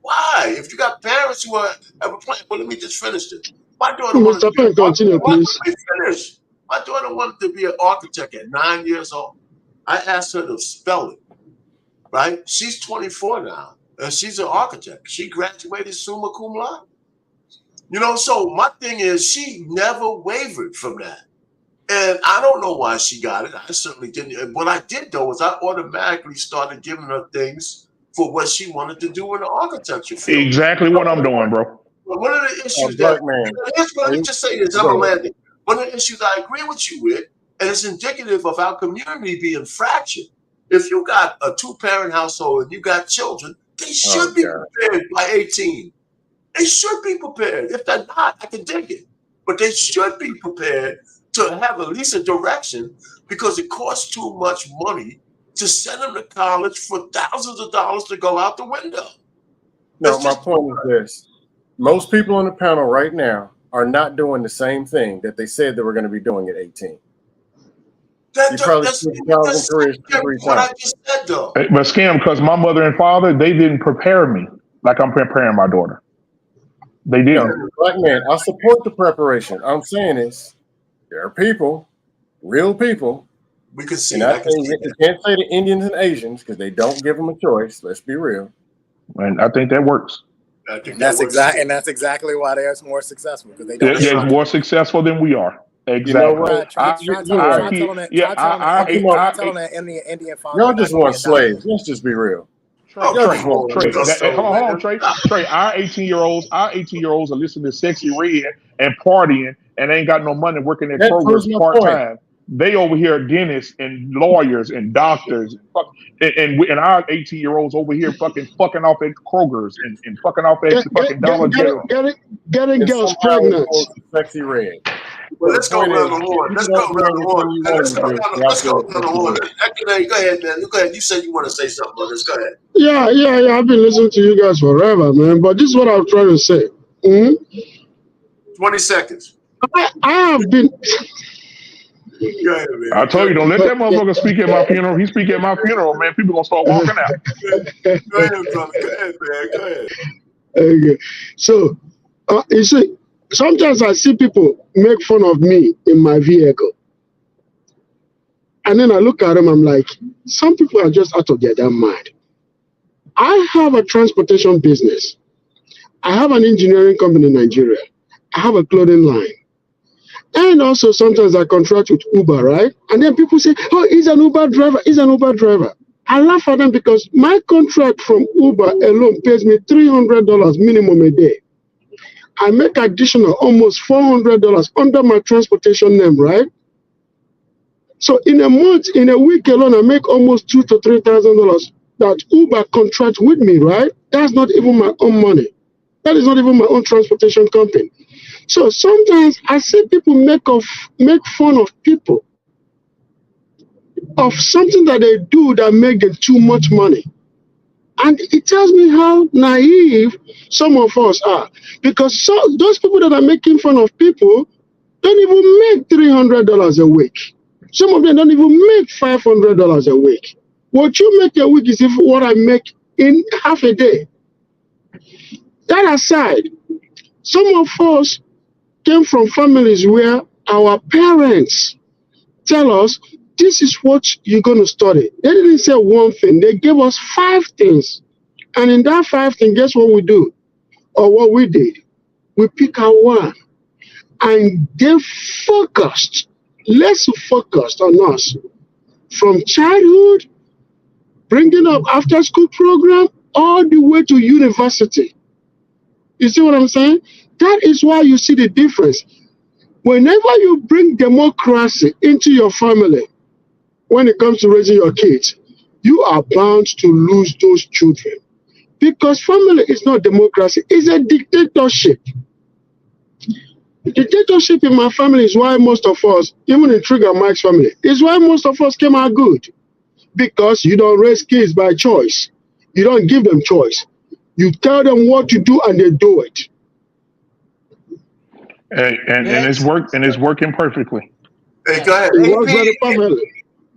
why? If you got parents who have a plan, let me just finish this. My daughter wanted to be an architect. My daughter wanted to be an architect at 9 years old. I asked her to spell it, right? She's 24 now, and she's an architect. She graduated summa cum laude. So my thing is, she never wavered from that. And I don't know why she got it. I certainly didn't. What I did, though, is I automatically started giving her things for what she wanted to do in the architecture field. Exactly what I'm doing, bro. One of the issues let me just say this, I'm landing. One of the issues I agree with you with, and it's indicative of our community being fractured. If you got a 2-parent household and you got children, they should be prepared by 18. They should be prepared. If they're not, I can dig it. But they should be prepared to have at least a direction, because it costs too much money to send them to college for thousands of dollars to go out the window. No, my point is this. Most people on the panel right now are not doing the same thing that they said they were going to be doing at 18. That's what I just said, though. But Scam, because my mother and father, they didn't prepare me like I'm preparing my daughter. They didn't. Black man, I support the preparation. I'm saying is there are people, real people. We can see. You can't say the Indians and Asians because they don't give them a choice. Let's be real. And I think that works. That's exactly why they're more successful, because they don't. They're more successful than we are. Exactly. You know what? Try telling that Indian farmer. Y'all just want slaves. Let's just be real. Trey, hold on, Trey. Our 18-year-olds are listening to Sexy Red and partying and ain't got no money working at Kroger's part time. They over here are dentists and lawyers and doctors, and our 18-year-olds over here fucking off at Kroger's and fucking off at fucking Dollar General. Getting girls pregnant. Sexy Red. Well, let's go round the horn. Let's go round the horn. Let's go round the horn. Go ahead, man. Go ahead. You said you want to say something about this. Go ahead. Yeah. I've been listening to you guys forever, man. But this is what I'm trying to say. 20 seconds. I have been. Go ahead, man. I told you, don't let that motherfucker speak at my funeral. He speak at my funeral, man. People gonna start walking out. Go ahead, brother. Go ahead, man. Go ahead. Okay. So, you see, sometimes I see people make fun of me in my vehicle. And then I look at them, I'm like, some people are just out of their damn mind. I have a transportation business. I have an engineering company in Nigeria. I have a clothing line. And also sometimes I contract with Uber, right? And then people say, oh, he's an Uber driver. I laugh at them because my contract from Uber alone pays me $300 minimum a day. I make additional almost $400 under my transportation name, right? So in a month, in a week alone, I make almost $2,000 to $3,000 that Uber contract with me, right? That's not even my own money. That is not even my own transportation company. So sometimes I see people make fun of people of something that they do that make them too much money. And it tells me how naive some of us are. Because those people that are making fun of people don't even make $300 a week. Some of them don't even make $500 a week. What you make a week is what I make in half a day. That aside, some of us came from families where our parents tell us, this is what you're going to study. They didn't say one thing. They gave us 5 things. And in that 5 things, guess what we do? Or what we did? We pick out one. And they focused, less focused on us. From childhood, bringing up after school program, all the way to university. You see what I'm saying? That is why you see the difference. Whenever you bring democracy into your family, when it comes to raising your kids, you are bound to lose those children. Because family is not democracy, it's a dictatorship. Dictatorship in my family is why most of us, even in Trigger Mike's family, is why most of us came out good. Because you don't raise kids by choice. You don't give them choice. You tell them what to do and they do it. And it's working perfectly. Hey, go ahead.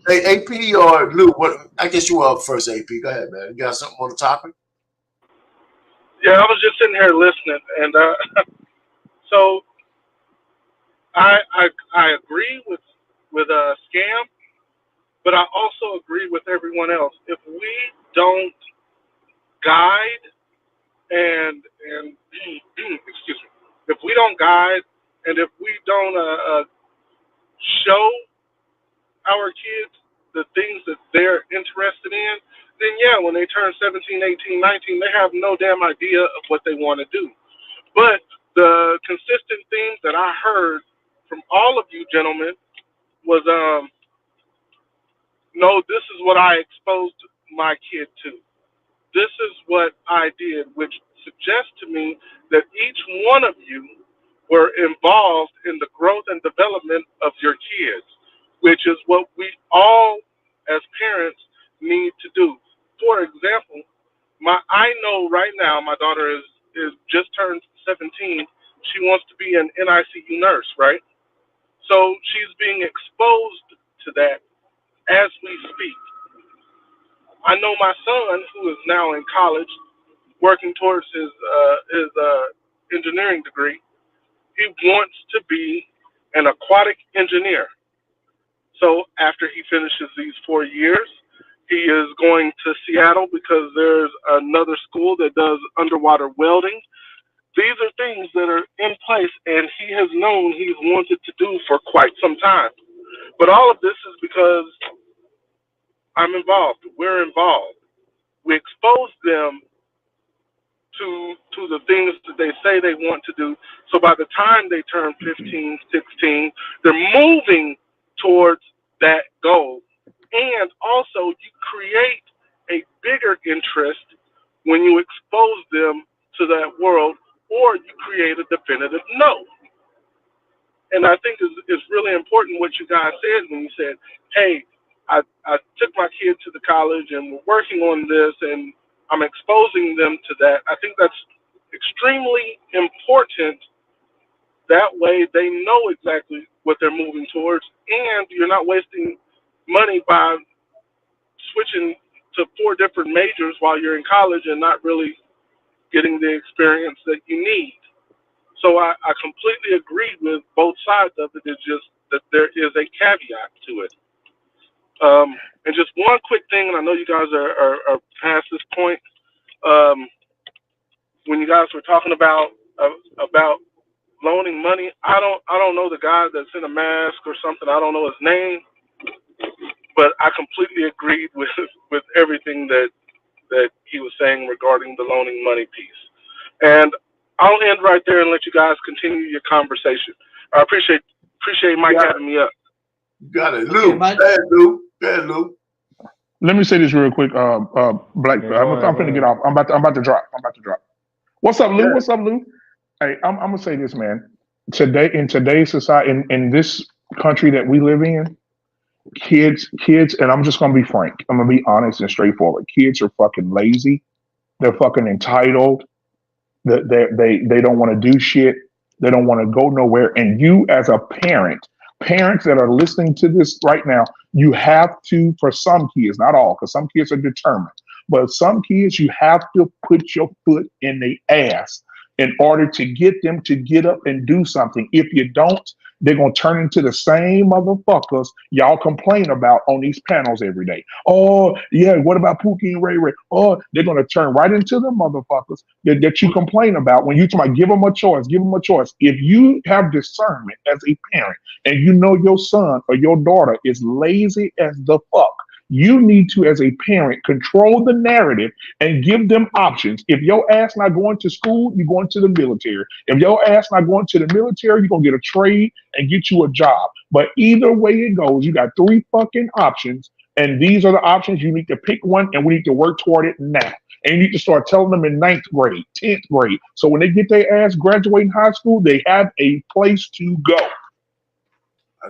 Hey, AP or Lou, what? I guess you were up first, AP. Go ahead, man. You got something on the topic? Yeah, I was just sitting here listening, and so I agree with Scam, but I also agree with everyone else. If we don't guide and excuse me, if we don't guide and if we don't show our kids the things that they're interested in, then yeah, when they turn 17, 18, 19, they have no damn idea of what they want to do. But the consistent themes that I heard from all of you gentlemen was, no, this is what I exposed my kid to. This is what I did, which suggests to me that each one of you were involved in the growth and development of your kids, which is what we all as parents need to do. For example, I know right now my daughter is just turned 17. She wants to be an NICU nurse, right? So she's being exposed to that as we speak. I know my son, who is now in college, working towards his engineering degree. He wants to be an aquatic engineer. So after he finishes these 4 years, He is going to Seattle because there's another school that does underwater welding. These are things that are in place, and he has known he's wanted to do for quite some time. But all of this is because I'm involved. We're involved. We expose them to the things that they say they want to do. So by the time they turn 15, 16, they're moving towards that goal. And also, you create a bigger interest when you expose them to that world, or you create a definitive no. And I think it's really important what you guys said when you said, hey, I took my kid to the college and we're working on this and I'm exposing them to that. I think that's extremely important. That way they know exactly what they're moving towards, and you're not wasting money by switching to 4 different majors while you're in college and not really getting the experience that you need. So I completely agree with both sides of it. It's just that there is a caveat to it. And just one quick thing, and I know you guys are past this point. When you guys were talking about loaning money, I don't know the guy that's in a mask or something. I don't know his name, but I completely agreed with everything that he was saying regarding the loaning money piece. And I'll end right there and let you guys continue your conversation. I appreciate Mike having me up. You got it, Lou. Go ahead, Lou. Go ahead, Lou. Let me say this real quick, Black. Yeah, I'm finna get off. I'm about to drop. What's up, Lou? What's up, Lou? Hey, I'm gonna say this, man. Today, in today's society, in this country that we live in, kids, and I'm just gonna be frank. I'm gonna be honest and straightforward. Kids are fucking lazy. They're fucking entitled. They don't want to do shit. They don't want to go nowhere. And you, as a parents that are listening to this right now, you have to, for some kids, not all, because some kids are determined, but some kids, you have to put your foot in the ass in order to get them to get up and do something. If you don't, they're going to turn into the same motherfuckers y'all complain about on these panels every day. Oh, yeah, what about Pookie and Ray Ray? Oh, they're going to turn right into the motherfuckers that you complain about when you talk about give them a choice. If you have discernment as a parent and you know your son or your daughter is lazy as the fuck, you need to, as a parent, control the narrative and give them options. If your ass not going to school, you're going to the military. If your ass not going to the military, you're going to get a trade and get you a job. But either way it goes, you got 3 fucking options, and these are the options. You need to pick one, and we need to work toward it now. And you need to start telling them in 9th grade, 10th grade. So when they get their ass graduating high school, they have a place to go.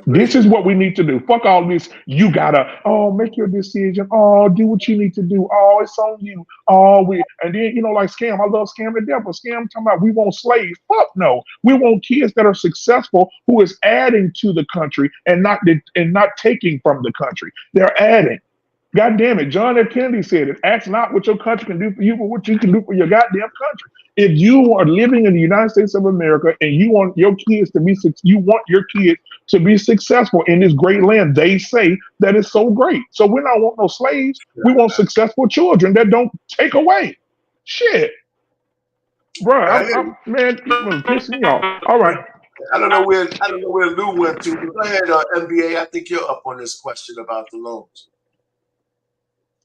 This is what we need to do. Fuck all this. You gotta, make your decision. Do what you need to do. It's on you. And then, like Scam. I love Scam to death, but Scam talking about we want slaves. Fuck no. We want kids that are successful who is adding to the country and not taking from the country. They're adding. God damn it. John F. Kennedy said it. Ask not what your country can do for you, but what you can do for your goddamn country. If you are living in the United States of America and you want your kids to be successful in this great land, they say that it's so great. So we don't want no slaves. We want successful children that don't take away. Shit. Bro, man, it piss me off. All right. I don't know where Lou went to. Go ahead, MBA. I think you're up on this question about the loans.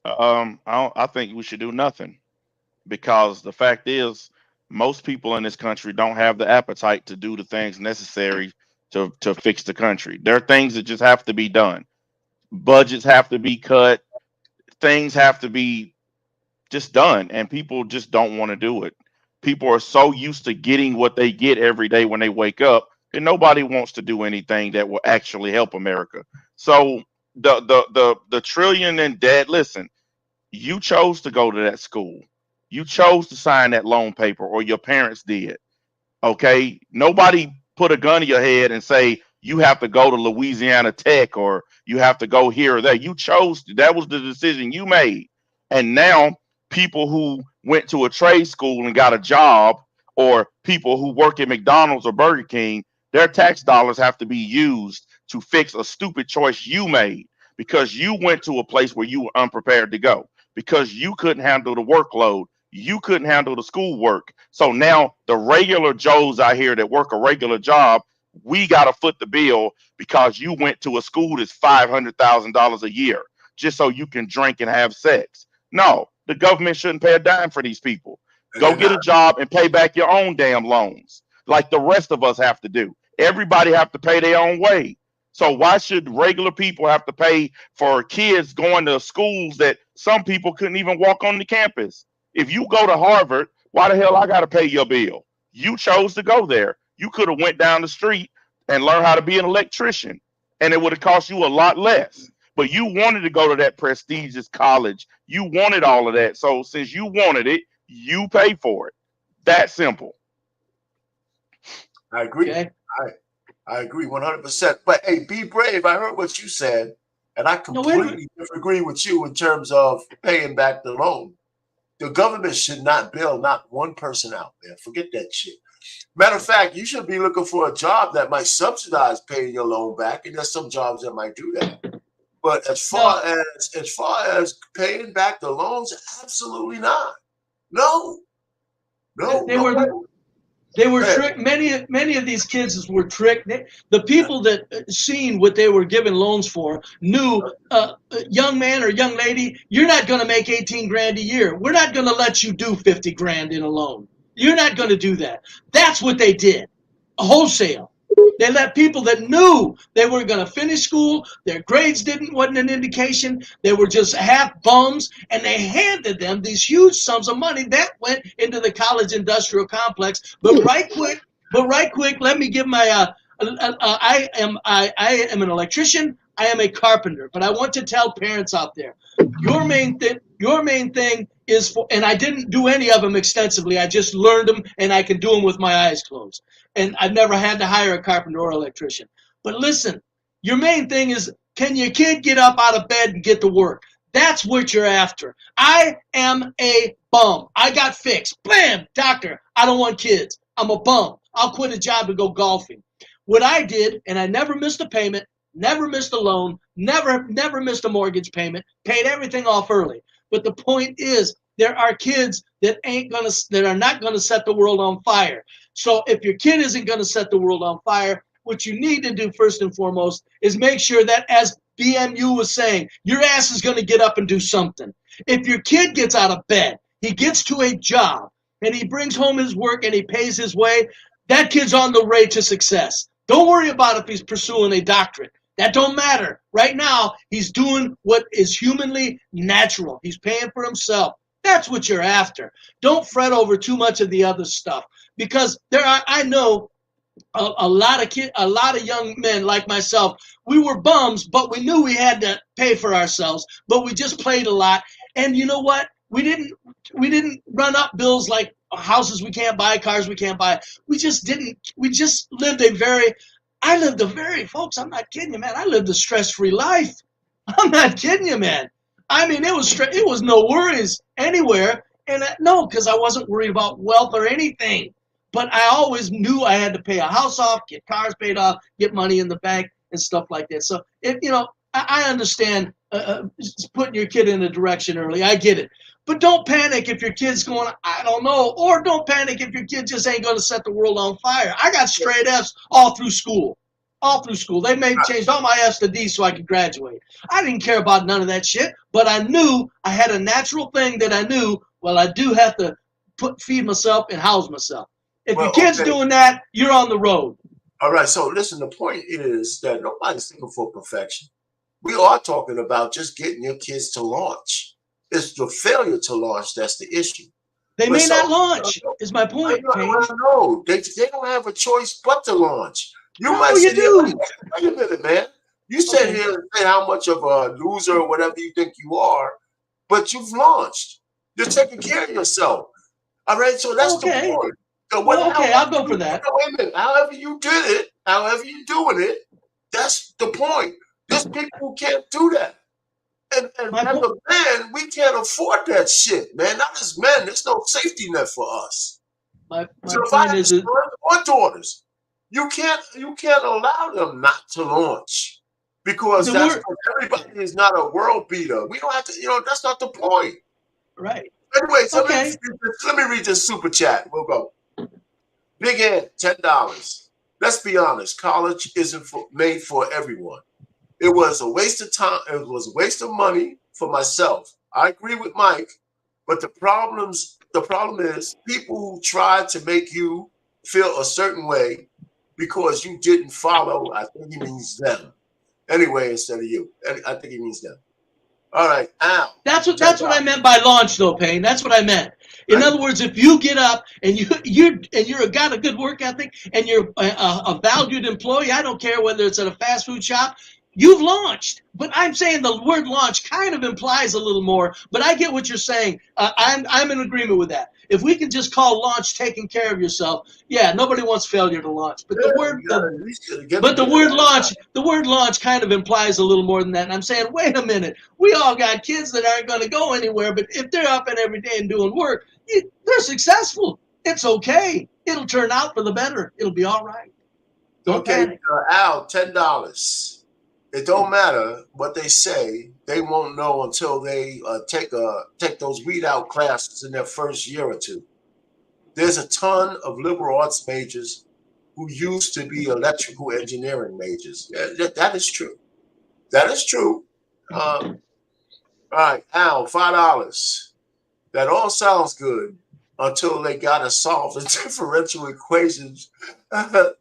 I think we should do nothing, because the fact is most people in this country don't have the appetite to do the things necessary to fix the country. There are things that just have to be done. Budgets have to be cut. Things have to be just done, and people just don't want to do it. People are so used to getting what they get every day when they wake up, and nobody wants to do anything that will actually help America. So the trillion in debt, listen, you chose to go to that school. You chose to sign that loan paper, or your parents did. Okay? Nobody put a gun to your head and say you have to go to Louisiana Tech or you have to go here or there. You chose to. That was the decision you made. And now people who went to a trade school and got a job, or people who work at McDonald's or Burger King, their tax dollars have to be used to fix a stupid choice you made. because you went to a place where you were unprepared to go, because you couldn't handle the workload. You couldn't handle the schoolwork. So now the regular Joes out here that work a regular job, we got to foot the bill because you went to a school that's $500,000 a year just so you can drink and have sex. No, the government shouldn't pay a dime for these people. Go get a job and pay back your own damn loans like the rest of us have to do. Everybody have to pay their own way. So why should regular people have to pay for kids going to schools that some people couldn't even walk on the campus? If you go to Harvard, why the hell I got to pay your bill? You chose to go there. You could have went down the street and learned how to be an electrician, and it would have cost you a lot less. But you wanted to go to that prestigious college. You wanted all of that. So since you wanted it, you pay for it. That simple. I agree. Okay. I agree 100%. But hey, be brave. I heard what you said, and I completely disagree with you in terms of paying back the loan. The government should not bail not one person out there. Forget that shit. Matter of fact, you should be looking for a job that might subsidize paying your loan back, and there's some jobs that might do that. But as far as paying back the loans, absolutely not. No. They were tricked. Many of these kids were tricked. The people that seen what they were given loans for knew, young man or young lady, you're not going to make 18 grand a year. We're not going to let you do 50 grand in a loan. You're not going to do that. That's what they did, wholesale. They let people that knew they weren't going to finish school, their grades wasn't an indication, they were just half bums, and they handed them these huge sums of money that went into the college industrial complex. But right quick, let me give my I am an electrician, I am a carpenter, but I want to tell parents out there, your main thing is for, and I didn't do any of them extensively, I just learned them and I can do them with my eyes closed. And I've never had to hire a carpenter or electrician. But listen, your main thing is, can your kid get up out of bed and get to work? That's what you're after. I am a bum. I got fixed. Bam, doctor, I don't want kids. I'm a bum. I'll quit a job to go golfing. What I did, and I never missed a payment, never missed a loan, never missed a mortgage payment, paid everything off early. But the point is, there are kids that are not gonna set the world on fire. So if your kid isn't gonna set the world on fire, what you need to do first and foremost is make sure that, as BMU was saying, your ass is gonna get up and do something. If your kid gets out of bed, he gets to a job, and he brings home his work and he pays his way, that kid's on the way to success. Don't worry about if he's pursuing a doctorate. That don't matter. Right now, he's doing what is humanly natural. He's paying for himself. That's what you're after. Don't fret over too much of the other stuff, because I know a lot of young men like myself. We were bums, but we knew we had to pay for ourselves. But we just played a lot, and you know what? We didn't run up bills like houses we can't buy, cars we can't buy. We just didn't. We just lived folks, I'm not kidding you, man. I lived a stress-free life. I'm not kidding you, man. I mean, it was no worries anywhere. And no, because I wasn't worried about wealth or anything. But I always knew I had to pay a house off, get cars paid off, get money in the bank and stuff like that. So, I understand putting your kid in a direction early. I get it. But don't panic if your kid's going, I don't know. Or don't panic if your kid just ain't going to set the world on fire. I got straight F's all through school. They changed all my F's to D's so I could graduate. I didn't care about none of that shit, but I knew I had a natural thing that I knew, well, I do have to feed myself and house myself. If your kid's doing that, you're on the road. All right, so listen, the point is that nobody's looking for perfection. We are talking about just getting your kids to launch. It's the failure to launch that's the issue. They may not launch, is my point. No, they don't have a choice but to launch. You do. Wait a minute, man. You sit here and say how much of a loser or whatever you think you are, but you've launched. You're taking care of yourself. All right, so that's the point. So I'll go for that. Wait a minute. However you did it, however you're doing it, that's the point. There's people who can't do that. And as a man, we can't afford that shit, man. Not as men. There's no safety net for us. My point is, or daughters, you can't allow them not to launch, because everybody is not a world beater. We don't have to, that's not the point. Right. Anyway, so let me read this super chat. We'll go. Big Ed, $10. Let's be honest. College isn't made for everyone. It was a waste of time. It was a waste of money for myself. I agree with Mike, but the problem is people who try to make you feel a certain way because you didn't follow. I think he means them. Anyway, instead of you. I think he means them. All right, Al. That's what I meant by launch, though, Payne. That's what I meant. In other words, if you get up and you're got a good work ethic and you're a valued employee, I don't care whether it's at a fast food shop, you've launched. But I'm saying the word launch kind of implies a little more. But I get what you're saying. I'm in agreement with that. If we can just call launch taking care of yourself, yeah, nobody wants failure to launch. But the word launch kind of implies a little more than that. And I'm saying, wait a minute, we all got kids that aren't going to go anywhere, but if they're up and every day and doing work, they're successful. It's okay. It'll turn out for the better. It'll be all right. Don't panic. Al, $10. It don't matter what they say. They won't know until they take those weed out classes in their first year or two. There's a ton of liberal arts majors who used to be electrical engineering majors. That is true. That is true. All right, Al, $5. That all sounds good until they got to solve the differential equations that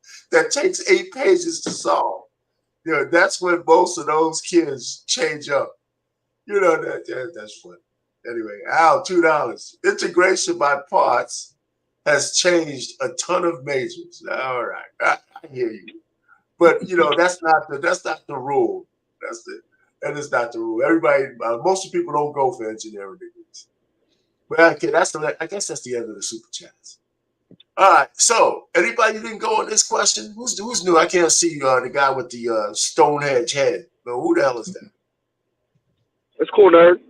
takes 8 pages to solve. That's when most of those kids change up. That's funny. Anyway, Al, $2. Integration by parts has changed a ton of majors. All right, I hear you, but that's not the rule. That is not the rule. Everybody, most of the people don't go for engineering degrees. But okay, I guess that's the end of the super chats. All right. So, anybody didn't go on this question? Who's new? I can't see the guy with the Stonehenge head. But who the hell is that? It's cool, nerd.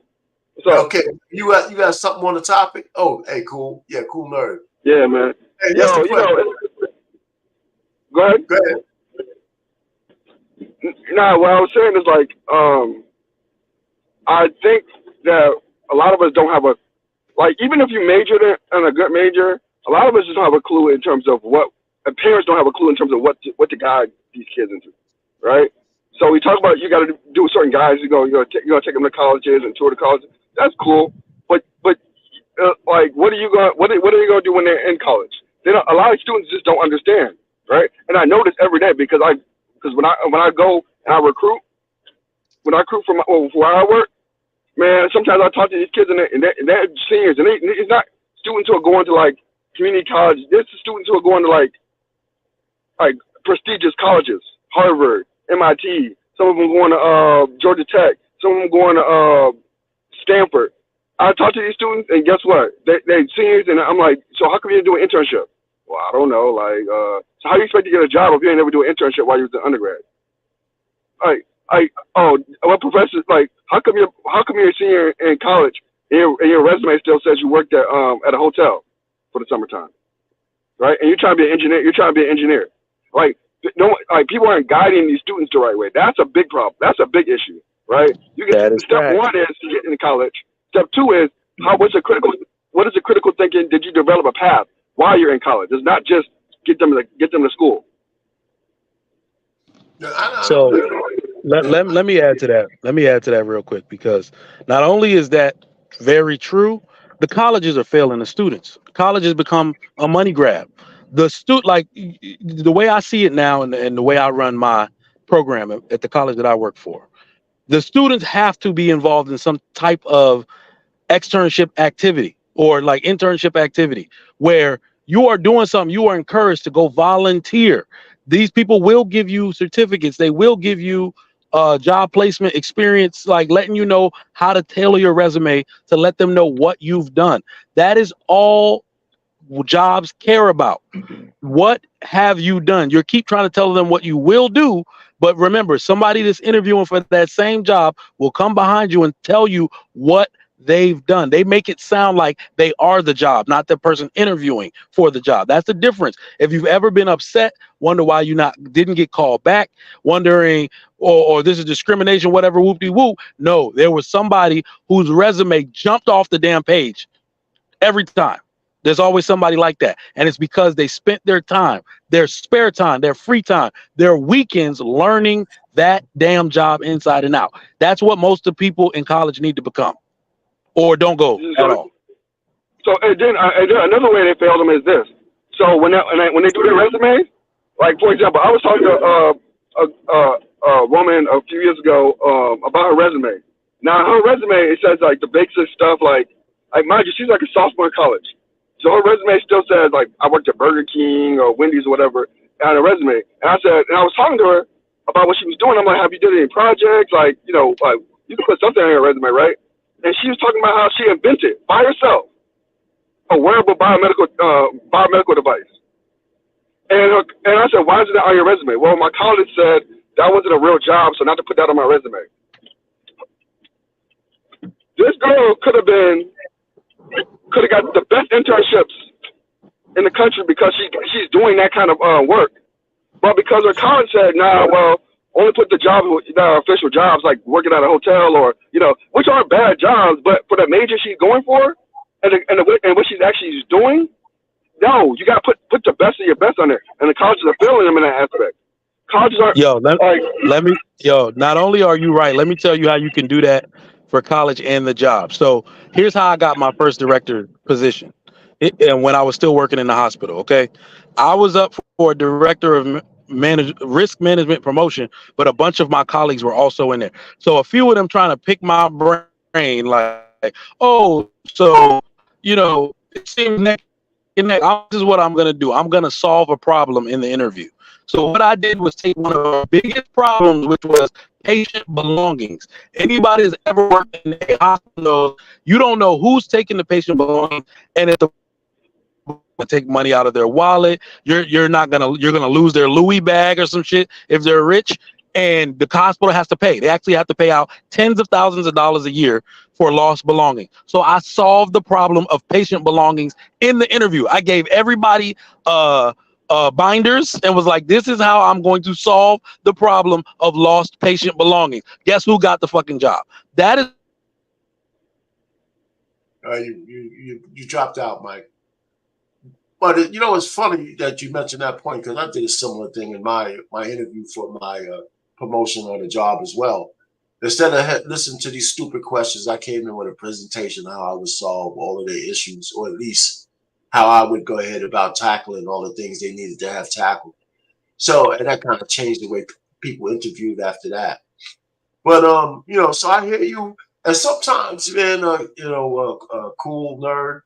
What's up? Okay, you got something on the topic? Oh, hey, cool. Yeah, cool nerd. Yeah, man. Hey, go ahead. Go ahead. Nah, what I was saying is like, I think that a lot of us don't have even if you majored in a good major, a lot of us just don't have a clue in terms of parents don't have a clue in terms of what to guide these kids into, right? So we talk about you got to do certain guides. You go take them to colleges and tour the colleges. That's cool, but what are you gonna do when they're in college? A lot of students just don't understand, right? And I know this every day because when I go and I recruit, from where I work, man, sometimes I talk to these kids and they're seniors and it's not students who are going to like community college. There's students who are going to like prestigious colleges, Harvard, MIT. Some of them going to Georgia Tech. Some of them going to Stanford. I talk to these students, and guess what? They're seniors, and I'm like, so how come you didn't do an internship? Well, I don't know. So how do you expect to get a job if you ain't never do an internship while you was an undergrad? What professors how come you're a senior in college and your resume still says you worked at a hotel for the summertime, right? And you're trying to be an engineer. People aren't guiding these students the right way. That's a big problem. That's a big issue, right? Step one is to get into college. Step two is what is the critical thinking? Did you develop a path while you're in college? It's not just get them to school. So let me add to that. Let me add to that real quick, because not only is that very true, the colleges are failing the students. Colleges become a money grab. The way I see it now, and the way I run my program at the college that I work for, the students have to be involved in some type of externship activity or internship activity where you are doing something. You are encouraged to go volunteer. These people will give you certificates. They will give you job placement experience, letting you know how to tailor your resume to let them know what you've done. That is all jobs care about. What have you done? You keep trying to tell them what you will do, but remember, somebody that's interviewing for that same job will come behind you and tell you what they've done. They make it sound like they are the job, not the person interviewing for the job. That's the difference. If you've ever been upset, wonder why you didn't get called back, wondering, or this is discrimination, whatever, whoop-de-whoop. No, there was somebody whose resume jumped off the damn page every time. There's always somebody like that. And it's because they spent their time, their spare time, their free time, their weekends learning that damn job inside and out. That's what most of the people in college need to become, or don't go at all. So and then another way they fail them is this. So when they do their resume, like for example, I was talking to a woman a few years ago about her resume. Now her resume, it says like the basic stuff, like mind you, she's like a sophomore in college. So her resume still says like I worked at Burger King or Wendy's or whatever on her resume. And I was talking to her about what she was doing. I'm like, have you done any projects? Like, you know, like you can put something on your resume, right? And she was talking about how she invented by herself a wearable biomedical device. And I said, why is that on your resume? Well, my college said that wasn't a real job, so not to put that on my resume. This girl could have got the best internships in the country because she's doing that kind of work. But because her college said, nah, well, only put the jobs, official jobs, like working at a hotel or, you know, which aren't bad jobs, but for the major she's going for and what she's actually doing, no, you got to put the best of your best on there. And the colleges are failing them in that aspect. Colleges are not only are you right, let me tell you how you can do that for college and the job. So here's how I got my first director position. And when I was still working in the hospital, okay, I was up for a director of risk management promotion, but a bunch of my colleagues were also in there. So a few of them trying to pick my brain, like, oh, so, you know, it seems this is what I'm going to do. I'm going to solve a problem in the interview. So what I did was take one of our biggest problems, which was patient belongings. Anybody that's ever worked in a hospital, you don't know who's taking the patient belongings, and if the take money out of their wallet, you're gonna lose their Louis bag or some shit if they're rich, and the hospital has to pay. They actually have to pay out tens of thousands of dollars a year for lost belongings. So I solved the problem of patient belongings in the interview. I gave everybody binders and was like, this is how I'm going to solve the problem of lost patient belongings. Guess who got the fucking job? That is you dropped out, Mike. But you know, it's funny that you mentioned that point because I did a similar thing in my interview for my promotion on the job as well. Instead of listening to these stupid questions, I came in with a presentation on how I would solve all of their issues, or at least how I would go ahead about tackling all the things they needed to have tackled. So, and that kind of changed the way people interviewed after that. But you know, so I hear you. And sometimes, man, cool nerd.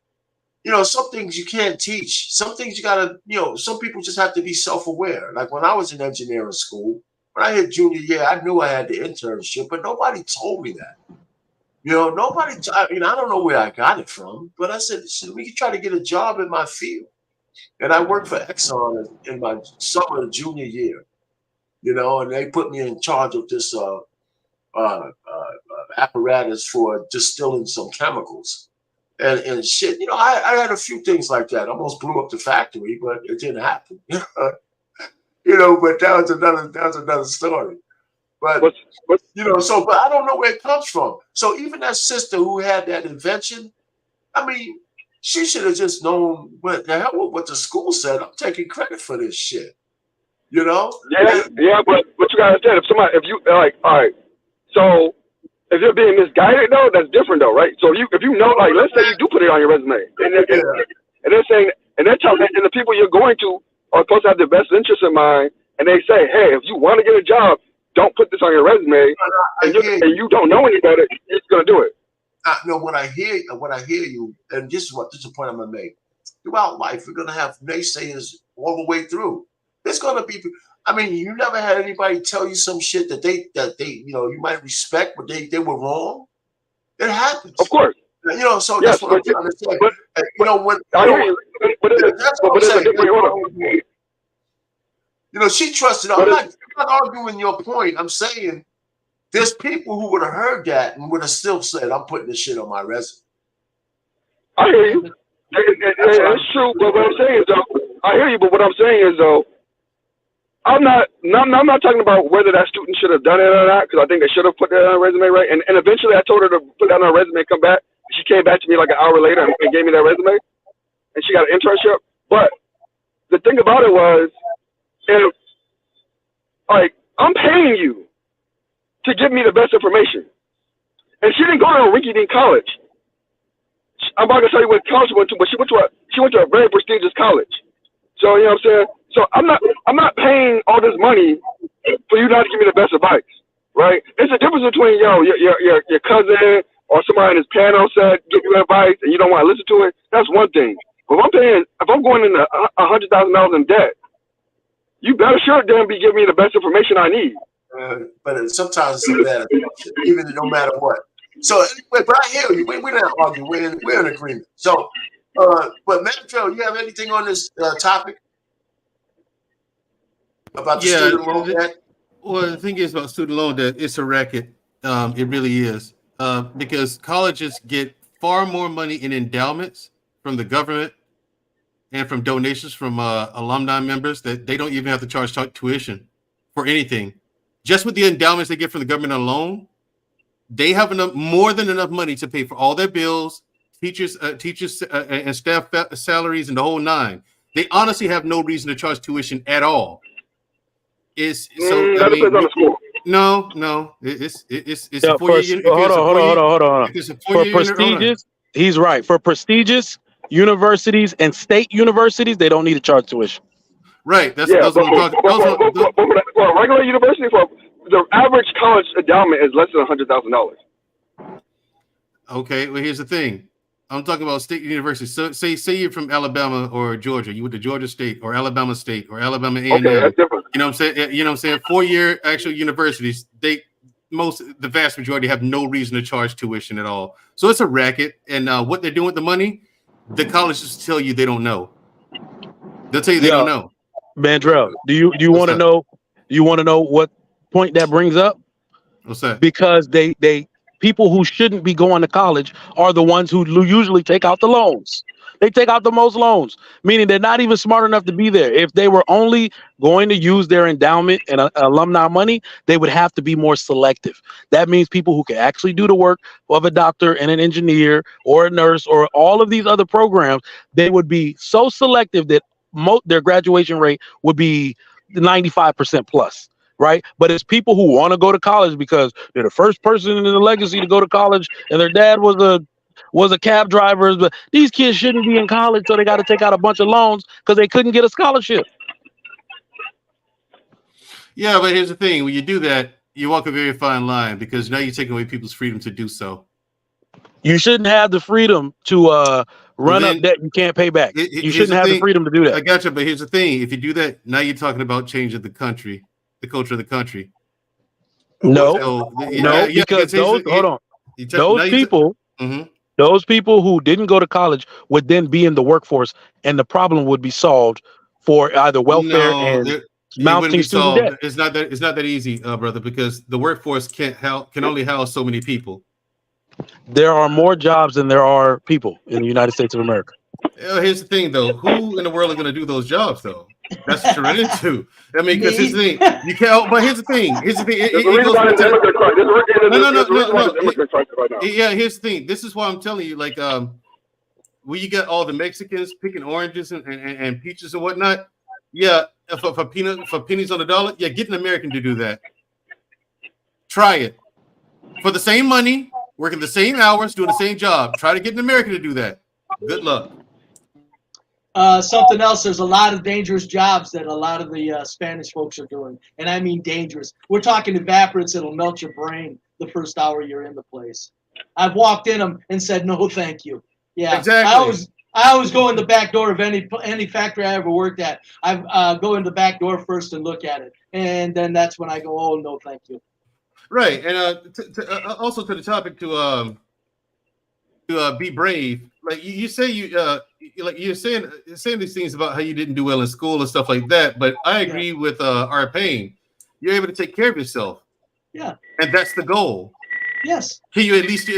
You know, some things you can't teach. Some things you gotta, you know, some people just have to be self-aware. Like when I was in engineering school, when I hit junior year, I knew I had the internship, but nobody told me that. You know, nobody, I don't know where I got it from, but I said, we can try to get a job in my field. And I worked for Exxon in my summer of junior year, you know, and they put me in charge of this apparatus for distilling some chemicals. And shit, you know, I had a few things like that. Almost blew up the factory, but it didn't happen. You know, but that was another story. But you know, so but I don't know where it comes from. So even that sister who had that invention, I mean, she should have just known what the hell what the school said. I'm taking credit for this shit. You know? Yeah, but you gotta understand, if you like, all right, so if you're being misguided though, that's different though, right? So if you know, like, let's say you do put it on your resume, and they're saying, and they're telling, and the people you're going to are supposed to have the best interest in mind, and they say, hey, if you want to get a job, don't put this on your resume, and you don't know any better, you're just gonna do it. No, when I hear you, and this is a point I'm gonna make. Throughout life, we're gonna have naysayers all the way through. There's gonna be. I mean, you never had anybody tell you some shit that they you know you might respect, but they were wrong. It happens, of course. You know, so that's what I'm trying to say. You know, when I hear you, but it's a different. You know, she trusted. I'm not arguing your point. I'm saying There's people who would have heard that and would have still said, I'm putting this shit on my resume. I hear you. It's true, but what I'm saying is, though, I hear you, but what I'm saying is, though, I'm not talking about whether that student should have done it or not, because I think they should have put that on her resume, right? And eventually I told her to put that on her resume and come back. She came back to me like an hour later and gave me that resume, and she got an internship. But the thing about it was, if, like, I'm paying you to give me the best information. And she didn't go to a rinky-dink college. I'm not gonna tell you what college she went to, but she went to a very prestigious college. So you know what I'm saying? So I'm not paying all this money for you not to give me the best advice, right? It's a difference between your cousin or somebody in his panel said give you advice and you don't want to listen to it. That's one thing. But if I'm going into $100,000 in debt, you better sure damn be giving me the best information I need. But sometimes it's a bad assumption, even no matter what. So anyway, but I hear you. We're not arguing. We're in agreement. So, but Metro, you have anything on this topic about the student loan debt? Well, the thing is about student loan debt, it's a racket. It really is, because colleges get far more money in endowments from the government and from donations from alumni members that they don't even have to charge tuition for anything. Just with the endowments they get from the government alone, they have more than enough money to pay for all their bills, teachers and staff salaries, and the whole nine. They honestly have no reason to charge tuition at all. It's so. I mean, no. It's a 4 year. Hold on. For prestigious, he's right. For prestigious universities and state universities, they don't need to charge tuition. Right. That's what I'm talking about. For a regular university, for the average college endowment is less than $100,000. Okay. Well, here's the thing. I'm talking about state universities. So say you're from Alabama or Georgia. You went to Georgia State or Alabama State or Alabama A&M. Okay, that's different. You know what I'm saying? 4 year actual universities, the vast majority have no reason to charge tuition at all. So it's a racket. And what they're doing with the money, the colleges tell you they don't know. They'll tell you they don't know. Mandrell, do you want to know? You want to know what point that brings up? What's that? Because they people who shouldn't be going to college are the ones who usually take out the loans. They take out the most loans, meaning they're not even smart enough to be there. If they were only going to use their endowment and alumni money, they would have to be more selective. That means people who can actually do the work of a doctor and an engineer or a nurse or all of these other programs, they would be so selective that their graduation rate would be 95% plus. Right. But it's people who want to go to college because they're the first person in the legacy to go to college and their dad was a cab driver. But these kids shouldn't be in college, so they got to take out a bunch of loans because they couldn't get a scholarship. Yeah, but here's the thing. When you do that, you walk a very fine line because now you're taking away people's freedom to do so. You shouldn't have the freedom to run up debt you can't pay back. You shouldn't have the freedom to do that. I got you, but here's the thing. If you do that, now you're talking about changing the country. The culture of the country. Because those people who didn't go to college would then be in the workforce, and the problem would be solved for either welfare and mounting student debt. It's not that easy, brother, because the workforce can only house so many people. There are more jobs than there are people in the United States of America. Here's the thing, though. Who in the world are going to do those jobs, though? That's what you're into. I mean, because here's the thing. You can't. But here's the thing. Yeah, here's the thing. This is why I'm telling you, like, where you got all the Mexicans picking oranges and peaches and whatnot. Yeah, for pennies on the dollar. Yeah, get an American to do that. Try it for the same money, working the same hours, doing the same job. Try to get an American to do that. Good luck. Something else, there's a lot of dangerous jobs that a lot of the Spanish folks are doing. And I mean dangerous. We're talking evaporants that'll melt your brain the first hour you're in the place. I've walked in them and said, no, thank you. Yeah, exactly. I always go in the back door of any factory I ever worked at. I go in the back door first and look at it. And then that's when I go, oh, no, thank you. Right. And also to the topic to be brave. Like you say, you're saying these things about how you didn't do well in school and stuff like that. But I agree with our pain. You're able to take care of yourself. Yeah. And that's the goal. Yes. Can you at least,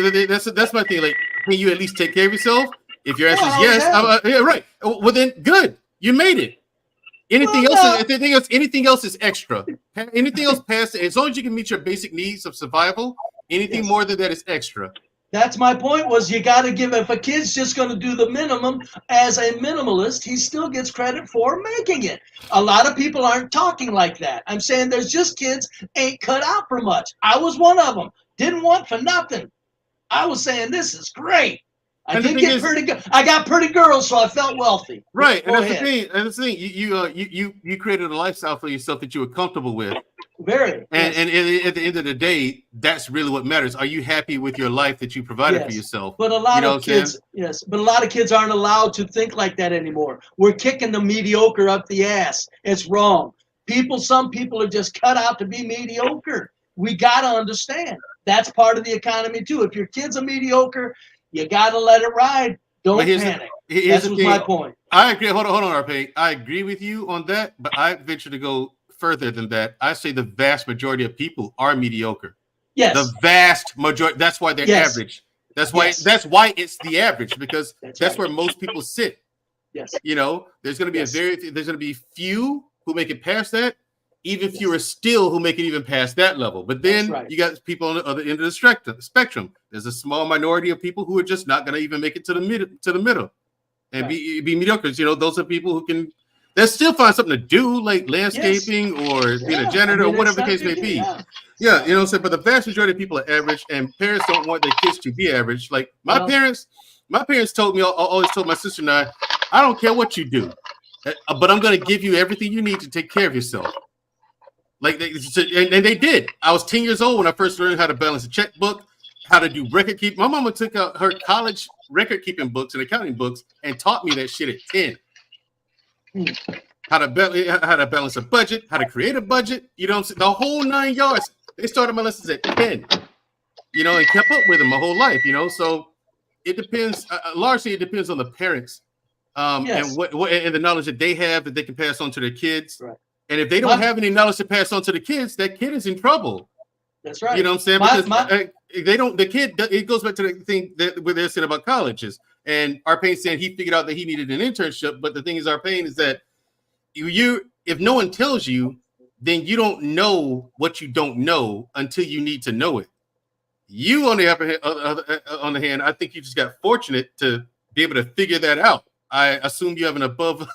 that's my thing. Like, can you at least take care of yourself? If your answer is yes, yeah, right. Well, then good. You made it. Anything else is extra. Anything else past, as long as you can meet your basic needs of survival, anything more than that is extra. That's my point, was you got to give, if a kid's just going to do the minimum as a minimalist, he still gets credit for making it. A lot of people aren't talking like that. I'm saying there's just kids ain't cut out for much. I was one of them. Didn't want for nothing. I was saying, this is great. I did get pretty good. I got pretty girls, so I felt wealthy. Right, and that's the thing. And that's the thing. You created a lifestyle for yourself that you were comfortable with. Very. And at the end of the day, that's really what matters. Are you happy with your life that you provided for yourself? But a lot of kids, but a lot of kids aren't allowed to think like that anymore. We're kicking the mediocre up the ass. It's wrong. Some people are just cut out to be mediocre. We got to understand that's part of the economy too. If your kid's a mediocre, you got to let it ride. Don't panic. That was my point. I agree. Hold on, RP. I agree with you on that, but I venture to go further than that. I say the vast majority of people are mediocre. Yes. The vast majority. That's why they're average. That's why it's the average, because that's where most people sit. Yes. You know, there's going to be there's going to be few who make it past that, even fewer still who make it even past that level. But then you got people on the other end of the spectrum. There's a small minority of people who are just not going to even make it to the middle and be mediocres. You know, those are people who can. They'll still find something to do, like landscaping or being a janitor or whatever the case may be. Yeah, you know what I'm saying? But the vast majority of people are average, and parents don't want their kids to be average. Like my parents told me, always told my sister and I don't care what you do, but I'm going to give you everything you need to take care of yourself. Like and they did. I was 10 years old when I first learned how to balance a checkbook, how to do record keep. My mama took out her college record keeping books and accounting books and taught me that shit at 10. How to balance a budget, how to create a budget, you know what I'm saying? The whole 9 yards. They started my lessons at 10, you know, and kept up with them my whole life, you know. So it depends. Largely, it depends on the parents and what and the knowledge that they have that they can pass on to their kids. Right. And if they don't have any knowledge to pass on to the kids, that kid is in trouble. That's right. You know what I'm saying? Because they don't. The kid. It goes back to the thing where they're saying about colleges. And Arpain saying he figured out that he needed an internship. But the thing is, Arpain, is that if no one tells you, then you don't know what you don't know until you need to know it. You, on the hand, I think you just got fortunate to be able to figure that out. I assume you have an above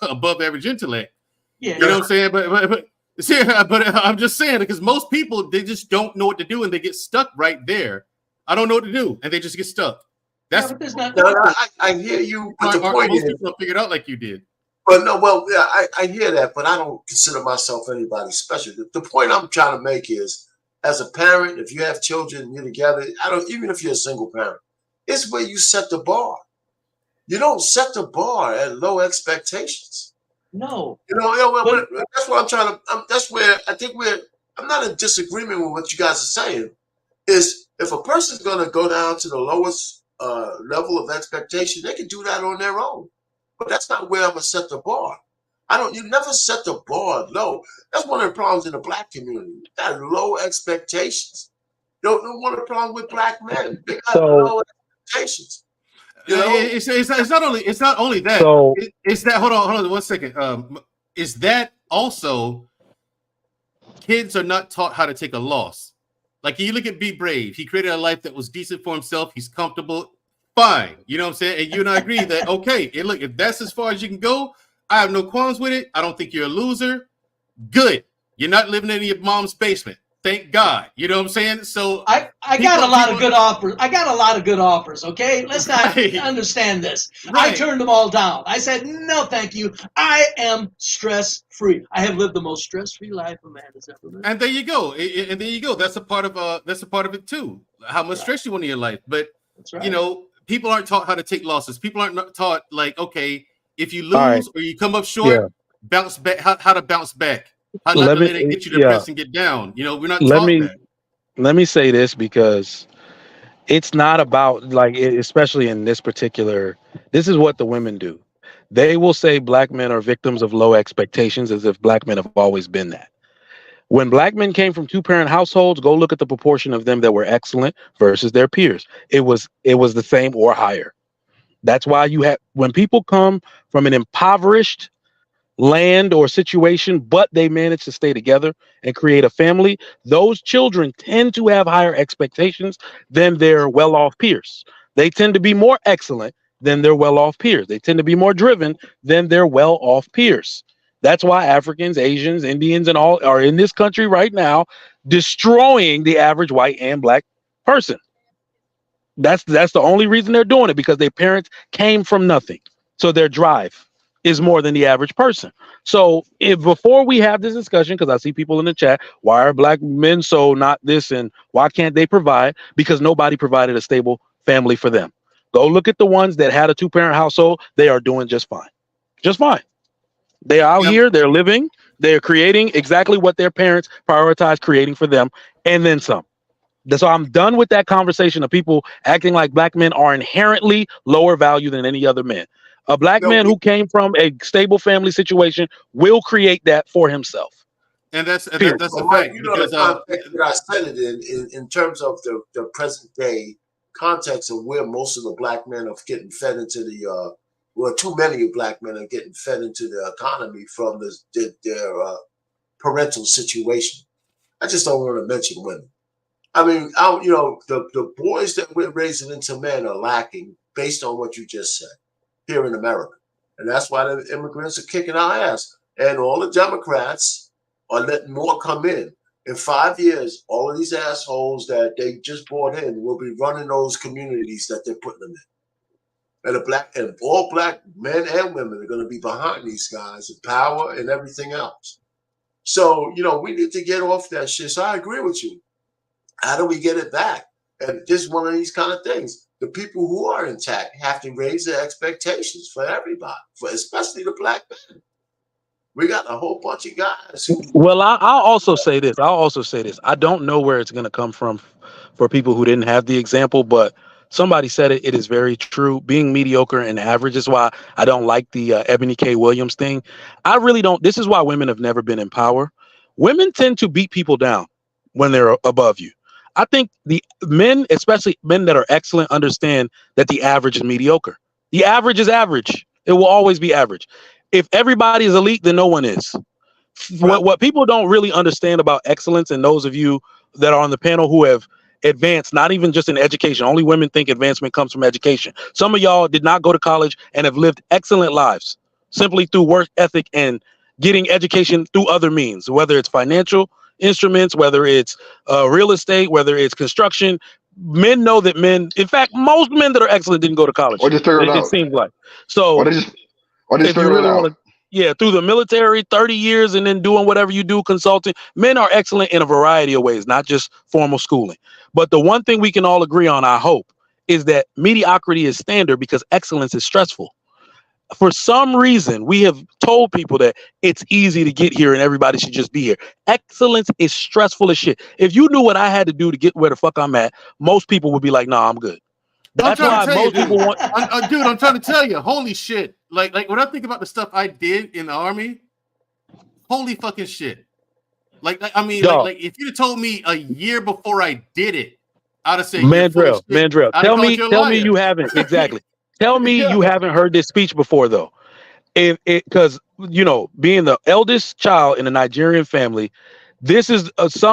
average intellect. Yeah. You know what I'm saying? But I'm just saying, because most people, they just don't know what to do and they get stuck right there. I don't know what to do, and they just get stuck. That's I hear you. But the point is, people figured out like you did. But no, well, yeah, I hear that, but I don't consider myself anybody special. The point I'm trying to make is, as a parent, if you have children, you're together. Even if you're a single parent, it's where you set the bar. You don't set the bar at low expectations. No. You know, that's what I'm trying to. That's where I think I'm not in disagreement with what you guys are saying. Is if a person's going to go down to the lowest level of expectation, they can do that on their own. But that's not where I'm gonna set the bar. You never set the bar low. That's one of the problems in the black community. You got low expectations. One of the problems with black men. They got low expectations. You know? It's not only that. So, it's that. Hold on 1 second. Is that also kids are not taught how to take a loss? Like you look at Be Brave. He created a life that was decent for himself. He's comfortable. Fine. You know what I'm saying? And you and I agree that, okay, look, if that's as far as you can go, I have no qualms with it. I don't think you're a loser. Good. You're not living in your mom's basement. Thank God. You know what I'm saying? So I got a lot of good offers. I got a lot of good offers. Okay. Let's not understand this. Right. I turned them all down. I said, no, thank you. I am stress free. I have lived the most stress free life a man has ever lived. And there you go. And there you go. That's a part of it too. How much stress you want in your life. But you know, people aren't taught how to take losses. People aren't taught, like, okay, if you lose or you come up short, bounce back. How to bounce back. How not to let it get you depressed and get down. You know, we're not taught that. Let me say this, because it's not about, like, especially in this particular. This is what the women do. They will say black men are victims of low expectations, as if black men have always been that. When black men came from two-parent households, go look at the proportion of them that were excellent versus their peers. It was the same or higher. That's why you have, when people come from an impoverished land or situation, but they manage to stay together and create a family, those children tend to have higher expectations than their well-off peers. They tend to be more excellent than their well-off peers. They tend to be more driven than their well-off peers. That's why Africans, Asians, Indians, and all are in this country right now, destroying the average white and black person. That's the only reason they're doing it, because their parents came from nothing. So their drive is more than the average person. So if before we have this discussion, because I see people in the chat, why are black men so not this and why can't they provide? Because nobody provided a stable family for them. Go look at the ones that had a two-parent household. They are doing just fine. Just fine. They are out here, they're living, they're creating exactly what their parents prioritized creating for them, and then some. So I'm done with that conversation of people acting like black men are inherently lower value than any other man. A black man who came from a stable family situation will create that for himself. And that's a Well, fact. you know, Because, the context that I said it in terms of the present day context of where most of the black men are getting fed into the well, too many of black men are getting fed into the economy from their parental situation. I just don't want to mention women. I mean, you know, the boys that we're raising into men are lacking based on what you just said here in America. And that's why the immigrants are kicking our ass. And all the Democrats are letting more come in. In 5 years, all of these assholes that they just brought in will be running those communities that they're putting them in. And all black men and women are going to be behind these guys in power and everything else. So, you know, we need to get off that shit. So I agree with you. How do we get it back? And this is one of these kind of things. The people who are intact have to raise their expectations for everybody, for especially the black men. We got a whole bunch of guys who. Well, I'll also say this. I don't know where it's going to come from for people who didn't have the example, but somebody said it. It is very true. Being mediocre and average is why I don't like the Ebony K. Williams thing. I really don't. This is why women have never been in power. Women tend to beat people down when they're above you. I think the men, especially men that are excellent, understand that the average is mediocre. The average is average. It will always be average. If everybody is elite, then no one is. What people don't really understand about excellence, and those of you that are on the panel who have advanced, not even just in education, only women think advancement comes from education. Some of y'all did not go to college and have lived excellent lives simply through work ethic and getting education through other means, whether it's financial instruments, whether it's real estate, whether it's construction. Men know that men, in fact, most men that are excellent didn't go to college. Or just figure it out. It seems like. So or just if you really want to, yeah, through the military, 30 years, and then doing whatever you do, consulting, men are excellent in a variety of ways, not just formal schooling. But the one thing we can all agree on, I hope, is that mediocrity is standard because excellence is stressful. For some reason, we have told people that it's easy to get here and everybody should just be here. Excellence is stressful as shit. If you knew what I had to do to get where the fuck I'm at, most people would be like, nah, I'm good. That's why most people want. Dude, I'm trying to tell you, holy shit. Like when I think about the stuff I did in the army, holy fucking shit. Like I mean, like if you'd have told me a year before I did it, I'd have said, Mandrell, tell me you haven't. Exactly. Tell me you haven't heard this speech before, though. Because, you know, being the eldest child in a Nigerian family, this is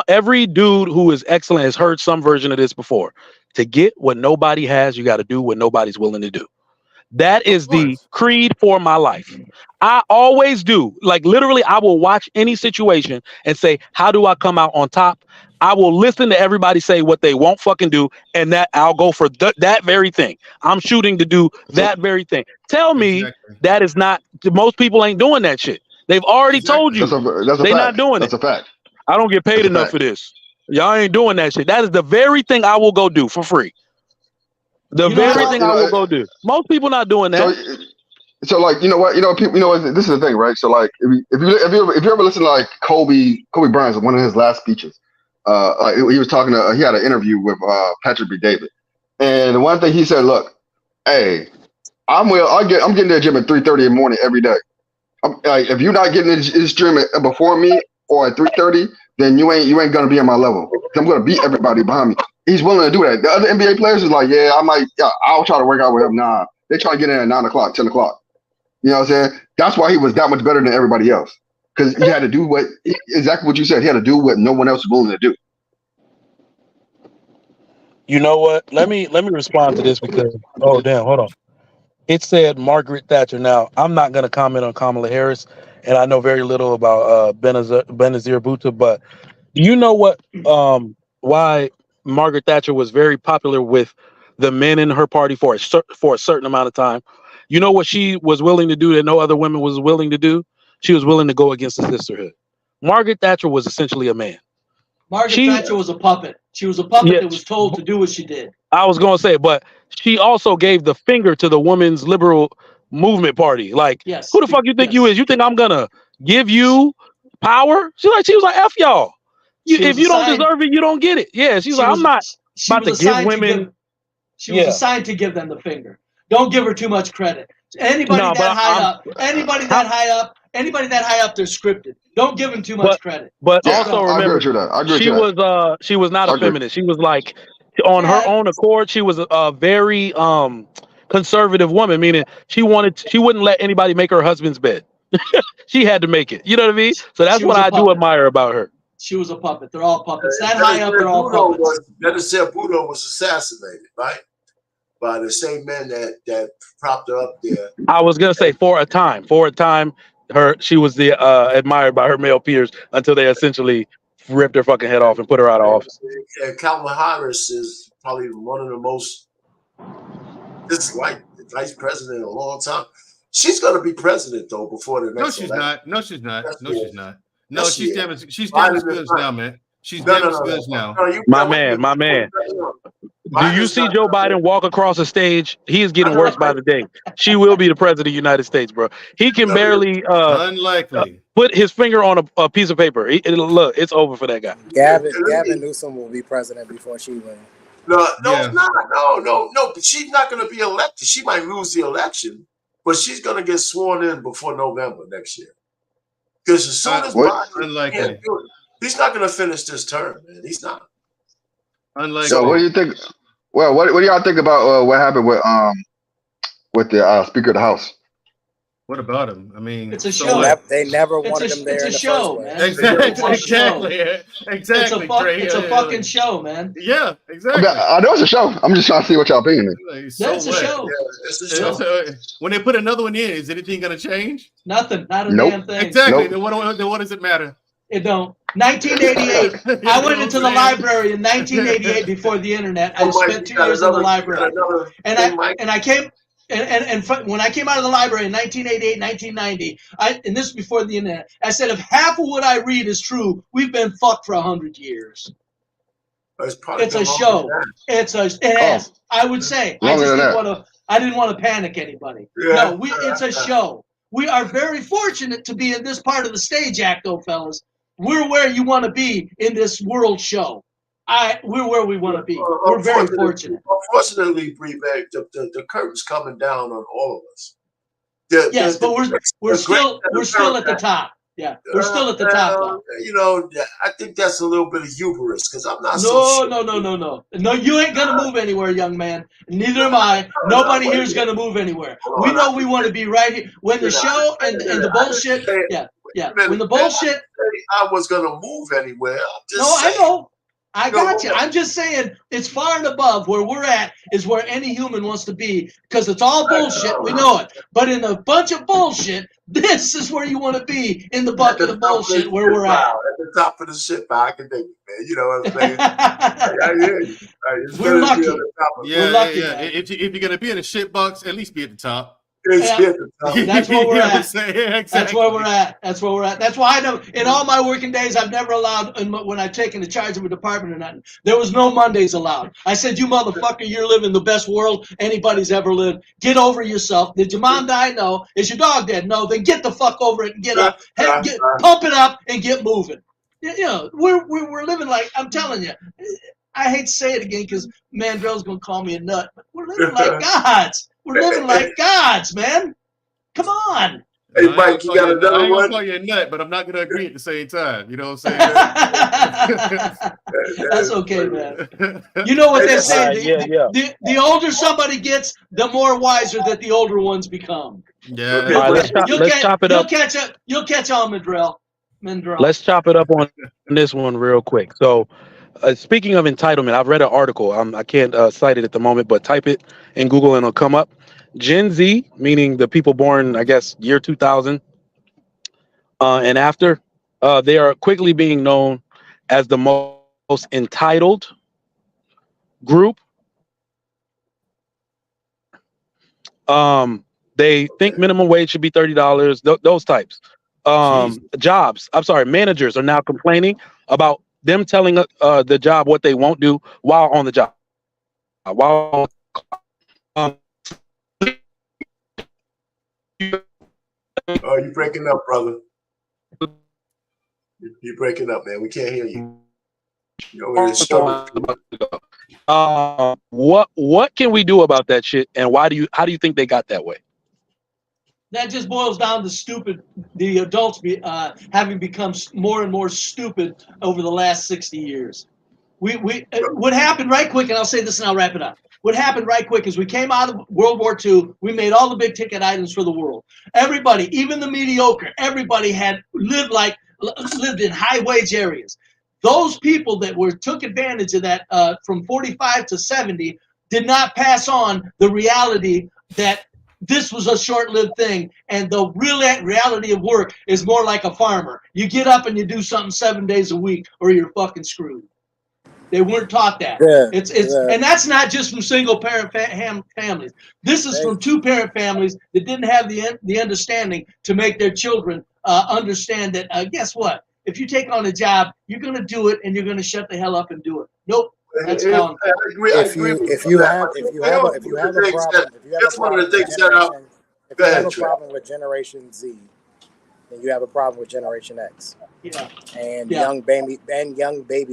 every dude who is excellent has heard some version of this before. To get what nobody has, you got to do what nobody's willing to do. That is the creed for my life. I always do. Like literally, I will watch any situation and say, how do I come out on top? I will listen to everybody say what they won't fucking do, and that I'll go for that very thing. I'm shooting to do that very thing. Tell me that is not. Most people ain't doing that shit. They've already told you they're not doing it. That's a fact. I don't get paid enough for this. Y'all ain't doing that shit. That is the very thing I will go do for free. The very thing I will go do. Most people not doing that. So like, you know what, people, this is the thing, right? So like, if you ever listen to like Kobe Bryant, one of his last speeches, he was talking to, he had an interview with Patrick B. David, and the one thing he said, look, hey, I'm getting to the gym at 3:30 in the morning every day. Like, if you're not getting in this gym before me or at 3:30, then you ain't gonna be on my level. I'm gonna beat everybody behind me. He's willing to do that. The other NBA players is like, I'll try to work out with him. Nah, they try to get in at 9 o'clock, 10 o'clock. You know what I'm saying? That's why he was that much better than everybody else. Because he had to do exactly what you said. He had to do what no one else was willing to do. You know what? Let me respond to this because hold on. It said Margaret Thatcher. Now I'm not going to comment on Kamala Harris, and I know very little about Benazir Bhutto. But do you know what? Why Margaret Thatcher was very popular with the men in her party for a certain amount of time? You know what she was willing to do that no other women was willing to do? She was willing to go against the sisterhood. Margaret Thatcher was essentially a man. Margaret Thatcher was a puppet. She was a puppet that was told to do what she did. I was going to say, but she also gave the finger to the women's liberal movement party. Like, who the fuck you think you is? You think I'm going to give you power? She was like, F y'all. If you don't deserve it, you don't get it. Yeah, she was like, I'm not about to give women. She was assigned to give them the finger. Don't give her too much credit. Anybody that high up, they're scripted. Don't give them too much credit. But also remember, she was not a feminist. She was like, on her own accord, she was a very conservative woman, meaning she wouldn't let anybody make her husband's bed. She had to make it. You know what I mean? So that's what I do admire about her. She was a puppet. They're all puppets. That high up, they're all puppets. Benazir Bhutto was assassinated, right? By the same men that propped her up there. I was gonna say for a time, she was admired by her male peers until they essentially ripped her fucking head off and put her out of office. And Kamala Harris is probably one of the most disliked vice president in a long time. She's gonna be president though before the next election. No, she's not. No, she's damaged goods now, man. She's damaged goods now. My man. Do you see Joe Biden walk across the stage? He is getting worse by the day. She will be the president of the United States, bro. He can barely unlikely put his finger on a piece of paper. Look, it's over for that guy. Gavin Newsom will be president before she wins. No, it's not. No. But she's not going to be elected. She might lose the election, but she's going to get sworn in before November next year. Because as soon as Biden can't do it, he's not going to finish this term, man. He's not. Unlikely. So what do you think? Well, what do y'all think about what happened with the Speaker of the House? What about him? I mean, it's a show. They never wanted him there. It's a show, man. Exactly. It's a fucking show, man. Yeah, exactly. I know it's a show. I'm just trying to see what y'all opinion is. It's a show. Yeah, it's a show. So, when they put another one in, is anything going to change? Nothing. Not a damn thing. Exactly. Then what does it matter? It don't. 1988. I went into the library in 1988 before the internet. I spent 2 years in the library, and I came. And when I came out of the library in 1988, 1990, and this is before the internet, I said, if half of what I read is true, we've been fucked for 100 years. It's a show. I would say. I didn't want to panic anybody. Yeah. No, it's a show. We are very fortunate to be in this part of the stage act, though, fellas. We're where you want to be in this world show. We're where we want to be. We're very fortunate. Unfortunately, the curtain's coming down on all of us. But we're still at the top. Yeah, we're still at the top. Though. I think that's a little bit of hubris because I'm not. No, you ain't gonna move anywhere, young man. Neither am I. Nobody here is gonna move anywhere. We know we want to be right here. When the show and the bullshit, when the bullshit, I was gonna move anywhere. I know. I got you. I'm just saying it's far and above where we're at is where any human wants to be because it's all bullshit. We know it. But in a bunch of bullshit, this is where you want to be in the bucket of bullshit where we're at. At the top of the shit, I can dig it, man. You know what I'm saying? I hear you. We're lucky. We're lucky. Yeah. If you're gonna be in a shit box, at least be at the top. That's where we're at. That's where we're at. That's why I know in all my working days I've never allowed when I've taken the charge of a department or nothing. There was no Mondays allowed. I said, you motherfucker, you're living the best world anybody's ever lived. Get over yourself. Did your mom die? No. Is your dog dead? No. Then get the fuck over it and get up. Pump it up and get moving. We're living like I'm telling you. I hate to say it again because Mandrell's gonna call me a nut, but we're living like gods. We're living like gods, man. Come on. Hey, Mike, you got another I ain't one? gonna call you a nut, but I'm not gonna agree at the same time. You know what I'm saying? That's okay, man. You know what they say? The older somebody gets, the more wiser that the older ones become. Yeah. All right, let's chop it up. You'll catch on, Mandrell. Let's chop it up on this one real quick. So, speaking of entitlement, I've read an article. I can't cite it at the moment, but type it in Google and it'll come up. Gen Z, meaning the people born, I guess, year 2000 and after, they are quickly being known as the most entitled group. They think minimum wage should be $30. Those types. Managers are now complaining about them telling the job what they won't do while on the job. Oh, you're breaking up, brother. You're breaking up, man. We can't hear you. What can we do about that shit, and how do you think they got that way? That just boils down to the adults having become more and more stupid over the last 60 years. What happened right quick, and I'll say this and I'll wrap it up. What happened right quick is we came out of World War II, we made all the big ticket items for the world. Everybody, even the mediocre, everybody had lived in high wage areas. Those people that took advantage of that from 45 to 70 did not pass on the reality that this was a short-lived thing, and the real reality of work is more like a farmer. You get up and you do something 7 days a week, or you're fucking screwed. They weren't taught that. And that's not just from single-parent families. This is from two-parent families that didn't have the understanding to make their children understand that. Guess what? If you take on a job, you're going to do it, and you're going to shut the hell up and do it. Nope. That's gone. If you have a problem with Generation Z, then you have a problem with Generation X. Yeah. And young baby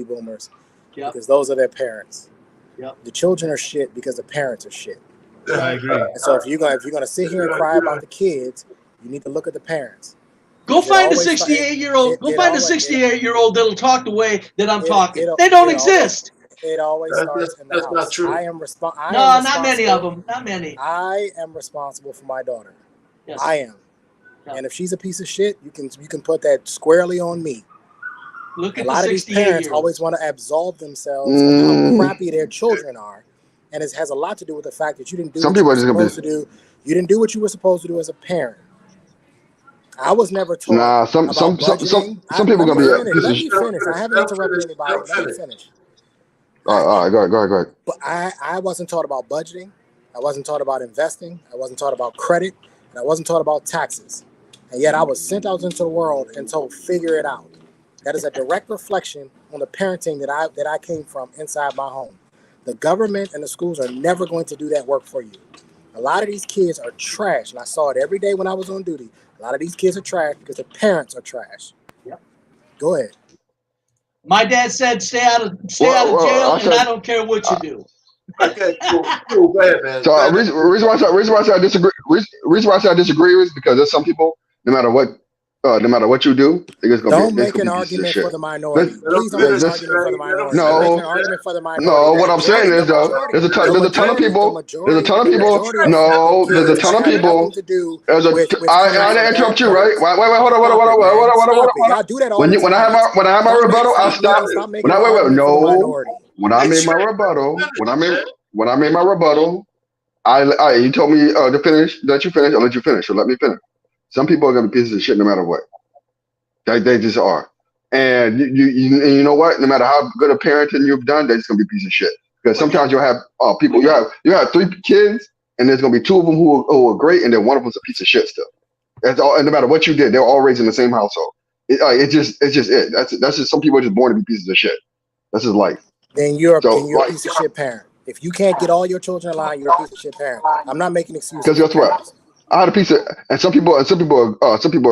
boomers. Yep. Because those are their parents. Yep. The children are shit because the parents are shit. I agree. And so if you're gonna sit here and cry about the kids, you need to look at the parents. Go find a 68-year-old. Go find a 68-year-old that'll talk the way that I'm talking. They don't exist. It always starts in the house. Not true. Not many of them. Not many. I am responsible for my daughter. Yes. I am. Yeah. And if she's a piece of shit, you can put that squarely on me. Look at a lot of these parents always want to absolve themselves of how crappy their children are, and it has a lot to do with the fact that you didn't do what you were supposed to do. You didn't do what you were supposed to do as a parent. I was never told. Nah, some people gonna be. Let me finish. I haven't interrupted anybody. Let me finish. All right, go ahead. But I wasn't taught about budgeting. I wasn't taught about investing. I wasn't taught about credit, and I wasn't taught about taxes. And yet I was sent out into the world and told, figure it out. That is a direct reflection on the parenting that I came from inside my home. The government and the schools are never going to do that work for you. A lot of these kids are trash, and I saw it every day when I was on duty. A lot of these kids are trash because the parents are trash. Yep. Go ahead. My dad said, stay out of jail, and I don't care what you do. Okay, cool. Go ahead, man. So reason why I say I disagree is because there's some people, no matter what you do, don't make an argument for the minority. Please don't make an argument for the minority. No, what I'm saying is though, there's a ton of people. I didn't interrupt you, right? Wait, hold on. When I have my rebuttal, I stop. When I made my rebuttal, you told me to finish. Let you finish. I'll let you finish. So let me finish. Some people are gonna be pieces of shit no matter what. They just are. And you know what? No matter how good a parenting you've done, they're just gonna be pieces of shit. Because sometimes you'll have people. You have 3 kids, and there's gonna be 2 of them who are great, and then one of them's a piece of shit still. That's all. And no matter what you did, they're all raised in the same household. It's just it. That's just some people are just born to be pieces of shit. That's just life. Then you're a piece of shit parent. If you can't get all your children in line, you're a piece of shit parent. I'm not making excuses. Because guess what? I had a piece of, and some people are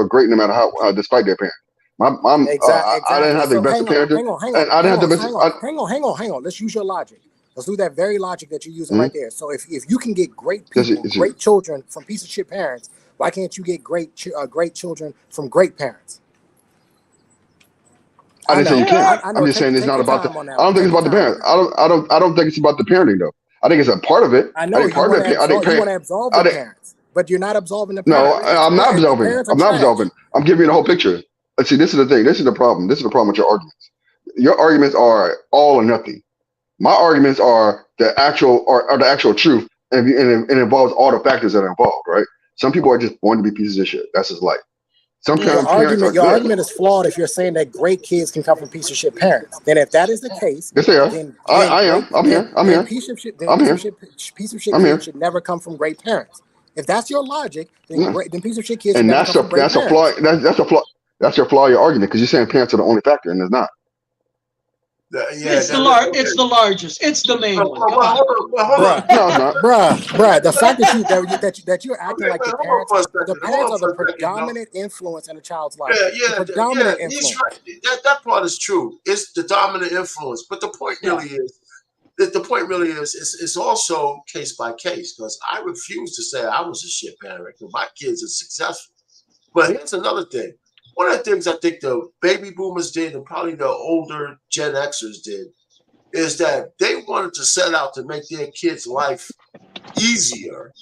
great no matter how, despite their parents. Exactly. I didn't have the best parenting. Hang on. Let's use your logic. Let's do that very logic that you're using right there. So if you can get great people, great children from piece of shit parents, Why can't you get great children from great parents? I didn't say you can't. I'm just saying it's not about the. I don't think it's about the parents. I don't think it's about the parenting though. I think it's a part of it. I know you want to absolve the parents, but you're not absolving the parents. No, I'm not absolving. I'm not absolving. I'm giving you the whole picture. Let's see. This is the thing. This is the problem. This is the problem with your arguments. Your arguments are all or nothing. My arguments are the actual truth, and it involves all the factors that are involved. Right? Some people are just born to be pieces of shit. That's just life. Sometimes your argument is flawed if you're saying that great kids can come from piece of shit parents. Then if that is the case, yes, they are. I am. I'm here. Piece of shit kids should never come from great parents. If that's your logic, then piece of shit kids should never come from great parents. That's a flaw. That's your flaw. Your argument, because you're saying parents are the only factor, and it's not. It's the largest. It's the main one. Come on. Bruh. The fact that you're acting like the parents are the predominant influence in a child's life. The predominant influence. He's right. That part is true. It's the dominant influence. But the point really is, it's also case by case, because I refuse to say I was a shit parent because my kids are successful. But here's another thing. One of the things I think the baby boomers did, and probably the older Gen Xers did, is that they wanted to set out to make their kids' life easier,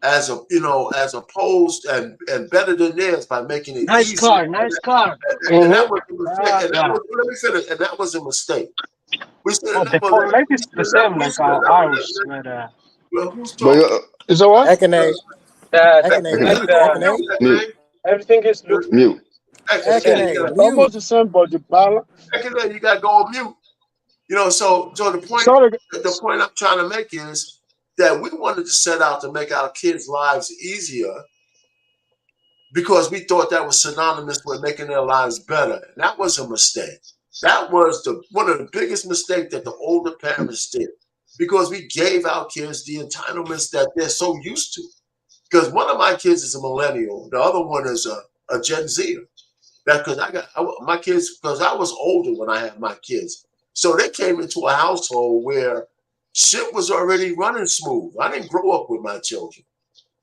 as opposed and better than theirs by making it nice easier. Nice car. And that was a mistake. Let me finish. And that was a mistake. We said maybe it's the same like ours, but well, who's talking? Is that what? Everything is mute. Almost the same, but the balance. You got to go on mute. So the point I'm trying to make is that we wanted to set out to make our kids' lives easier because we thought that was synonymous with making their lives better. And that was a mistake. That was one of the biggest mistakes that the older parents did, because we gave our kids the entitlements that they're so used to. Because one of my kids is a millennial, the other one is a Gen Z. That's because my kids, because I was older when I had my kids. So they came into a household where shit was already running smooth. I didn't grow up with my children.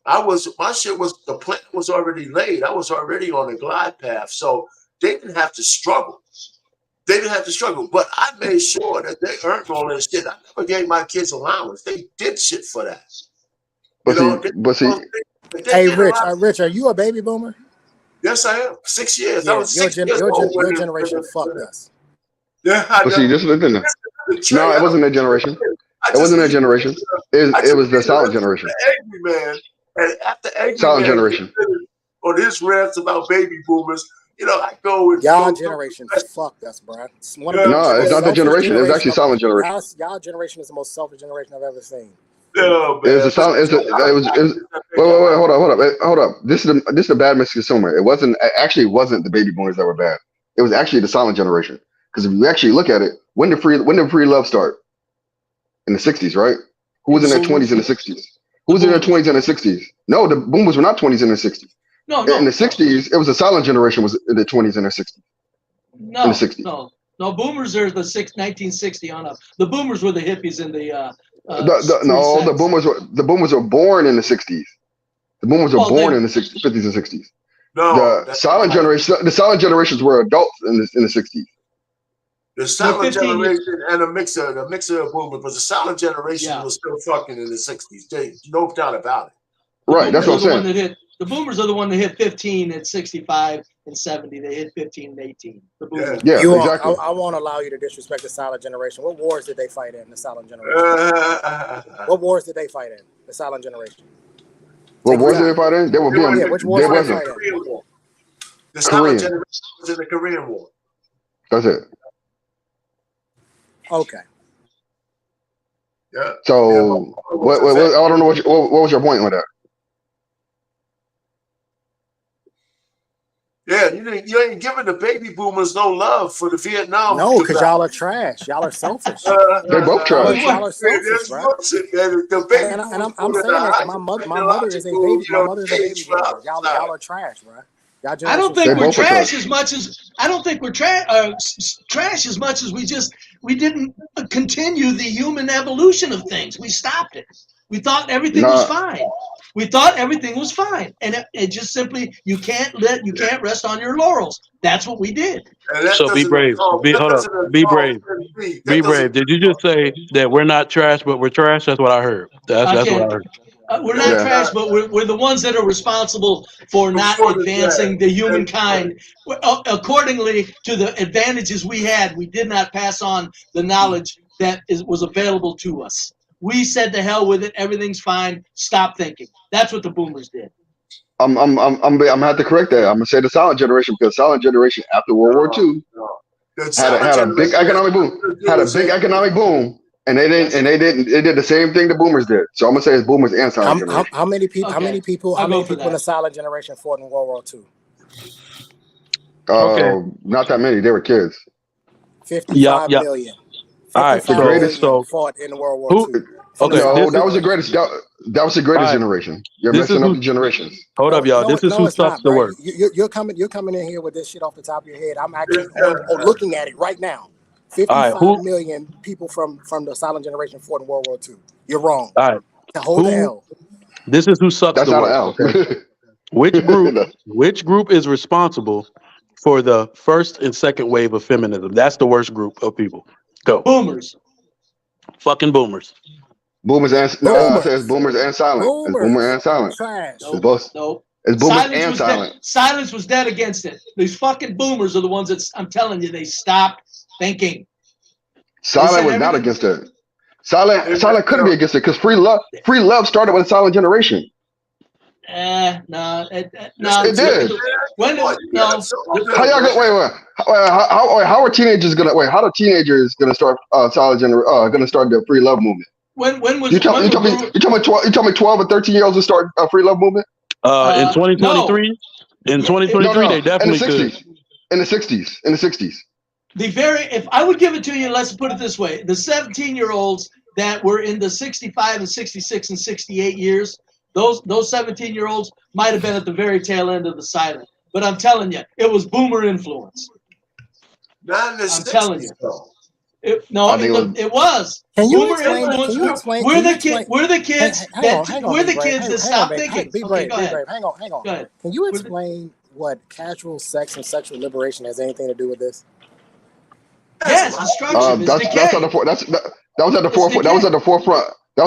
The plan was already laid. I was already on a glide path. So they didn't have to struggle. But I made sure that they earned all that shit. I never gave my kids allowance. They did shit for that. Hey, Rich, are you a baby boomer? Yes, I am. 6 years. Yeah, I was 6 years old. Your generation fucked us. Yeah, this is the thing. No, it wasn't that generation. It wasn't that generation. It was the silent generation. Angry man, and after angry silent man, generation. On his rants about baby boomers, I go with y'all generation fucked us, bro. No, it's not the generation. It was actually silent generation. Y'all generation is the most selfish generation I've ever seen. No, man. Wait, hold up. This is a bad misconsumer. It wasn't the baby boomers that were bad. It was actually the silent generation. Because if you actually look at it, when did free love start? In the 60s, right? Who was in their 20s in the 60s? Who was in their 20s in the 60s? No, the boomers were not 20s in the 60s. No. In the 60s, it was the silent generation was in the 20s and the 60s. No, in the 60s. No, boomers are the 1960 on up. The boomers were the hippies in the the boomers were born in the 60s. The boomers were born in the 50s and 60s. No, the silent generations were adults in the 60s. The silent generation and the mixer of boomers, but the silent generation was still fucking in the 60s. No doubt about it. Right, that's what I'm saying. The boomers are the one that hit 15 at 65 and 70. They hit 15 and 18. The boomers. Yeah, exactly. I won't allow you to disrespect the silent generation. What wars did they fight in, the silent generation? What wars did they fight in, the silent generation? What wars did they fight in? They were being. Which wars did they fight in? The silent generation was in the Korean War. That's it. Okay. Yeah. So, what I don't know what was your point with that? Yeah, you ain't giving the baby boomers no love for the Vietnam. No, because y'all are trash. Y'all are selfish. They're both trash. Y'all are selfish, right? And I'm saying that my mother is a baby. My mother is a baby boomer. Y'all are trash, bro. I don't think we're trash as much as trash as much as we didn't continue the human evolution of things. We stopped it. We thought everything was fine. We thought everything was fine, and it just simply you can't rest on your laurels. That's what we did. So be brave. Be brave. Be brave. Did you just say that we're not trash, but we're trash? That's what I heard. That's what I heard. We're not trash, but we're the ones that are responsible for not advancing the humankind. Accordingly to the advantages we had, we did not pass on the knowledge that was available to us. We said to hell with it. Everything's fine. Stop thinking. That's what the boomers did. I'm gonna have to correct that. I'm gonna say the silent generation, because silent generation after World War II had a big economic boom. And they did the same thing the boomers did. So I'm gonna say it's boomers and silent generation. How many people in the silent generation fought in World War II? Not that many. They were kids. 55 million. All right, the greatest fought in World War II. No, that was the greatest. That was the greatest generation. You're messing up the generations. Hold up, y'all. This is who sucks the word. You're coming in here with this shit off the top of your head. I'm actually looking at it right now. 55 million people from the silent generation fought in World War II. You're wrong. All right. Hold the L. This is who sucks the word. Okay? Which group is responsible for the first and second wave of feminism? That's the worst group of people. Go. Boomers. Fucking boomers. Boomers and it's boomers and silent. It's boomer and silent. Trash. It's both. Nope. It's boomers and silent. Silence was dead against it. These fucking boomers are the ones that I'm telling you, they stopped thinking. Silent was not against it. Silent couldn't be against it because free love started with a silent generation. No. It did. How y'all go? How are teenagers gonna wait? How are teenagers gonna start gonna start the free love movement? When was you tell me 12 or 13 year olds to start a free love movement? In 2023, in 2023, they definitely could. In the 60s. If I would give it to you, let's put it this way: the 17-year-olds that were in the 65 and 66 and 68 years, those 17-year-olds might have been at the very tail end of the silent. But I'm telling you, it was boomer influence. Not in the 60s, telling you. though. It was. Can you explain? We're the kids that stop thinking. Be brave. Hang on. Go ahead. Can you explain what casual sex and sexual liberation has anything to do with this? Yes, destruction. That was at the forefront. That was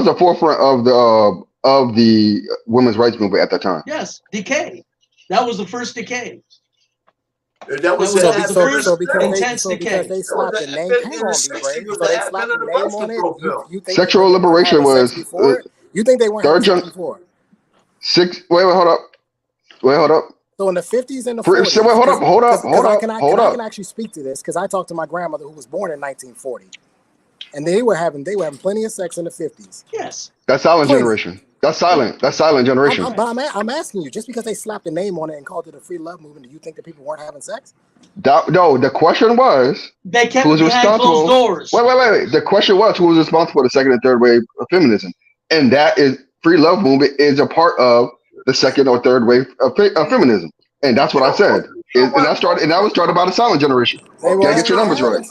the forefront of the women's rights movement at that time. Yes, decay. That was the first decay. That was the first intense decay. Because they slapped the name. Hang on, be brave. So they slapped the name on it. You think sexual liberation was. You think they weren't having sex before? Wait, hold up. So in the 50s and the 40s. Hold up. I can actually speak to this because I talked to my grandmother who was born in 1940, and they were having plenty of sex in the 50s. Yes. That's silent generation. That's silent generation. I'm asking you, just because they slapped a name on it and called it a free love movement, do you think that people weren't having sex? No, the question was they kept behind closed doors. Wait. The question was who was responsible for the second and third wave of feminism, and that is free love movement is a part of the second or third wave of feminism, and that's what I said. And that was started by the silent generation. Gotta get your numbers right.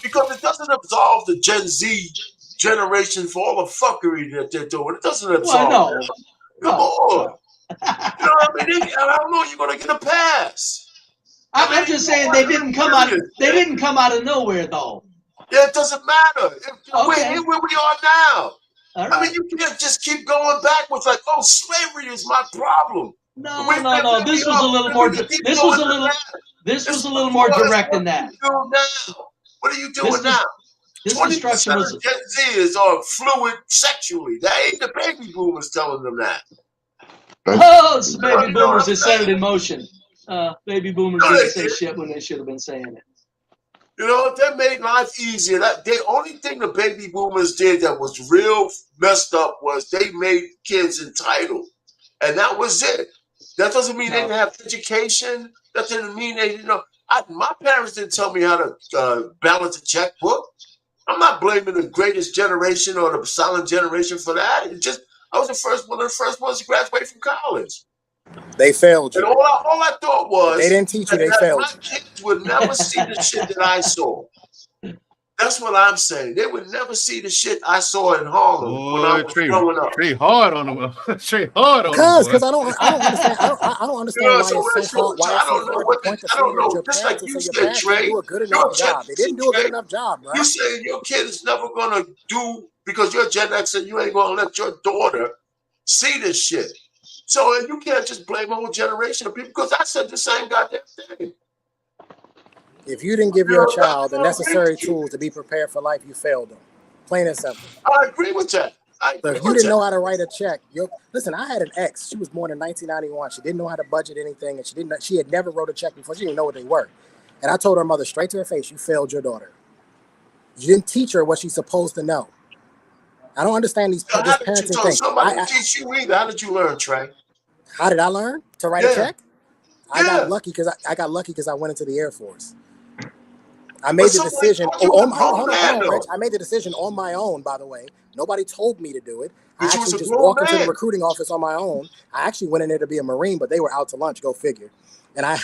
Because it doesn't absolve the Gen Z generation for all the fuckery that they're doing. It doesn't absolve them. Come on. You know what I mean? I don't know. You're gonna get a pass. I'm just saying they didn't come out. They didn't come out of nowhere, though. Yeah, it doesn't matter. We're where we are now. Right. I mean, you can't just keep going back with like, oh, slavery is my problem. No. This was a little more. This was a little more direct than that. What are you doing now? This destruction was. Gen Z are fluid sexually. That ain't the baby boomers telling them that. Oh, it's the baby boomers that set it in motion. Baby boomers didn't say shit when they should have been saying it. You know, that made life easier. The only thing the baby boomers did that was real messed up was they made kids entitled. And that was it. That doesn't mean they didn't have education. That didn't mean they didn't know. My parents didn't tell me how to balance a checkbook. I'm not blaming the greatest generation or the silent generation for that. It's just I was one of the first ones to graduate from college. They failed you. And all I thought was they didn't teach you. They failed. My kids would never see the shit that I saw. That's what I'm saying. They would never see the shit I saw in Harlem when I was growing up. Trey hard on them. Trey hard on Because I don't understand. I don't understand why so it's so hard. Why I it's so don't know hard to what point the I don't finger at know. your Just like parents and you say your said, parents didn't Trey, do a good enough job. They didn't do a Trey, good enough job, bro. You saying your kid is never gonna do because you're a Gen Xer, you ain't gonna let your daughter see this shit. So you can't just blame a whole generation of people because I said the same goddamn thing. If you didn't give your child the necessary tools to be prepared for life, you failed them. Plain and simple. I agree with that. So if you didn't know how to write a check, listen, I had an ex. She was born in 1991. She didn't know how to budget anything, and she had never wrote a check before. She didn't even know what they were. And I told her mother straight to her face, you failed your daughter. You didn't teach her what she's supposed to know. I don't understand this parenting thing. Somebody teach you either. How did you learn, Trey? How did I learn to write a check? I got lucky because I went into the Air Force. I made the decision. Hold on, Rich. I made the decision on my own, by the way. Nobody told me to do it. I actually just walked into the recruiting office on my own. I actually went in there to be a Marine, but they were out to lunch. Go figure. And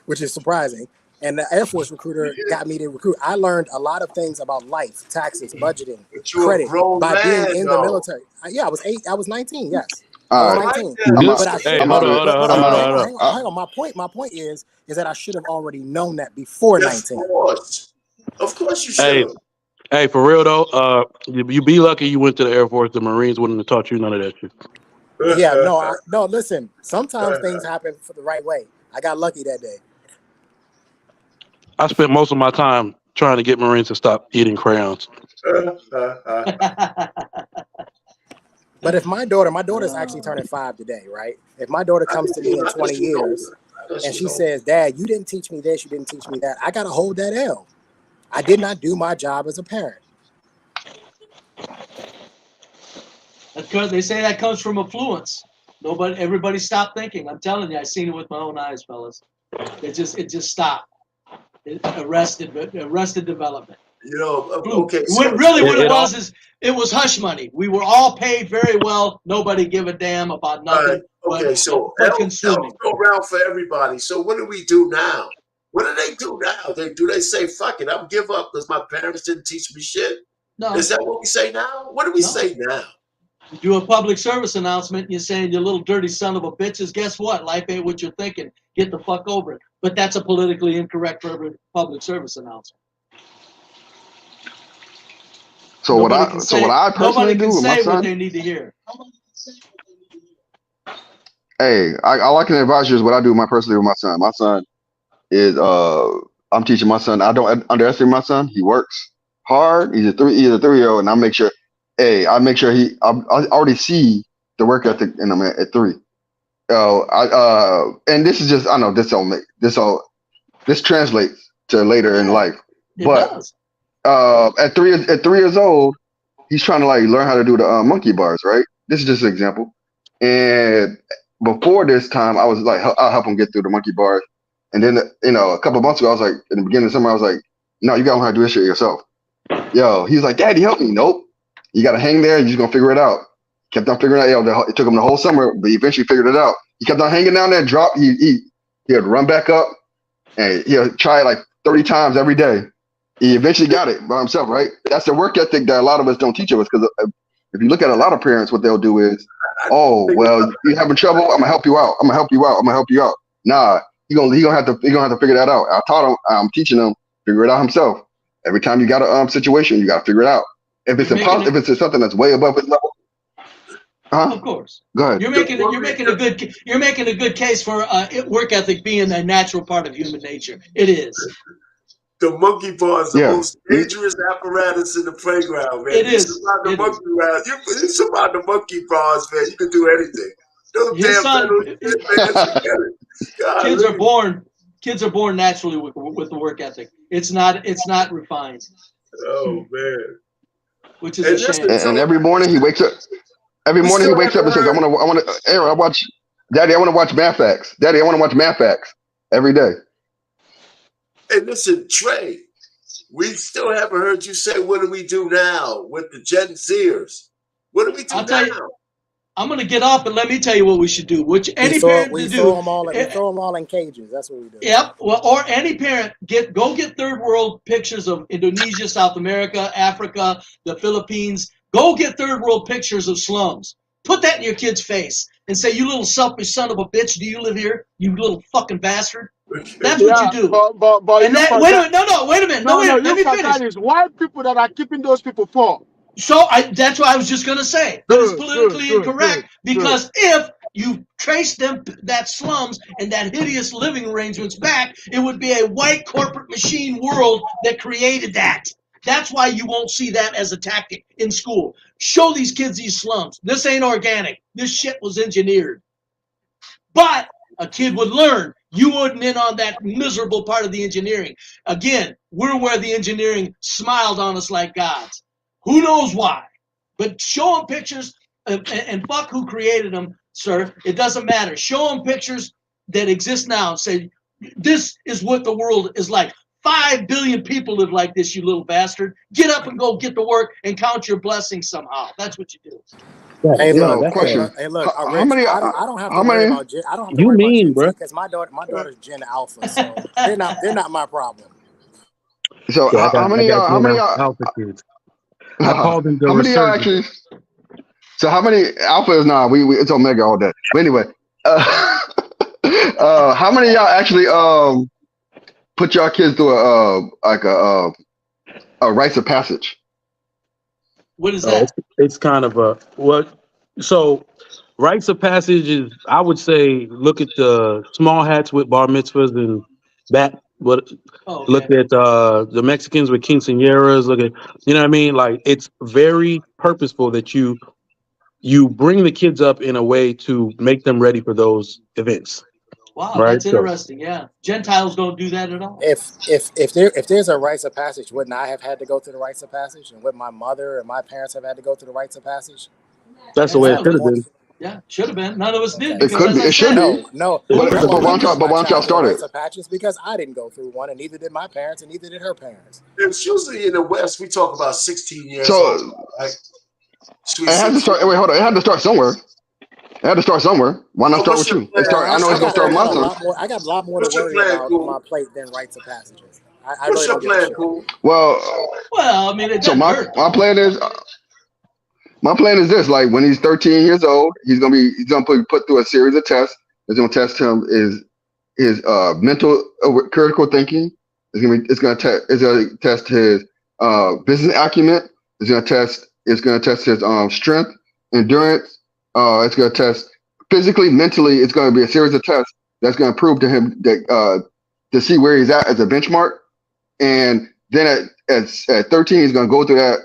which is surprising. And the Air Force recruiter got me to recruit. I learned a lot of things about life, taxes, budgeting, credit by being in the military. I was 8. I was 19. Yes. I was 19. Hang on. My point is that I should have already known that before 19. Of course you should. Hey, for real though, you be lucky you went to the Air Force. The Marines wouldn't have taught you none of that shit. Yeah, no. Listen, sometimes things happen for the right way. I got lucky that day. I spent most of my time trying to get Marines to stop eating crayons. But if my daughter's actually turning 5 today, right? If my daughter comes to me in 20 years and she says, Dad, you didn't teach me this, you didn't teach me that, I got to hold that L. I did not do my job as a parent. They say that comes from affluence. Everybody stopped thinking. I'm telling you, I seen it with my own eyes, fellas. It just stopped. It arrested development. Okay. It was hush money. We were all paid very well. Nobody give a damn about nothing. But consuming. Go around for everybody. So what do we do now? What do they do now? Do they say, fuck it, I'll give up because my parents didn't teach me shit? No. Is that what we say now? What do we say now? You do a public service announcement, you're saying, you little dirty son of a bitches, guess what? Life ain't what you're thinking. Get the fuck over it. But that's a politically incorrect public service announcement. So what I personally do with my son, what they need to hear. Hey, all I can advise you is what I do personally with my son. My son is I'm teaching my son. I don't underestimate my son. He works hard. He's a 3-year-old, and I make sure I already see the work ethic in him at 3. And this is just, I know this translates to later in life. But at 3 years old, he's trying to learn how to do the monkey bars, right? This is just an example. And before this time, I was I'll help him get through the monkey bars. And then, a couple of months ago, I was like, in the beginning of summer, I was like, no, you got to learn how to do this shit yourself. He was like, Daddy, help me. Nope. You got to hang there and you're just going to figure it out. Kept on figuring it out. It took him the whole summer, but he eventually figured it out. He kept on hanging down there, drop. He'd run back up and he'll try it 30 times every day. He eventually got it by himself, right? That's the work ethic that a lot of us don't teach us, because if you look at a lot of parents, what they'll do is, oh, well, you're having trouble, I'm gonna help you out. I'm gonna help you out. Nah, he gonna have to figure that out. I'm teaching him, figure it out himself. Every time you got a situation, you gotta figure it out. If it's something that's way above his level. Of course. Go ahead. You're making a good case for work ethic being a natural part of human nature. It is. The monkey bar is the most dangerous apparatus in the playground, man. It is. You survive the monkey bars, man. You can do anything. Kids are born naturally with the work ethic. It's not refined. Oh man. Which is a shame. And every morning he wakes up. Every morning he wakes up and says, Aaron, I want to watch Math Facts. Daddy, I want to watch Math Facts every day. Hey, listen, Trey, we still haven't heard you say, what do we do now with the Gen Zers? What do we do now? I'm gonna get up and let me tell you what we should do. Which any parent we to throw do. them all. We throw them all in cages. That's what we do. Yep. Well, or any parent go get third world pictures of Indonesia, South America, Africa, the Philippines. Go get third world pictures of slums. Put that in your kid's face and say, "You little selfish son of a bitch, do you live here? You little fucking bastard." That's what you do. But and that, wait a minute. No, wait a minute. No, wait a minute. Let me finish. That is white people that are keeping those people for. So that's what I was just going to say. That is politically incorrect because if you trace that slums and that hideous living arrangements back, it would be a white corporate machine world that created that. That's why you won't see that as a tactic in school. Show these kids these slums. This ain't organic. This shit was engineered. But a kid would learn. You wouldn't in on that miserable part of the engineering. Again, we're where the engineering smiled on us like gods. Who knows why? But show them pictures and fuck who created them, sir. It doesn't matter. Show them pictures that exist now and say, this is what the world is like. 5 billion people live like this, you little bastard. Get up and go get to work and count your blessings somehow. That's what you do. Hey, look, question. Hey, look. How many? I don't have to worry about Gen. I don't have to worry about Gen Z because my daughter's Gen Alpha, so they're not my problem. So how many alpha kids? I called them. How many y'all actually? So how many alphas? Nah, we it's Omega all day. But anyway, how many y'all actually put your kids through a rites of passage? What is that? It's kind of a so rites of passage is, I would say, look at the small hats with bar mitzvahs and that. Look at the Mexicans with quinceañeras. Look at, you know what I mean? Like, it's very purposeful that you bring the kids up in a way to make them ready for those events. Wow, right? that's interesting. Yeah, Gentiles don't do that at all. If there's a rites of passage, wouldn't I have had to go through the rites of passage? And would my mother and my parents have had to go through the rites of passage? That's the way it should have been. Yeah, should have been. None of us did. It could be. It should be. No. But why don't y'all start it? Because I didn't go through one, and neither did my parents, and neither did her parents. It's usually in the West. We talk about 16 years old. Right? It had to start. Wait, hold on. It had to start somewhere. It had to start somewhere. Why not start with you? I know it's gonna start with my son. I got a lot more to worry about on my plate than rites of passages. What's your plan, Cool? Well, I mean, so my plan is. My plan is this: like when he's 13 years old, he's gonna be put through a series of tests. It's gonna test him his mental critical thinking. It's gonna test his business acumen. It's gonna test his strength, endurance. It's gonna test physically, mentally. It's gonna be a series of tests that's gonna prove to him that to see where he's at as a benchmark. And then at 13, he's gonna go through that.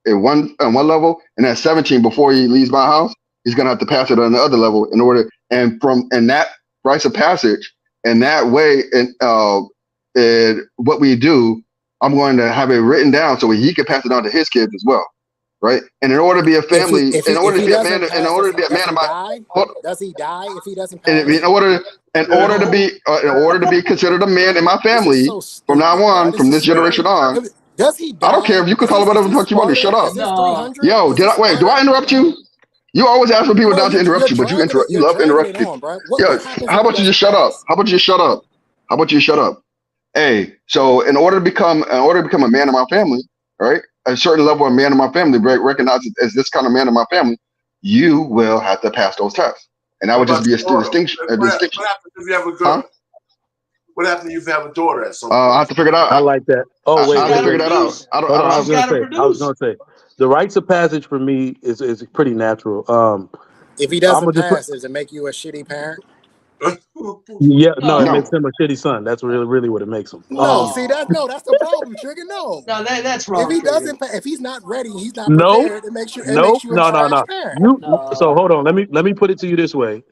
At one level, and at 17, before he leaves my house, he's gonna have to pass it on the other level in order. And that rites of passage, and that way, and what we do, I'm going to have it written down so he can pass it on to his kids as well, right? And in order to be a family, in order to be a man of my, does he die if he doesn't pass? In order to be considered a man in my family from now on, from this generation on. Does he die? I don't care if you can call it whatever the fuck you want to. Shut up. No. Yo, do I interrupt you? You always ask for people not to interrupt you, but you interrupt. You love interrupting people. Yo, how about you just shut up? How about you shut up? Hey, so in order to become a man of my family, right? A certain level of man of my family, recognized as this kind of man of my family, you will have to pass those tests, and that would just be a distinction. What happens if you have a girl? What happens if you have a daughter at some point? I have to figure it out. I like that. Oh, wait. I have to figure that out. I was going to say, the rites of passage for me is pretty natural. If he doesn't pass, does it make you a shitty parent? Yeah, no, it makes him a shitty son. That's really what it makes him. No, that's the problem, Trigger. No, that's wrong. If he's not ready, he's not prepared. It makes you a trash parent. So hold on. Let me put it to you this way.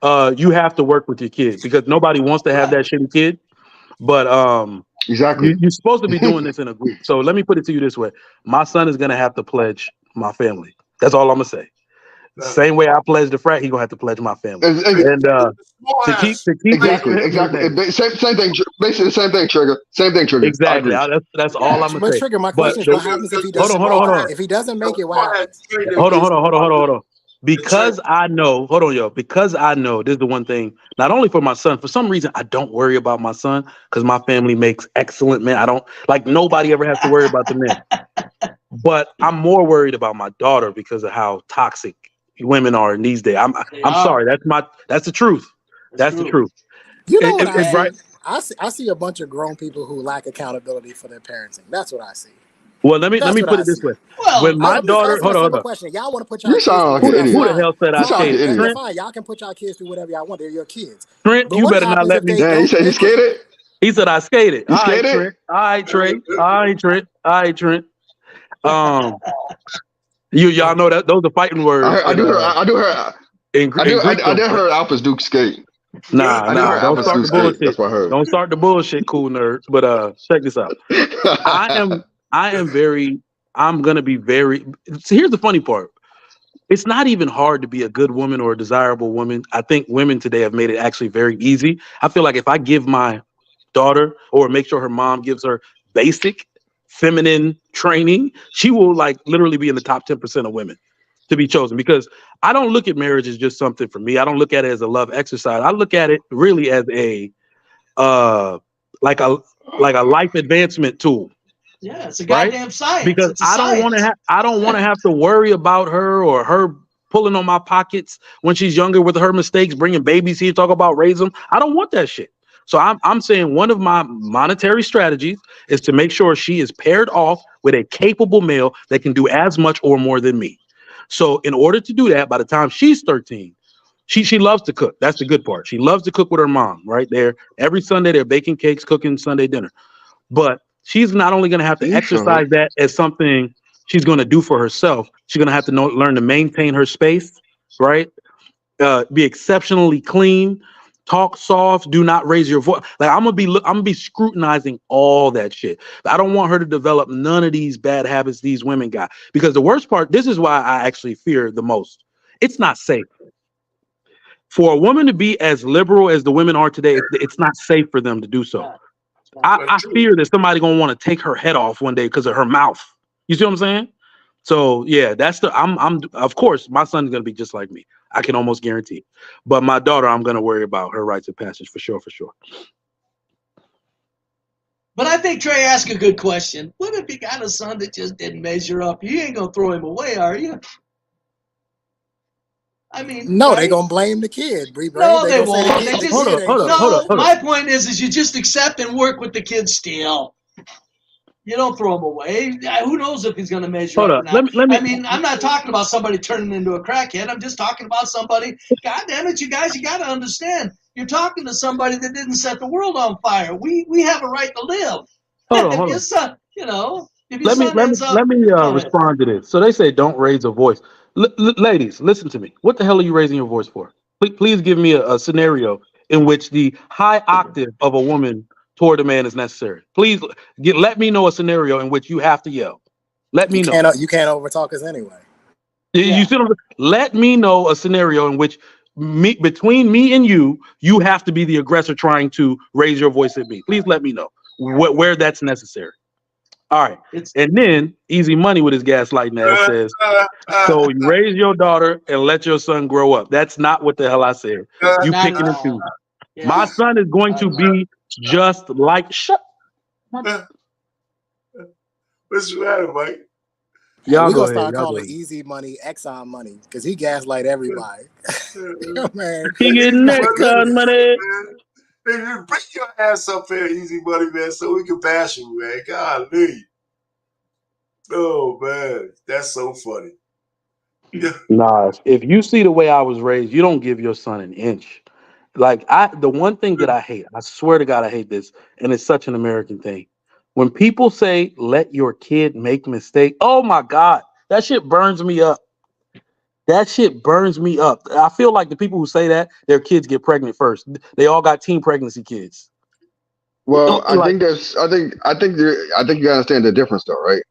You have to work with your kid because nobody wants to have that shitty kid. But exactly, you're supposed to be doing this in a group. So let me put it to you this way: my son is gonna have to pledge my family. That's all I'm gonna say. Same way I pledged the frat, he's gonna have to pledge my family. And to keep exactly. Same thing. Basically, the same thing. Trigger. Exactly. That's all I'm gonna say. Trigger, my question is, what happens if he doesn't? Hold on. If he doesn't make it, what happens? Hold on. because I know, hold on, yo, because I know this is the one thing, not only for my son, for some reason, I don't worry about my son because my family makes excellent men. I don't like nobody ever has to worry about the men. But I'm more worried about my daughter because of how toxic women are in these days. I'm sorry. That's the truth. That's the truth. You know what I see? Right? I see a bunch of grown people who lack accountability for their parenting. That's what I see. Well, let me put it this way. Well, when my daughter, hold on. Question. Y'all want to put y'all kids through who the hell said I skated? Trent? Fine. Y'all can put y'all kids through whatever y'all want. They're your kids. Trent, you better not let me. He said he skated. He said I skated. You skated? Trent. All right, Trent. Trent. Y'all know that those are fighting words. I do heard Alphas do skate. Nah. Don't start the bullshit. That's what I heard. Don't start the bullshit, cool nerd. But check this out. I'm gonna be very. So here's the funny part. It's not even hard to be a good woman or a desirable woman. I think women today have made it actually very easy. I feel like if I give my daughter or make sure her mom gives her basic feminine training, she will like literally be in the top 10% of women to be chosen, because I don't look at marriage as just something for me. I don't look at it as a love exercise. I look at it really as a like a life advancement tool. Yeah, it's a goddamn science. Because I don't want to have to worry about her or her pulling on my pockets when she's younger with her mistakes, bringing babies here, talk about raise them. I don't want that shit. So I'm saying one of my monetary strategies is to make sure she is paired off with a capable male that can do as much or more than me. So in order to do that, by the time she's 13, she loves to cook. That's the good part. She loves to cook with her mom right there. Every Sunday they're baking cakes, cooking Sunday dinner. But she's not only going to have to exercise that as something she's going to do for herself. She's going to have to learn to maintain her space, right? Be exceptionally clean. Talk soft. Do not raise your voice. Like I'm gonna be scrutinizing all that shit. I don't want her to develop none of these bad habits these women got. Because the worst part, this is why I actually fear the most. It's not safe for a woman to be as liberal as the women are today. It's not safe for them to do so. I fear that somebody gonna want to take her head off one day because of her mouth. You see what I'm saying? So yeah, that's I'm of course my son's gonna be just like me. I can almost guarantee. But my daughter, I'm gonna worry about her rites of passage for sure. But I think Trey asked a good question. What if you got a son that just didn't measure up? You ain't gonna throw him away, are you? I mean, no, they're gonna blame the kid. No, they won't. Hold up. My point is you just accept and work with the kid still. You don't throw him away. Who knows if he's going to measure up or not? I mean, I'm not talking about somebody turning into a crackhead. I'm just talking about somebody. God damn it, you guys, you got to understand. You're talking to somebody that didn't set the world on fire. We have a right to live. Hold on. Son, you know. Let me respond to this. So they say don't raise a voice. Ladies, listen to me. What the hell are you raising your voice for? Please give me a scenario in which the high octave of a woman toward a man is necessary. Please let me know a scenario in which you have to yell. Let me know. You can't overtalk us anyway. You see what I'm saying? Let me know a scenario in which between me and you have to be the aggressor trying to raise your voice at me. Please let me know where that's necessary. All right. And then Easy Money with his gaslighting ass says, so you raise your daughter and let your son grow up. That's not what the hell I said. You picking and choosing. Yeah. My son is going to be just like What's the matter, Mike? We're gonna start calling Easy Money Exxon Money because he gaslight everybody. Man, he getting Exxon money. Man, bring your ass up here, Easy Money, man, so we can bash you, man. Golly. Oh man, that's so funny. Nah, if you see the way I was raised, you don't give your son an inch. Like the one thing that I hate, I swear to God, I hate this, and it's such an American thing. When people say, let your kid make mistakes, oh my God, that shit burns me up. That shit burns me up. I feel like the people who say that, their kids get pregnant first. They all got teen pregnancy kids. Well, I think you gotta understand the difference though, right?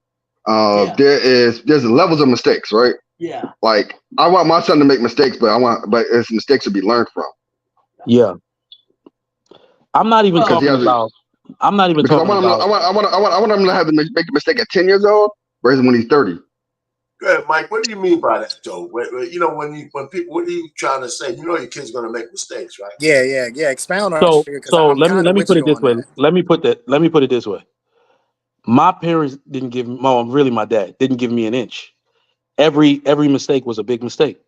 There's levels of mistakes, right? Yeah. Like I want my son to make mistakes, but his mistakes to be learned from. Yeah. I'm not even talking about. I want him to have to make a mistake at 10 years old versus when he's 30. Go ahead, Mike. What do you mean by that, though? You know, when people, what are you trying to say? You know, your kid's gonna make mistakes, right? Yeah. Expound on So it, because so I'm let kind of me with put it you this on way. that. Let me put it this way. My parents didn't give me, well, really my dad didn't give me an inch. Every mistake was a big mistake.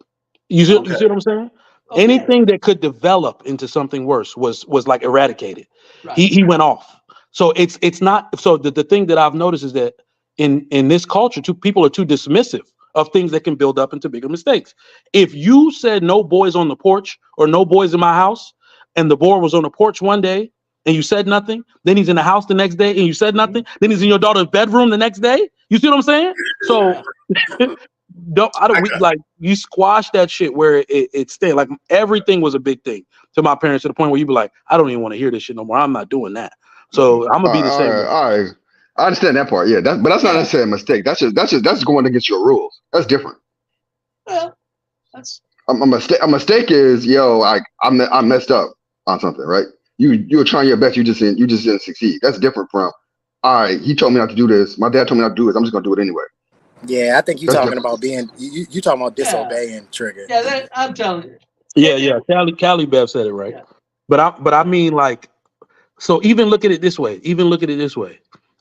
You see what I'm saying? Okay. Anything that could develop into something worse was like eradicated. Right. He went off. So it's not, so the thing that I've noticed is that in this culture, people are too dismissive of things that can build up into bigger mistakes. If you said no boys on the porch or no boys in my house, and the boy was on the porch one day and you said nothing, then he's in the house the next day and you said nothing, then he's in your daughter's bedroom the next day. You see what I'm saying? So you squash that shit where it stay. Like everything was a big thing to my parents, to the point where you be like, I don't even want to hear this shit no more. I'm not doing that. So I'm gonna be the same. All right. I understand that part. Yeah, but that's not necessarily a mistake. That's going against your rules. That's different. Well, that's A mistake is, I messed up on something, right? You were trying your best. You just didn't succeed. That's different from, all right, he told me not to do this. My dad told me not to do this. I'm just gonna do it anyway. Yeah, I think you're That's talking different. about you talking about disobeying, Trigger. Yeah, I'm telling you. Yeah. Callie Bev said it right. Yeah. But I mean, like, so even look at it this way.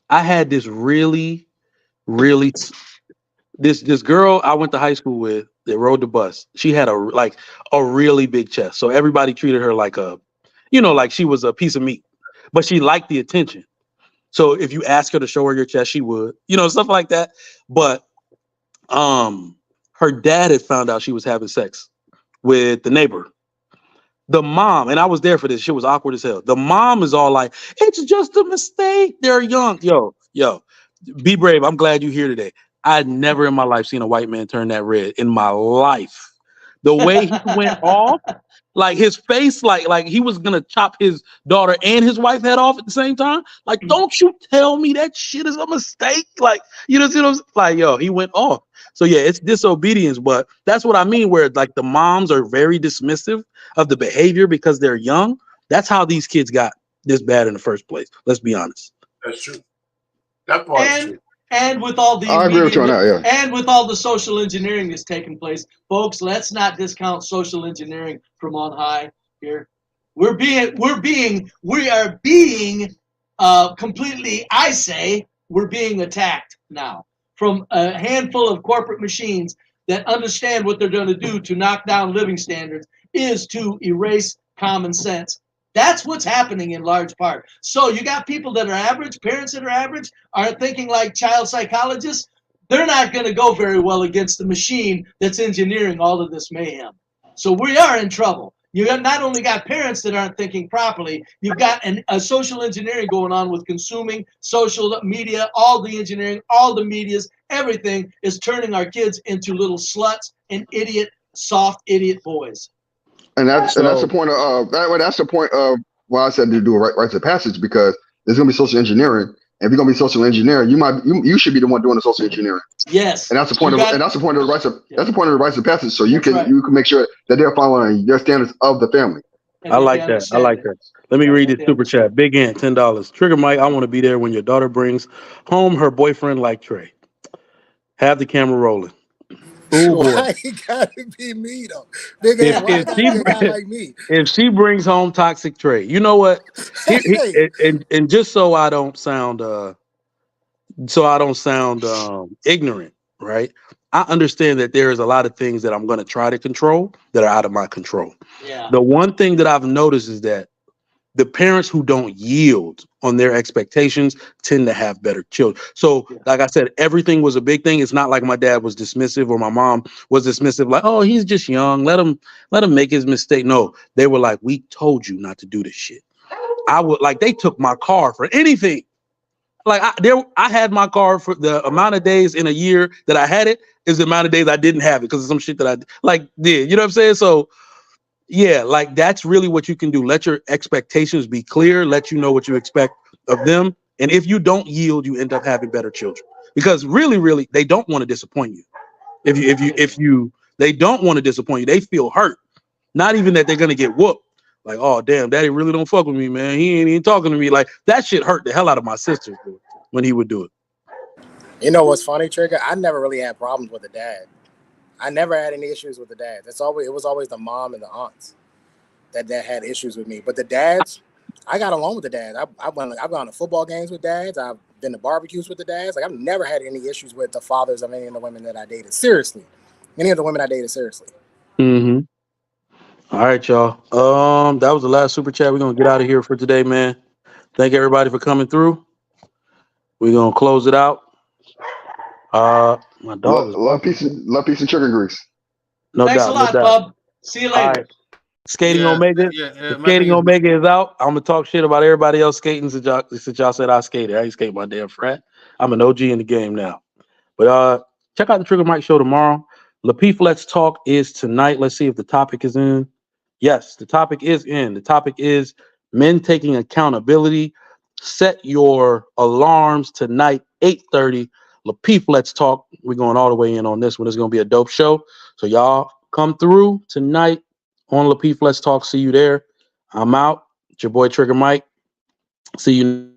I had this really this girl I went to high school with that rode the bus. She had a really big chest. So everybody treated her like like she was a piece of meat. But she liked the attention. So if you ask her to show her your chest, she would. Stuff like that. But her dad had found out she was having sex with the neighbor. The mom, and I was there for this, shit was awkward as hell. The mom is all like, it's just a mistake. They're young. Yo, be brave. I'm glad you're here today. I'd never in my life seen a white man turn that red in my life. The way he went off, like his face, like he was gonna chop his daughter and his wife head off at the same time. Like, don't you tell me that shit is a mistake. Like, see what I'm like, yo, he went off. So yeah, it's disobedience, but that's what I mean, where like the moms are very dismissive of the behavior because they're young. That's how these kids got this bad in the first place. Let's be honest. That's true. That part is true. And with all the I agree with you on that, yeah. And with all the social engineering that's taking place, folks, let's not discount social engineering from on high here. We are being completely, I say, we're being attacked now from a handful of corporate machines that understand what they're going to do to knock down living standards is to erase common sense. That's what's happening in large part. So you got people that are average, parents that are average, are thinking like child psychologists. They're not going to go very well against the machine that's engineering all of this mayhem. So we are in trouble. You have not only got parents that aren't thinking properly, you've got a social engineering going on with consuming social media, all the engineering, all the medias, everything is turning our kids into little sluts and soft idiot boys. And that's the point of that's the point of why I said to do a rites of passage, because there's gonna be social engineering. And if you're gonna be social engineering, you should be the one doing the social engineering. Yes. And that's the point of the rites of passage. So you can make sure that they're following your standards of the family. I like that. Let me read this super chat. Big Ant, $10. Trigger Mike, I want to be there when your daughter brings home her boyfriend like Trey. Have the camera rolling. Ooh, why he gotta be me though? Nigga, why gotta be a guy like me? If she brings home toxic Trey, you know what? And just so I don't sound ignorant, right? I understand that there is a lot of things that I'm going to try to control that are out of my control. Yeah. The one thing that I've noticed is that the parents who don't yield on their expectations tend to have better children. So, like I said, everything was a big thing. It's not like my dad was dismissive or my mom was dismissive, like, oh, he's just young. Let him make his mistake. No, they were like, we told you not to do this shit. They took my car for anything. Like I had my car for the amount of days in a year that I had it is the amount of days I didn't have it because of some shit that I did. You know what I'm saying? So yeah, like that's really what you can do. Let your expectations be clear. Let you know what you expect of them. And if you don't yield, you end up having better children because really, they don't want to disappoint you. They don't want to disappoint you. They feel hurt. Not even that they're going to get whooped. Like, oh, damn, daddy really don't fuck with me, man. He ain't even talking to me. Like that shit hurt the hell out of my sister when he would do it. You know what's funny, Trigger? I never really had problems with the dad. I never had any issues with the dad. It was always the mom and the aunts that had issues with me. But the dads, I got along with the dads. I've gone to football games with dads. I've been to barbecues with the dads. Like, I've never had any issues with the fathers of any of the women that I dated. Seriously. Any of the women I dated, seriously. Mm-hmm. All right, y'all. That was the last super chat. We're gonna get out of here for today, man. Thank everybody for coming through. We're gonna close it out. My dog is love peace and trigger grease. No Thanks doubt, a lot, no doubt. bub. See you All later. right. Skating Yeah, Omega. yeah, my Skating thing is, Omega is out. I'm gonna talk shit about everybody else skating since y'all said I skated. I ain't skate my damn frat. I'm an OG in the game now. But check out the Trigger Mike show tomorrow. Lapeef Let's Talk is tonight. Let's see if the topic is in. Yes, the topic is in. The topic is men taking accountability. Set your alarms tonight, 8:30. Lapeef Let's Talk. We're going all the way in on this one. It's gonna be a dope show. So y'all come through tonight on Lapeef Let's Talk. See you there. I'm out. It's your boy Trigger Mike. See you.